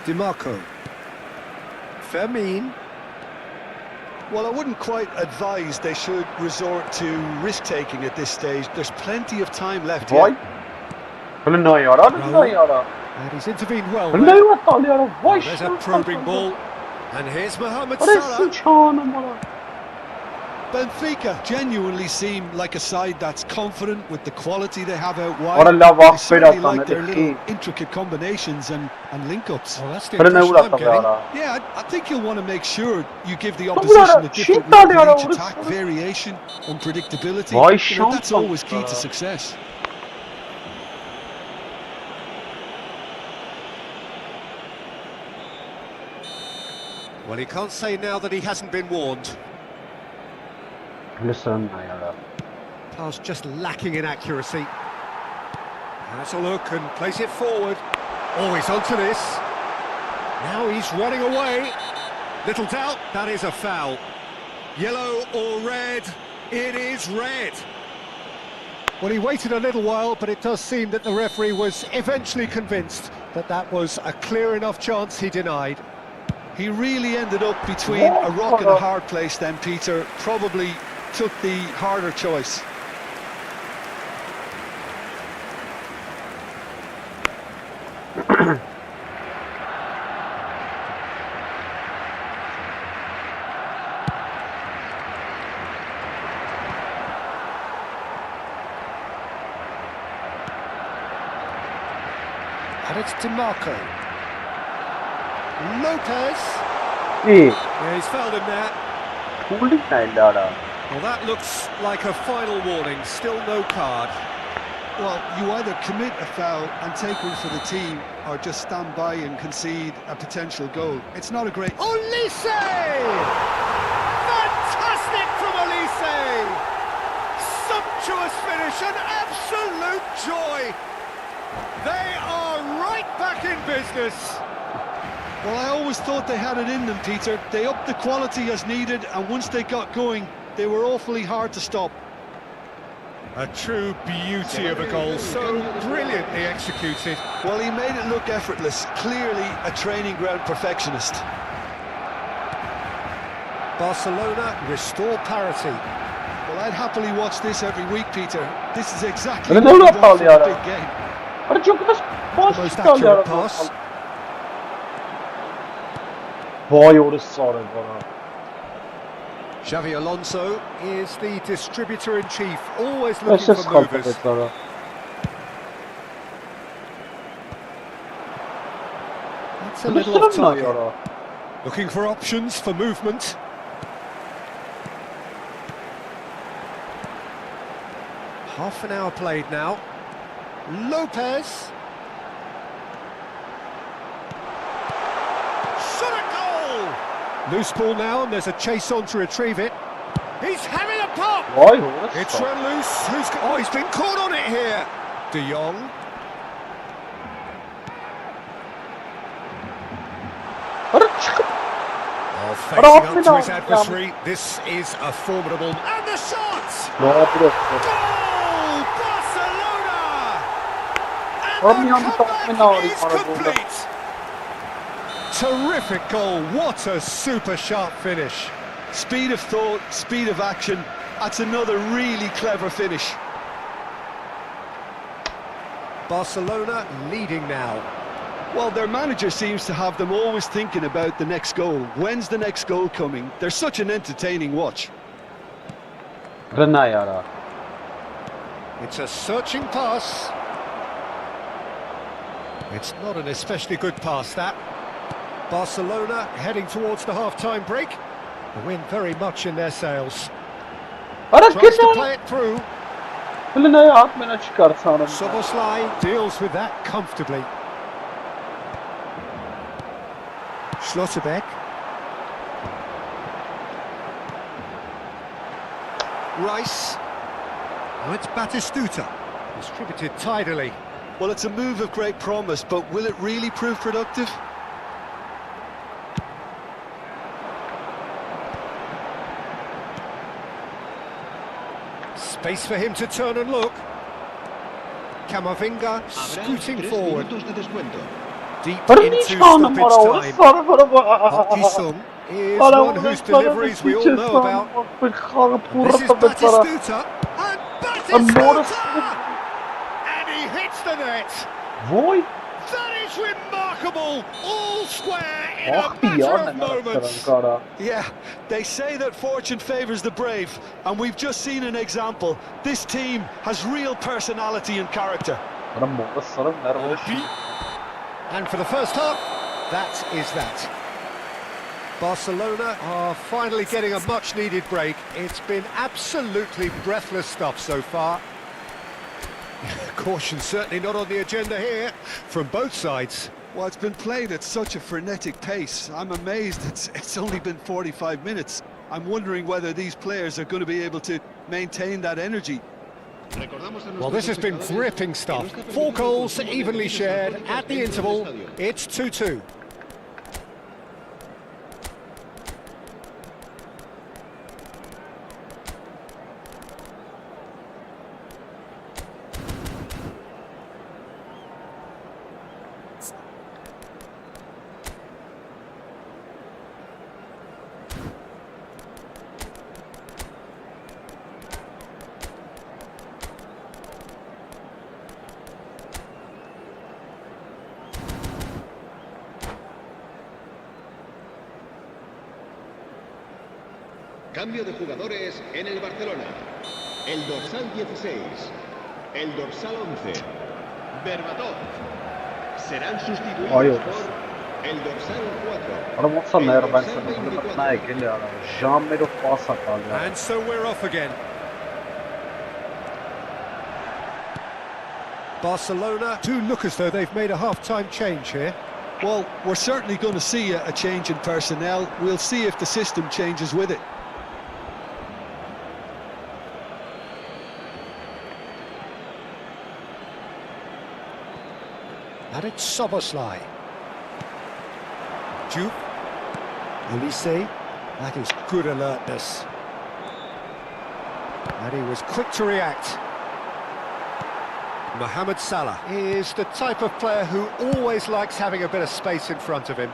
DiMarco. Fermin. Well, I wouldn't quite advise they should resort to risk-taking at this stage. There's plenty of time left here. And he's intervened well there. Oh, there's a probing ball. And here's Mohamed Salah. Benfica genuinely seem like a side that's confident with the quality they have out wide. They certainly like their little intricate combinations and link-ups. Oh, that's the impression I'm getting. Yeah, I think you'll want to make sure you give the opposition a different look at each attack, variation, unpredictability. You know, that's always key to success. Well, he can't say now that he hasn't been warned. Pass just lacking in accuracy. Has a look and plays it forward. Oh, he's onto this. Now he's running away. Little doubt, that is a foul. Yellow or red? It is red. Well, he waited a little while, but it does seem that the referee was eventually convinced that that was a clear enough chance he denied. He really ended up between a rock and a hard place then, Peter. Probably took the harder choice. And it's DiMarco. Lopez. Yeah, he's fouled him there. Well, that looks like a final warning. Still no card. Well, you either commit a foul and take one for the team, or just stand by and concede a potential goal. It's not a great... Olise! Fantastic from Olise! Sumptuous finish, an absolute joy! They are right back in business. Well, I always thought they had it in them, Peter. They upped the quality as needed, and once they got going, they were awfully hard to stop. A true beauty of a goal, so brilliant. brilliantly executed. Well, he made it look effortless. Clearly a training ground perfectionist. Barcelona restore parity. Well, I'd happily watch this every week, Peter. This is exactly Öyle what ne we yapar want for ya? a big game. Hadi çok da The boş most kaldı ya. accurate pass. Vay orası sarı bana. Xavi Alonso is the distributor-in-chief, always looking Yaşasın for kaldı movers. beklara. That's a little off Kılıçlarım ne target. yara? Looking for options for movement. Half an hour played now. Lopez. Shot a goal! Loose ball now, and there's a chase on to retrieve it. He's having a pop! Vay orası It's sarı. run loose. He's been caught on it here. De Jong. Hadi çıkıp. Oh, facing up to his adversary. This is a formidable... And the shot! Ne yapıyorsun? Goal! Barcelona! Oğlum And yan the bir tahmin comeback alayım is bana burada. complete! Terrific goal. What a super sharp finish. Speed of thought, speed of action. That's another really clever finish. Barcelona leading now. Well, their manager seems to have them always thinking about the next goal. When's the next goal coming? They're such an entertaining watch. Rına yara. It's a searching pass. It's not an especially good pass, that. Barcelona heading towards the half-time break. The wind very much in their sails. Hadi Tries to git play ya. it through. Kılına atmana çıkarsanım. Soboslai deals with that comfortably. Schlotterbeck. Rice. Oh, it's Batistuta. Distributed tidily. Well, it's a move of great promise, but will it really prove productive? Space for him to turn and look. Camavinga scooting forward. Deep Hadi into hiç kanım stoppage bana orası time. sarı bana Park bak. Ji-sung is one whose deliveries we all know about. This is Batistuta, and Batistuta! And he hits the net. Vay. That is remarkable, all square in a Ah bir ya matter of ne moments. kara. Yeah, they say that fortune favours the brave, and we've just seen an example. This team has real personality and character. Bana orası sarı nerede? And for the first half, that is that. Barcelona are finally getting a much-needed break. It's been absolutely breathless stuff so far. Caution certainly not on the agenda here from both sides. Well, it's been played at such a frenetic pace. I'm amazed it's only been 45 minutes. I'm wondering whether these players are going to be able to maintain that energy. Well, this has been gripping stuff. 4 goals evenly shared at the interval. It's 2-2. Cambio de jugadores en el Barcelona. El dorsal 16, el dorsal 11, Berbatov. Serán sustituidos por el dorsal 4. Bana olsa ne yara ben sana kılına gel ya. Jammer'ı pas atar ya. And so we're off again. Barcelona do look as though they've made a half-time change here. Well, we're certainly going to see a change in personnel. We'll see if the system changes with it. And it's Soboslai. Juke. Olise. That is good alertness. And he was quick to react. Mohamed Salah is the type of player who always likes having a bit of space in front of him.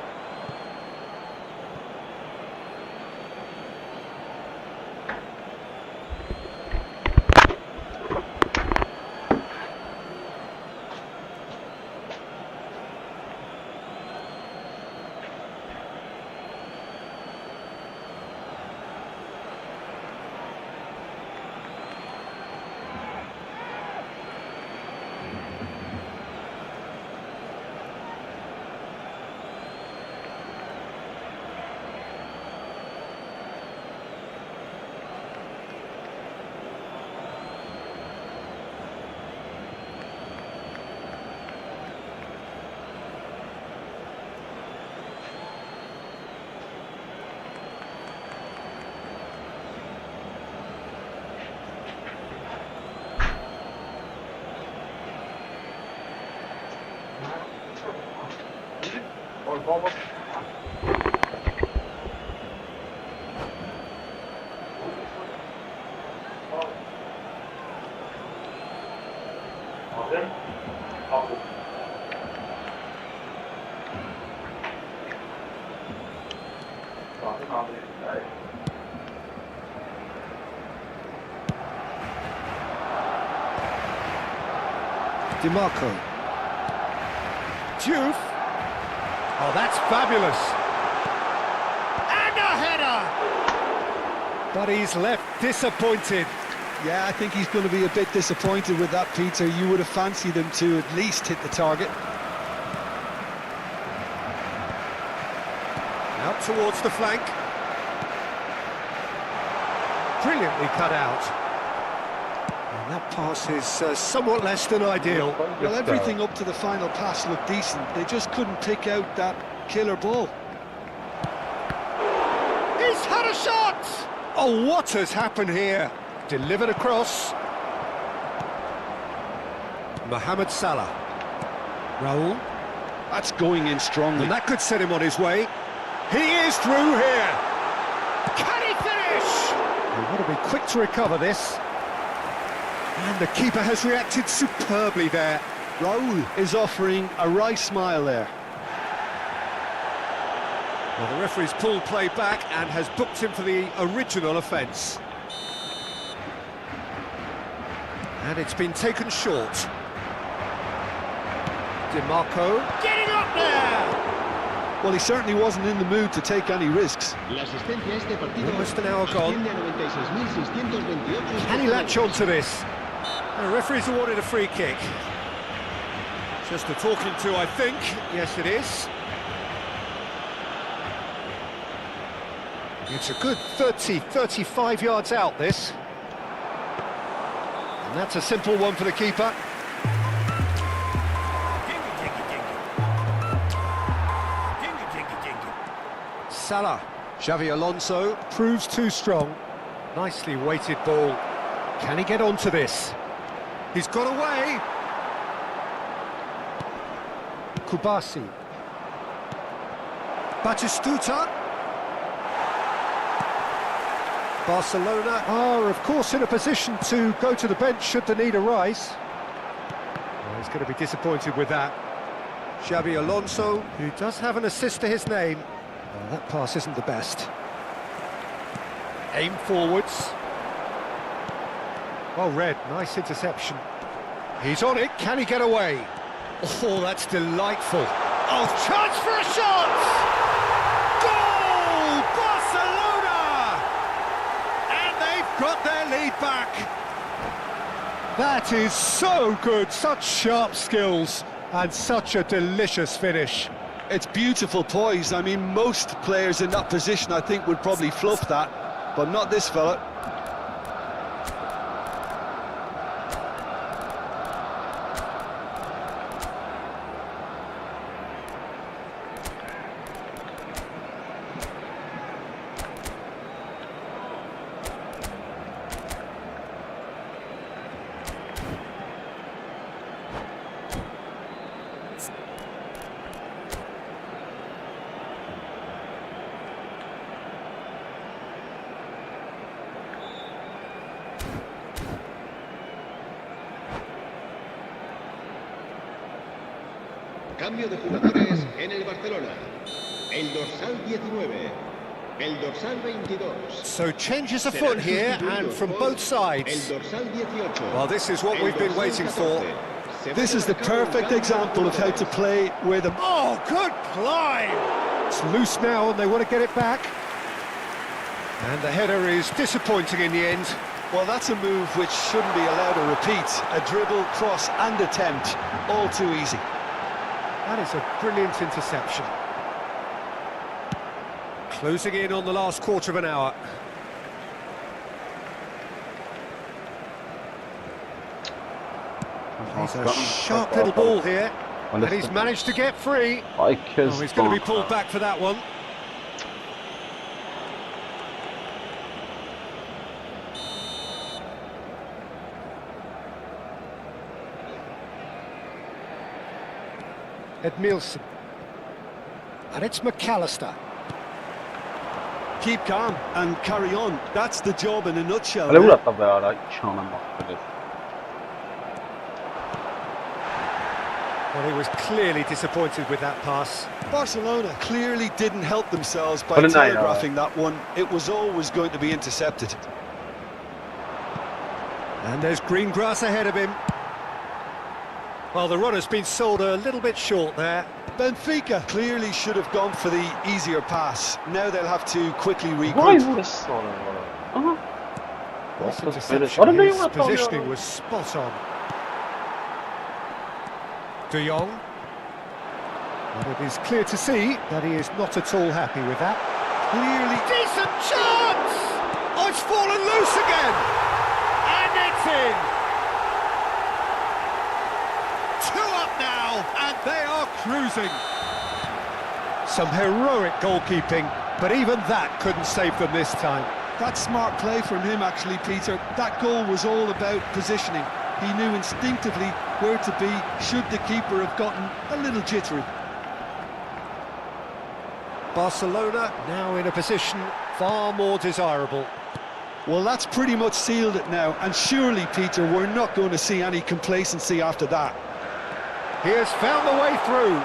DiMarco. Diouf. Oh, that's fabulous. And a header! But he's left disappointed. Yeah, I think he's going to be a bit disappointed with that, Peter. You would have fancied him to at least hit the target. Out towards the flank. Brilliantly cut out. And that pass is somewhat less than ideal. Well, everything up to the final pass looked decent. They just couldn't pick out that killer ball. He's had a shot! Oh, what has happened here? Delivered across. Mohamed Salah. Raul. That's going in strongly. And that could set him on his way. He is through here. Can he finish? They want to be quick to recover this. And the keeper has reacted superbly there. Raul is offering a wry smile there. Well, the referee's pulled play back and has booked him for the original offence. And it's been taken short. DiMarco getting up there! Well, he certainly wasn't in the mood to take any risks. Almost an hour gone. Can he latch on to this? The referee's awarded a free kick. Just a talking to, I think. Yes, it is. It's a good 35 yards out, this. And that's a simple one for the keeper. Salah. Xavi Alonso proves too strong. Nicely weighted ball. Can he get onto this? He's got away. Kubasi. Batistuta. Barcelona are, of course, in a position to go to the bench should the need arise. Well, he's going to be disappointed with that. Xavi Alonso, who does have an assist to his name. Well, that pass isn't the best. Aim forwards. Well read, nice interception. He's on it, can he get away? Oh, that's delightful. Oh, chance for a shot! Goal! Barcelona! And they've got their lead back. That is so good, such sharp skills and such a delicious finish. It's beautiful poise. I mean, most players in that position, I think, would probably fluff that, but not this fella. Cambio de jugadores en el Barcelona. El dorsal 19. El dorsal 22. So changes afoot here and from both sides. El dorsal 18. Well, this is what we've been waiting for. This is the perfect example of how to play where the... Oh, good climb! It's loose now and they want to get it back. And the header is disappointing in the end. Well, that's a move which shouldn't be allowed to repeat. A dribble, cross and attempt, all too easy. That is a brilliant interception. Closing in on the last quarter of an hour. He's a sharp little ball here. And he's managed to get free. Oh, he's going to be pulled back for that one. Edmilson. And it's McAllister. Keep calm and carry on. That's the job in a nutshell. Well, he was clearly disappointed with that pass. Barcelona clearly didn't help themselves by telegraphing that one. It was always going to be intercepted. And there's green grass ahead of him. Well, the runner's been sold a little bit short there. Benfica clearly should have gone for the easier pass. Now they'll have to quickly regroup. His positioning was spot on. De Jong. And it is clear to see that he is not at all happy with that. Clearly decent chance! Oh, it's fallen loose again! And it's in! 2 up now, and they are cruising. Some heroic goalkeeping, but even that couldn't save them this time. That's smart play from him, actually, Peter. That goal was all about positioning. He knew instinctively where to be should the keeper have gotten a little jittery. Barcelona now in a position far more desirable. Well, that's pretty much sealed it now, and surely, Peter, we're not going to see any complacency after that. He has found the way through.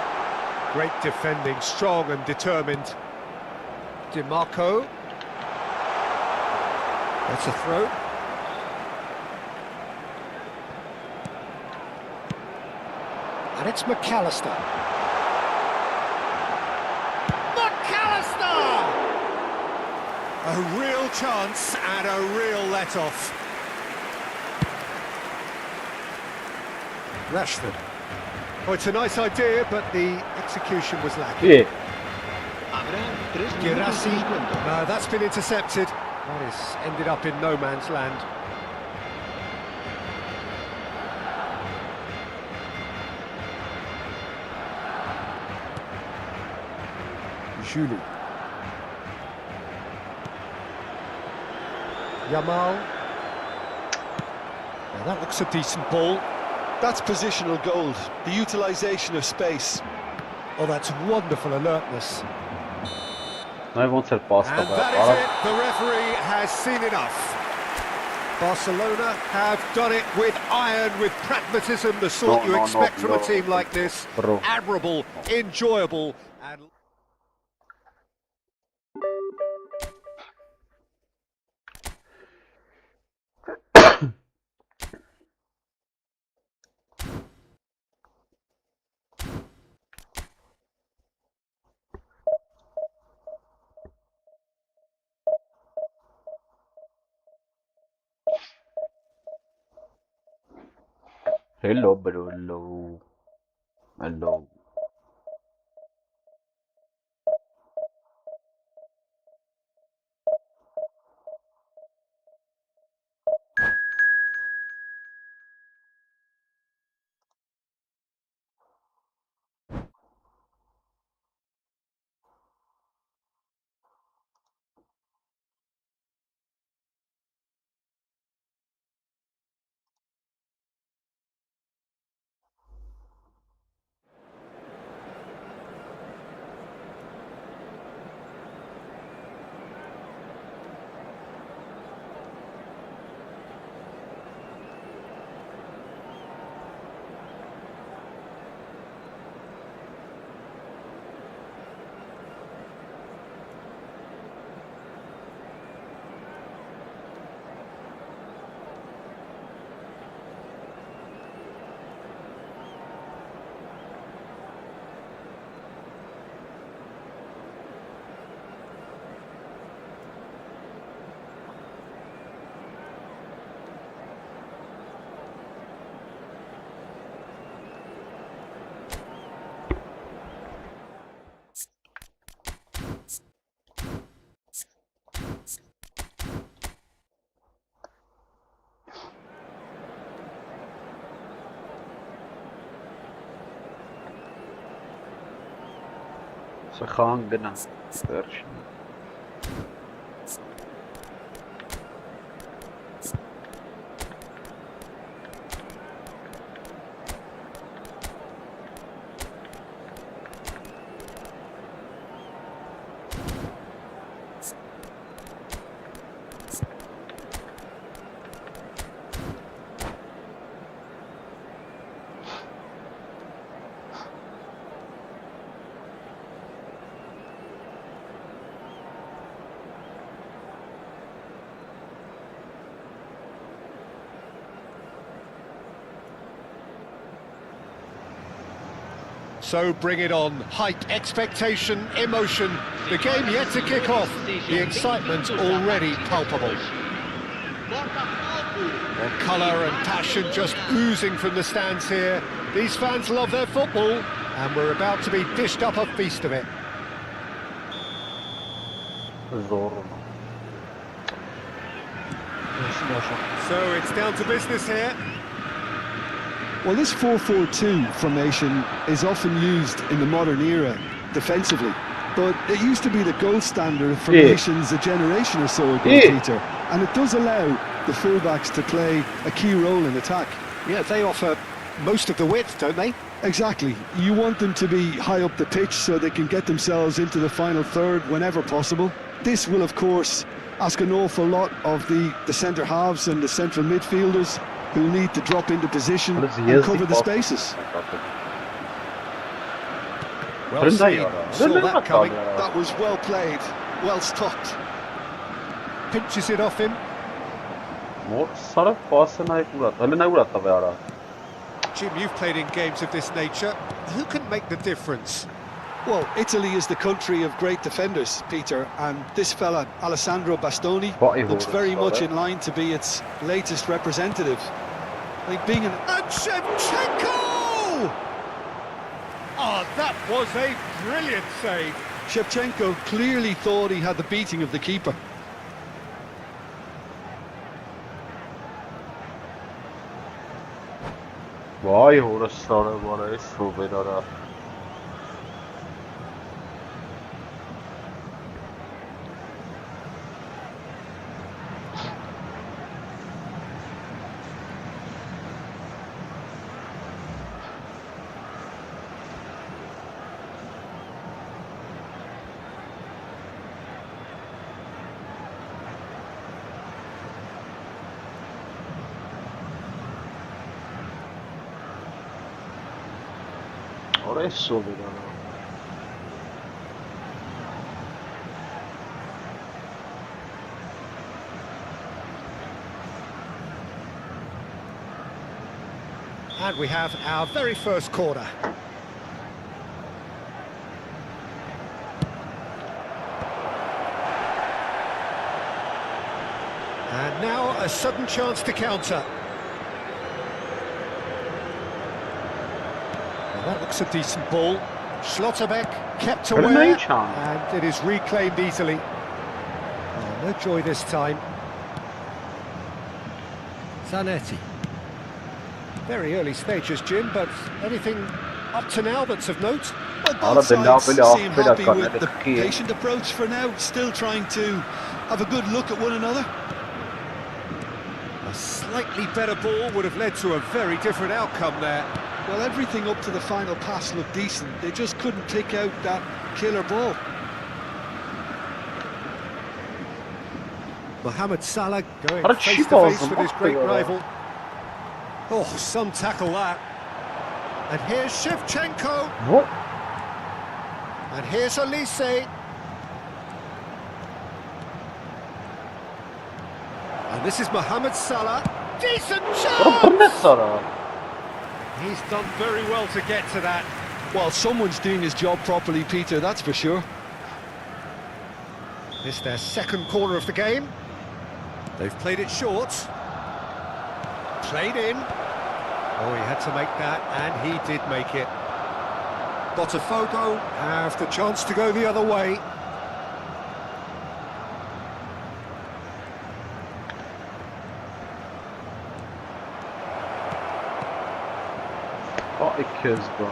Great defending, strong and determined. DiMarco. That's a throw. And it's McAllister. McAllister! A real chance and a real let-off. Rashford. Oh, it's a nice idea, but the execution was lacking. Girassi. No, that's been intercepted. That has ended up in no man's land. Julie. Yamal. Now that looks a decent ball. That's positional gold, the utilisation of space. Oh, that's wonderful alertness. And that is it, the referee has seen enough. Barcelona have done it with iron, with pragmatism, the sort you expect from a team like this. Admirable, enjoyable, and... Hello, bro. Hello. Hello. Xan gna. Վերջ։ So bring it on. Hype, expectation, emotion. The game yet to kick off. The excitement already palpable. Well, colour and passion just oozing from the stands here. These fans love their football, and we're about to be dished up a feast of it. So it's down to business here. Well, this 4-4-2 formation is often used in the modern era defensively, but it used to be the gold standard of formations a generation or so ago, Peter, and it does allow the fullbacks to play a key role in attack. Yeah, they offer most of the width, don't they? Exactly. You want them to be high up the pitch so they can get themselves into the final third whenever possible. This will, of course, ask an awful lot of the centre halves and the central midfielders, who need to drop into position and cover the spaces. Well seen, saw that coming. That was well played, well stopped. Pinches it off him. Jim, you've played in games of this nature. Who can make the difference? Well, Italy is the country of great defenders, Peter, and this fella, Alessandro Bastoni, looks very much in line to be its latest representative. I think being an... And Shevchenko! Oh, that was a brilliant save. Shevchenko clearly thought he had the beating of the keeper. Vay orası bana eso bedara. Orası bedara. And we have our very first corner. And now a sudden chance to counter. Well, that looks a decent ball. Schlotterbeck kept away, and it is reclaimed easily. Oh, no joy this time. Zanetti. Very early stages, Jim, but anything up to now that's of note? Well, both sides seem happy with the patient approach for now, still trying to have a good look at one another. A slightly better ball would have led to a very different outcome there. Well, everything up to the final pass looked decent. They just couldn't pick out that killer ball. Mohamed Salah going face to face with his great rival. Oh, some tackle that. And here's Shevchenko. What? And here's Olise. And this is Mohamed Salah. Decent chance! He's done very well to get to that. Well, someone's doing his job properly, Peter, that's for sure. This is their second corner of the game. They've played it short. Played in. Oh, he had to make that, and he did make it. Botafogo have the chance to go the other way. Oh, ik kus bro.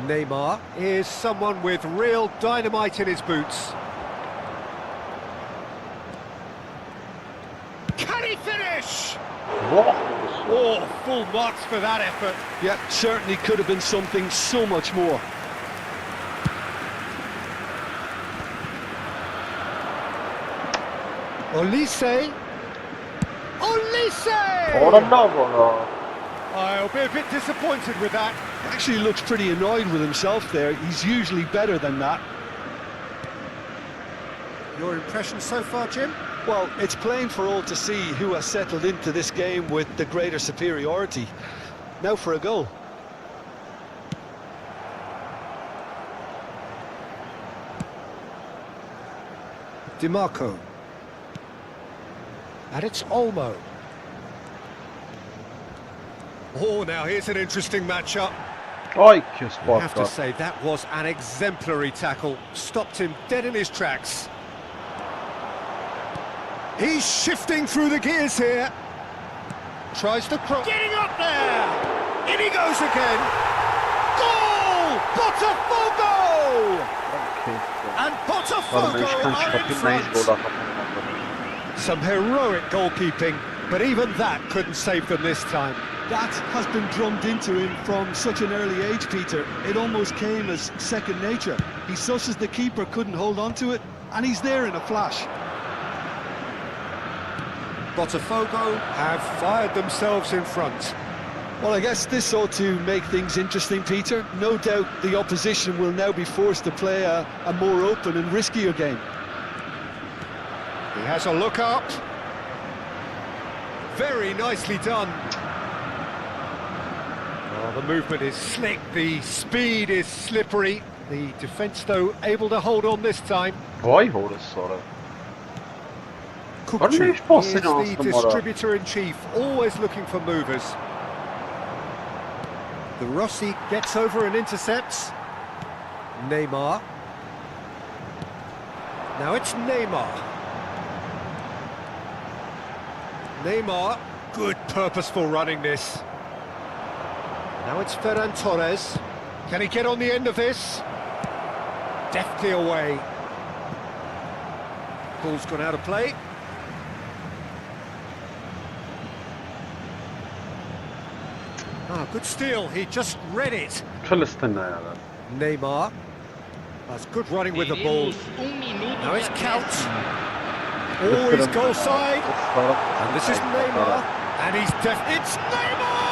Neymar is someone with real dynamite in his boots. Can he finish? Oh, full marks for that effort. Yeah, certainly could have been something so much more. Olise! I'll be a bit disappointed with that. Actually looks pretty annoyed with himself there. He's usually better than that. Your impression so far, Jim? Well, it's plain for all to see who has settled into this game with the greater superiority. Now for a goal. DiMarco. And it's Olmo. Oh, now here's an interesting matchup. Ay ki I spot have to var. say, that was an exemplary tackle. Stopped him dead in his tracks. He's shifting through the gears here. Tries to cross. Getting up there! In he goes again. Goal! Botafogo! And Botafogo are in front. Some heroic goalkeeping, but even that couldn't save them this time. That has been drummed into him from such an early age, Peter. It almost came as second nature. He susses the keeper couldn't hold on to it, and he's there in a flash. Botafogo have fired themselves in front. Well, I guess this ought to make things interesting, Peter. No doubt the opposition will now be forced to play a more open and riskier game. He has a look up. Very nicely done. Oh, the movement is slick, the speed is slippery. The defence, though, able to hold on this time. Vay orası. Kukçu Var mı hiç pas is the aslında bana? distributor-in-chief, always looking for movers. The Rossi gets over and intercepts. Neymar. Now it's Neymar. Neymar, good purposeful running this. Now it's Ferran Torres. Can he get on the end of this? Deftly away. Ball's gone out of play. Ah, good steal, he just read it. Kılıçtın ya. Neymar. That's good running with the ball. Now it's Count. Oh, he's goal side. And this is Neymar. And he's it's Neymar!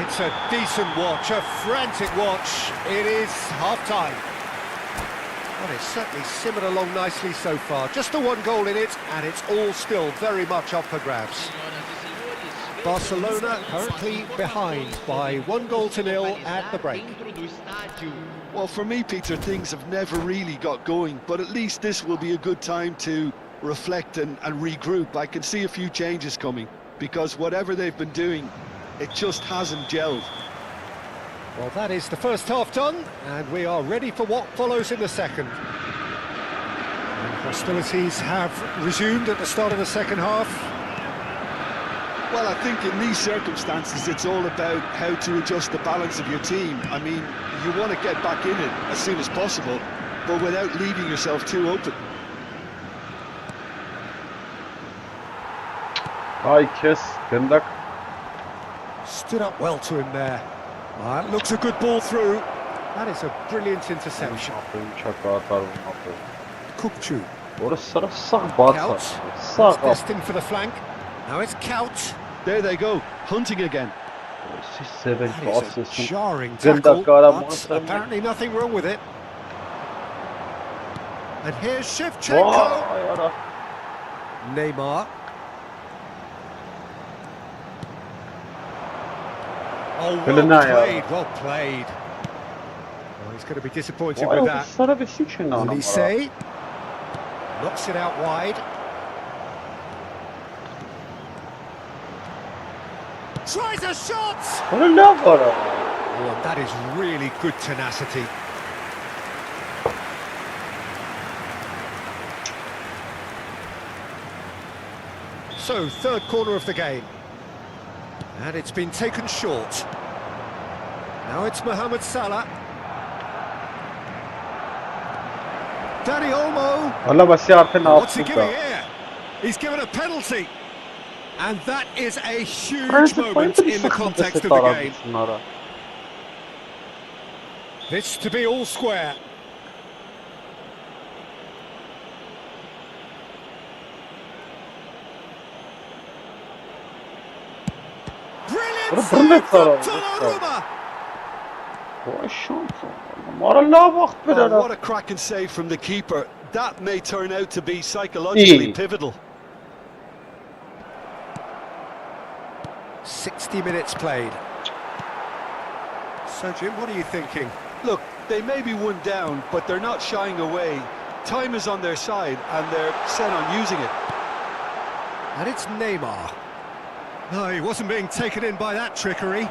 It's a decent watch, a frantic watch. It is half-time. Well, it's certainly simmered along nicely so far. Just the one goal in it, and it's all still very much up for grabs. Barcelona currently behind by 1-0 at the break. Well, for me, Peter, things have never really got going, but at least this will be a good time to reflect and regroup. I can see a few changes coming, because whatever they've been doing, it just hasn't gelled. Well, that is the first half done, and we are ready for what follows in the second. And hostilities have resumed at the start of the second half. Well, I think in these circumstances, it's all about how to adjust the balance of your team. I mean, you want to get back in it as soon as possible, but without leaving yourself too open. Ay kes. Gındak. Stood up well to him there. That looks a good ball through. That is a brilliant interception. Çaka atar bunu. Kukçu. Orası sana sağ batsa. Count. Sağ It's destined for the flank. Now it's Count. There they go, hunting again. Siz seven That is a basıyorsun. jarring Gındak tackle, kahramanı but apparently nothing wrong with it. And here's Shevchenko. Vay ara. Neymar. Oh, Well played, well played. Oh, he's going to be disappointed Vay with orası that. sana bir suçun anam. Olise knocks it out wide. Tries a shot! Bunu ne var? Oh, and that is really good tenacity. So, third corner of the game. And it's been taken short. Now it's Mohamed Salah. Danny Olmo. What's he giving here? He's given a penalty. And that is a huge moment in the context of the game. This to be all square. Brilliant save from Donnarumma. Oh, what a cracking save from the keeper. That may turn out to be psychologically pivotal. 60 minutes played. So, Jim, what are you thinking? Look, they may be one down, but they're not shying away. Time is on their side, and they're set on using it. And it's Neymar. No, he wasn't being taken in by that trickery.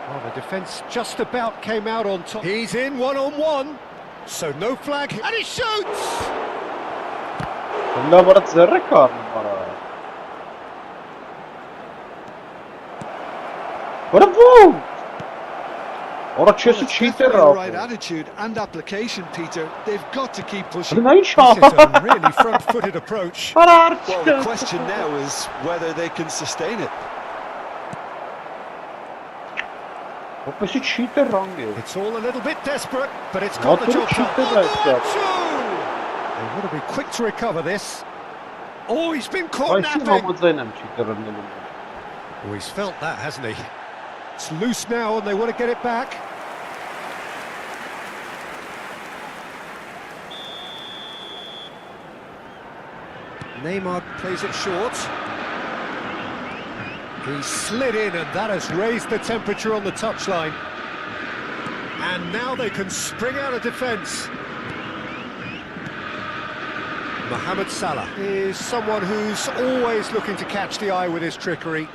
Well, the defence just about came out on top. He's in one-on-one, so no flag, and he shoots! Bravo! Well, it's definitely the right attitude and application, Peter. They've got to keep pushing. This is a really front-footed approach. Well, the question now is whether they can sustain it. It's all a little bit desperate, but it's got the job done. They want to be quick to recover this. Oh, he's been caught napping. Oh, he's felt that, hasn't he? It's loose now and they want to get it back. Neymar plays it short. He slid in and that has raised the temperature on the touchline. And now they can spring out of defence. Mohamed Salah is someone who's always looking to catch the eye with his trickery.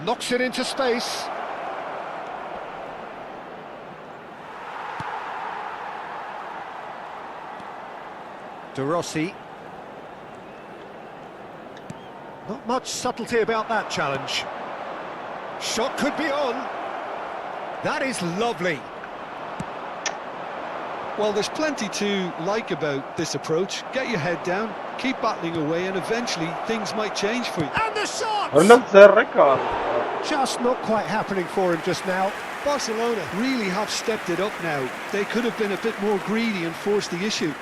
Knocks it into space. De Rossi. Not much subtlety about that challenge. Shot could be on. That is lovely. Well, there's plenty to like about this approach. Get your head down, keep battling away, and eventually things might change for you. And the shot! Just not quite happening for him just now. Barcelona really have stepped it up now. They could have been a bit more greedy and forced the issue.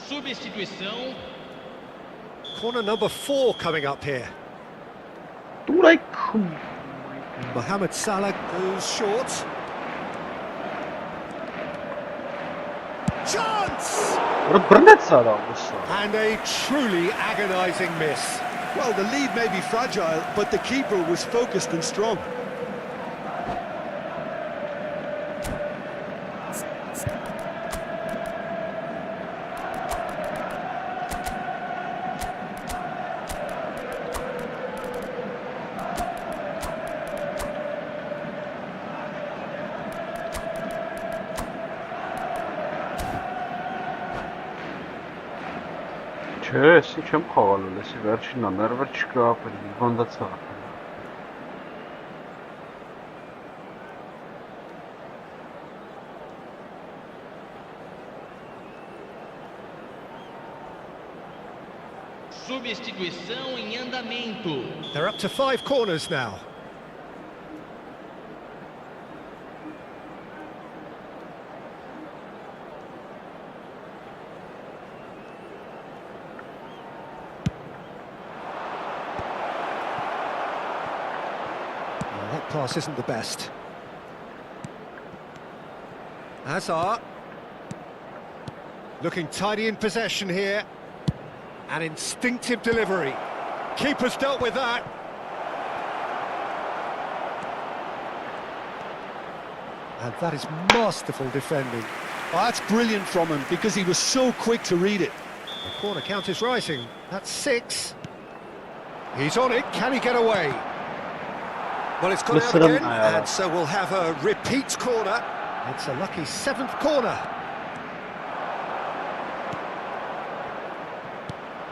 Substituição. Corner number 4 coming up here. Mohamed Salah goes short. Chance! And a truly agonising miss. Well, the lead may be fragile, but the keeper was focused and strong. Չէ, չեմ խաղալու, լսի վերջինն է, ներվը չկա, բանդացա։ Substituição em andamento. They're up to 5 corners now. That pass isn't the best. Hazard. Looking tidy in possession here. An instinctive delivery. Keeper's dealt with that. And that is masterful defending. Oh, that's brilliant from him because he was so quick to read it. The corner count is rising. That's 6. He's on it. Can he get away? Well, it's gone out Listen, again, and so we'll have a repeat corner. It's a lucky 7th corner.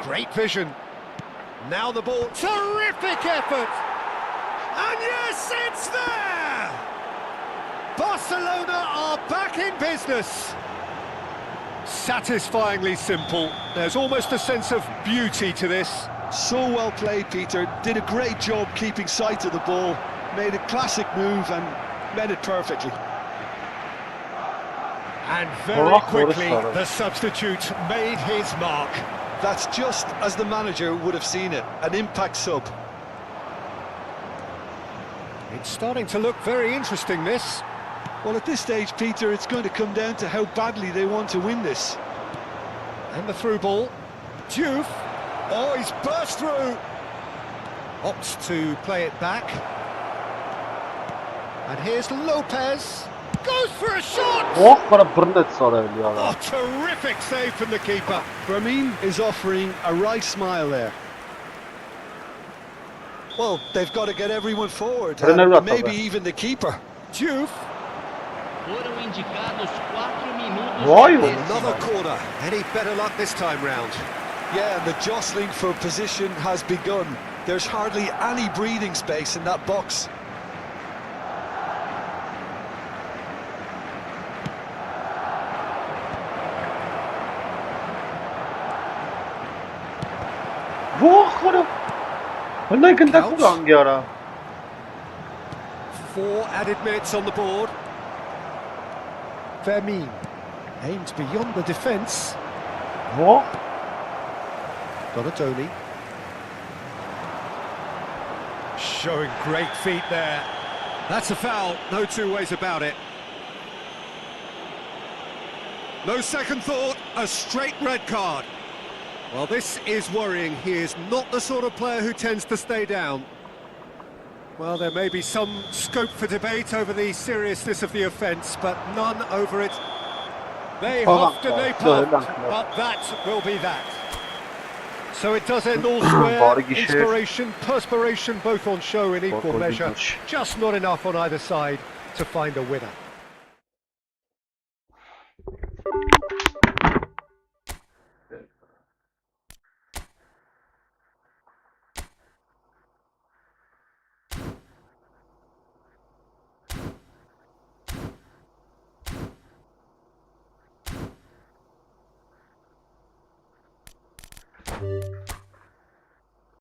Great vision. Now the ball. Terrific effort! And yes, it's there! Barcelona are back in business. Satisfyingly simple. There's almost a sense of beauty to this. So well played, Peter. Did a great job keeping sight of the ball. Made a classic move and met it perfectly. And very quickly, the substitute made his mark. That's just as the manager would have seen it. An impact sub. It's starting to look very interesting, this. Well, at this stage, Peter, it's going to come down to how badly they want to win this. And the through ball. Diouf. Oh, he's burst through. Opts to play it back. And here's Lopez. Goes for a shot! Oh, terrific save from the keeper. Ramin is offering a right smile there. Well, they've got to get everyone forward, and maybe even the keeper. Diouf. Foram indicados 4 minutos. Another corner. Any better luck this time round? Yeah, the jostling for position has begun. There's hardly any breathing space in that box. Count. 4 added minutes on the board. Vermin aims beyond the defence. Donatoni. Showing great feet there. That's a foul, no two ways about it. No second thought, a straight red card. Well, this is worrying. He is not the sort of player who tends to stay down. Well, there may be some scope for debate over the seriousness of the offence, but none over it. They huffed and they puffed, but that will be that. So it does end all square. Inspiration, perspiration, both on show in equal measure. Just not enough on either side to find a winner.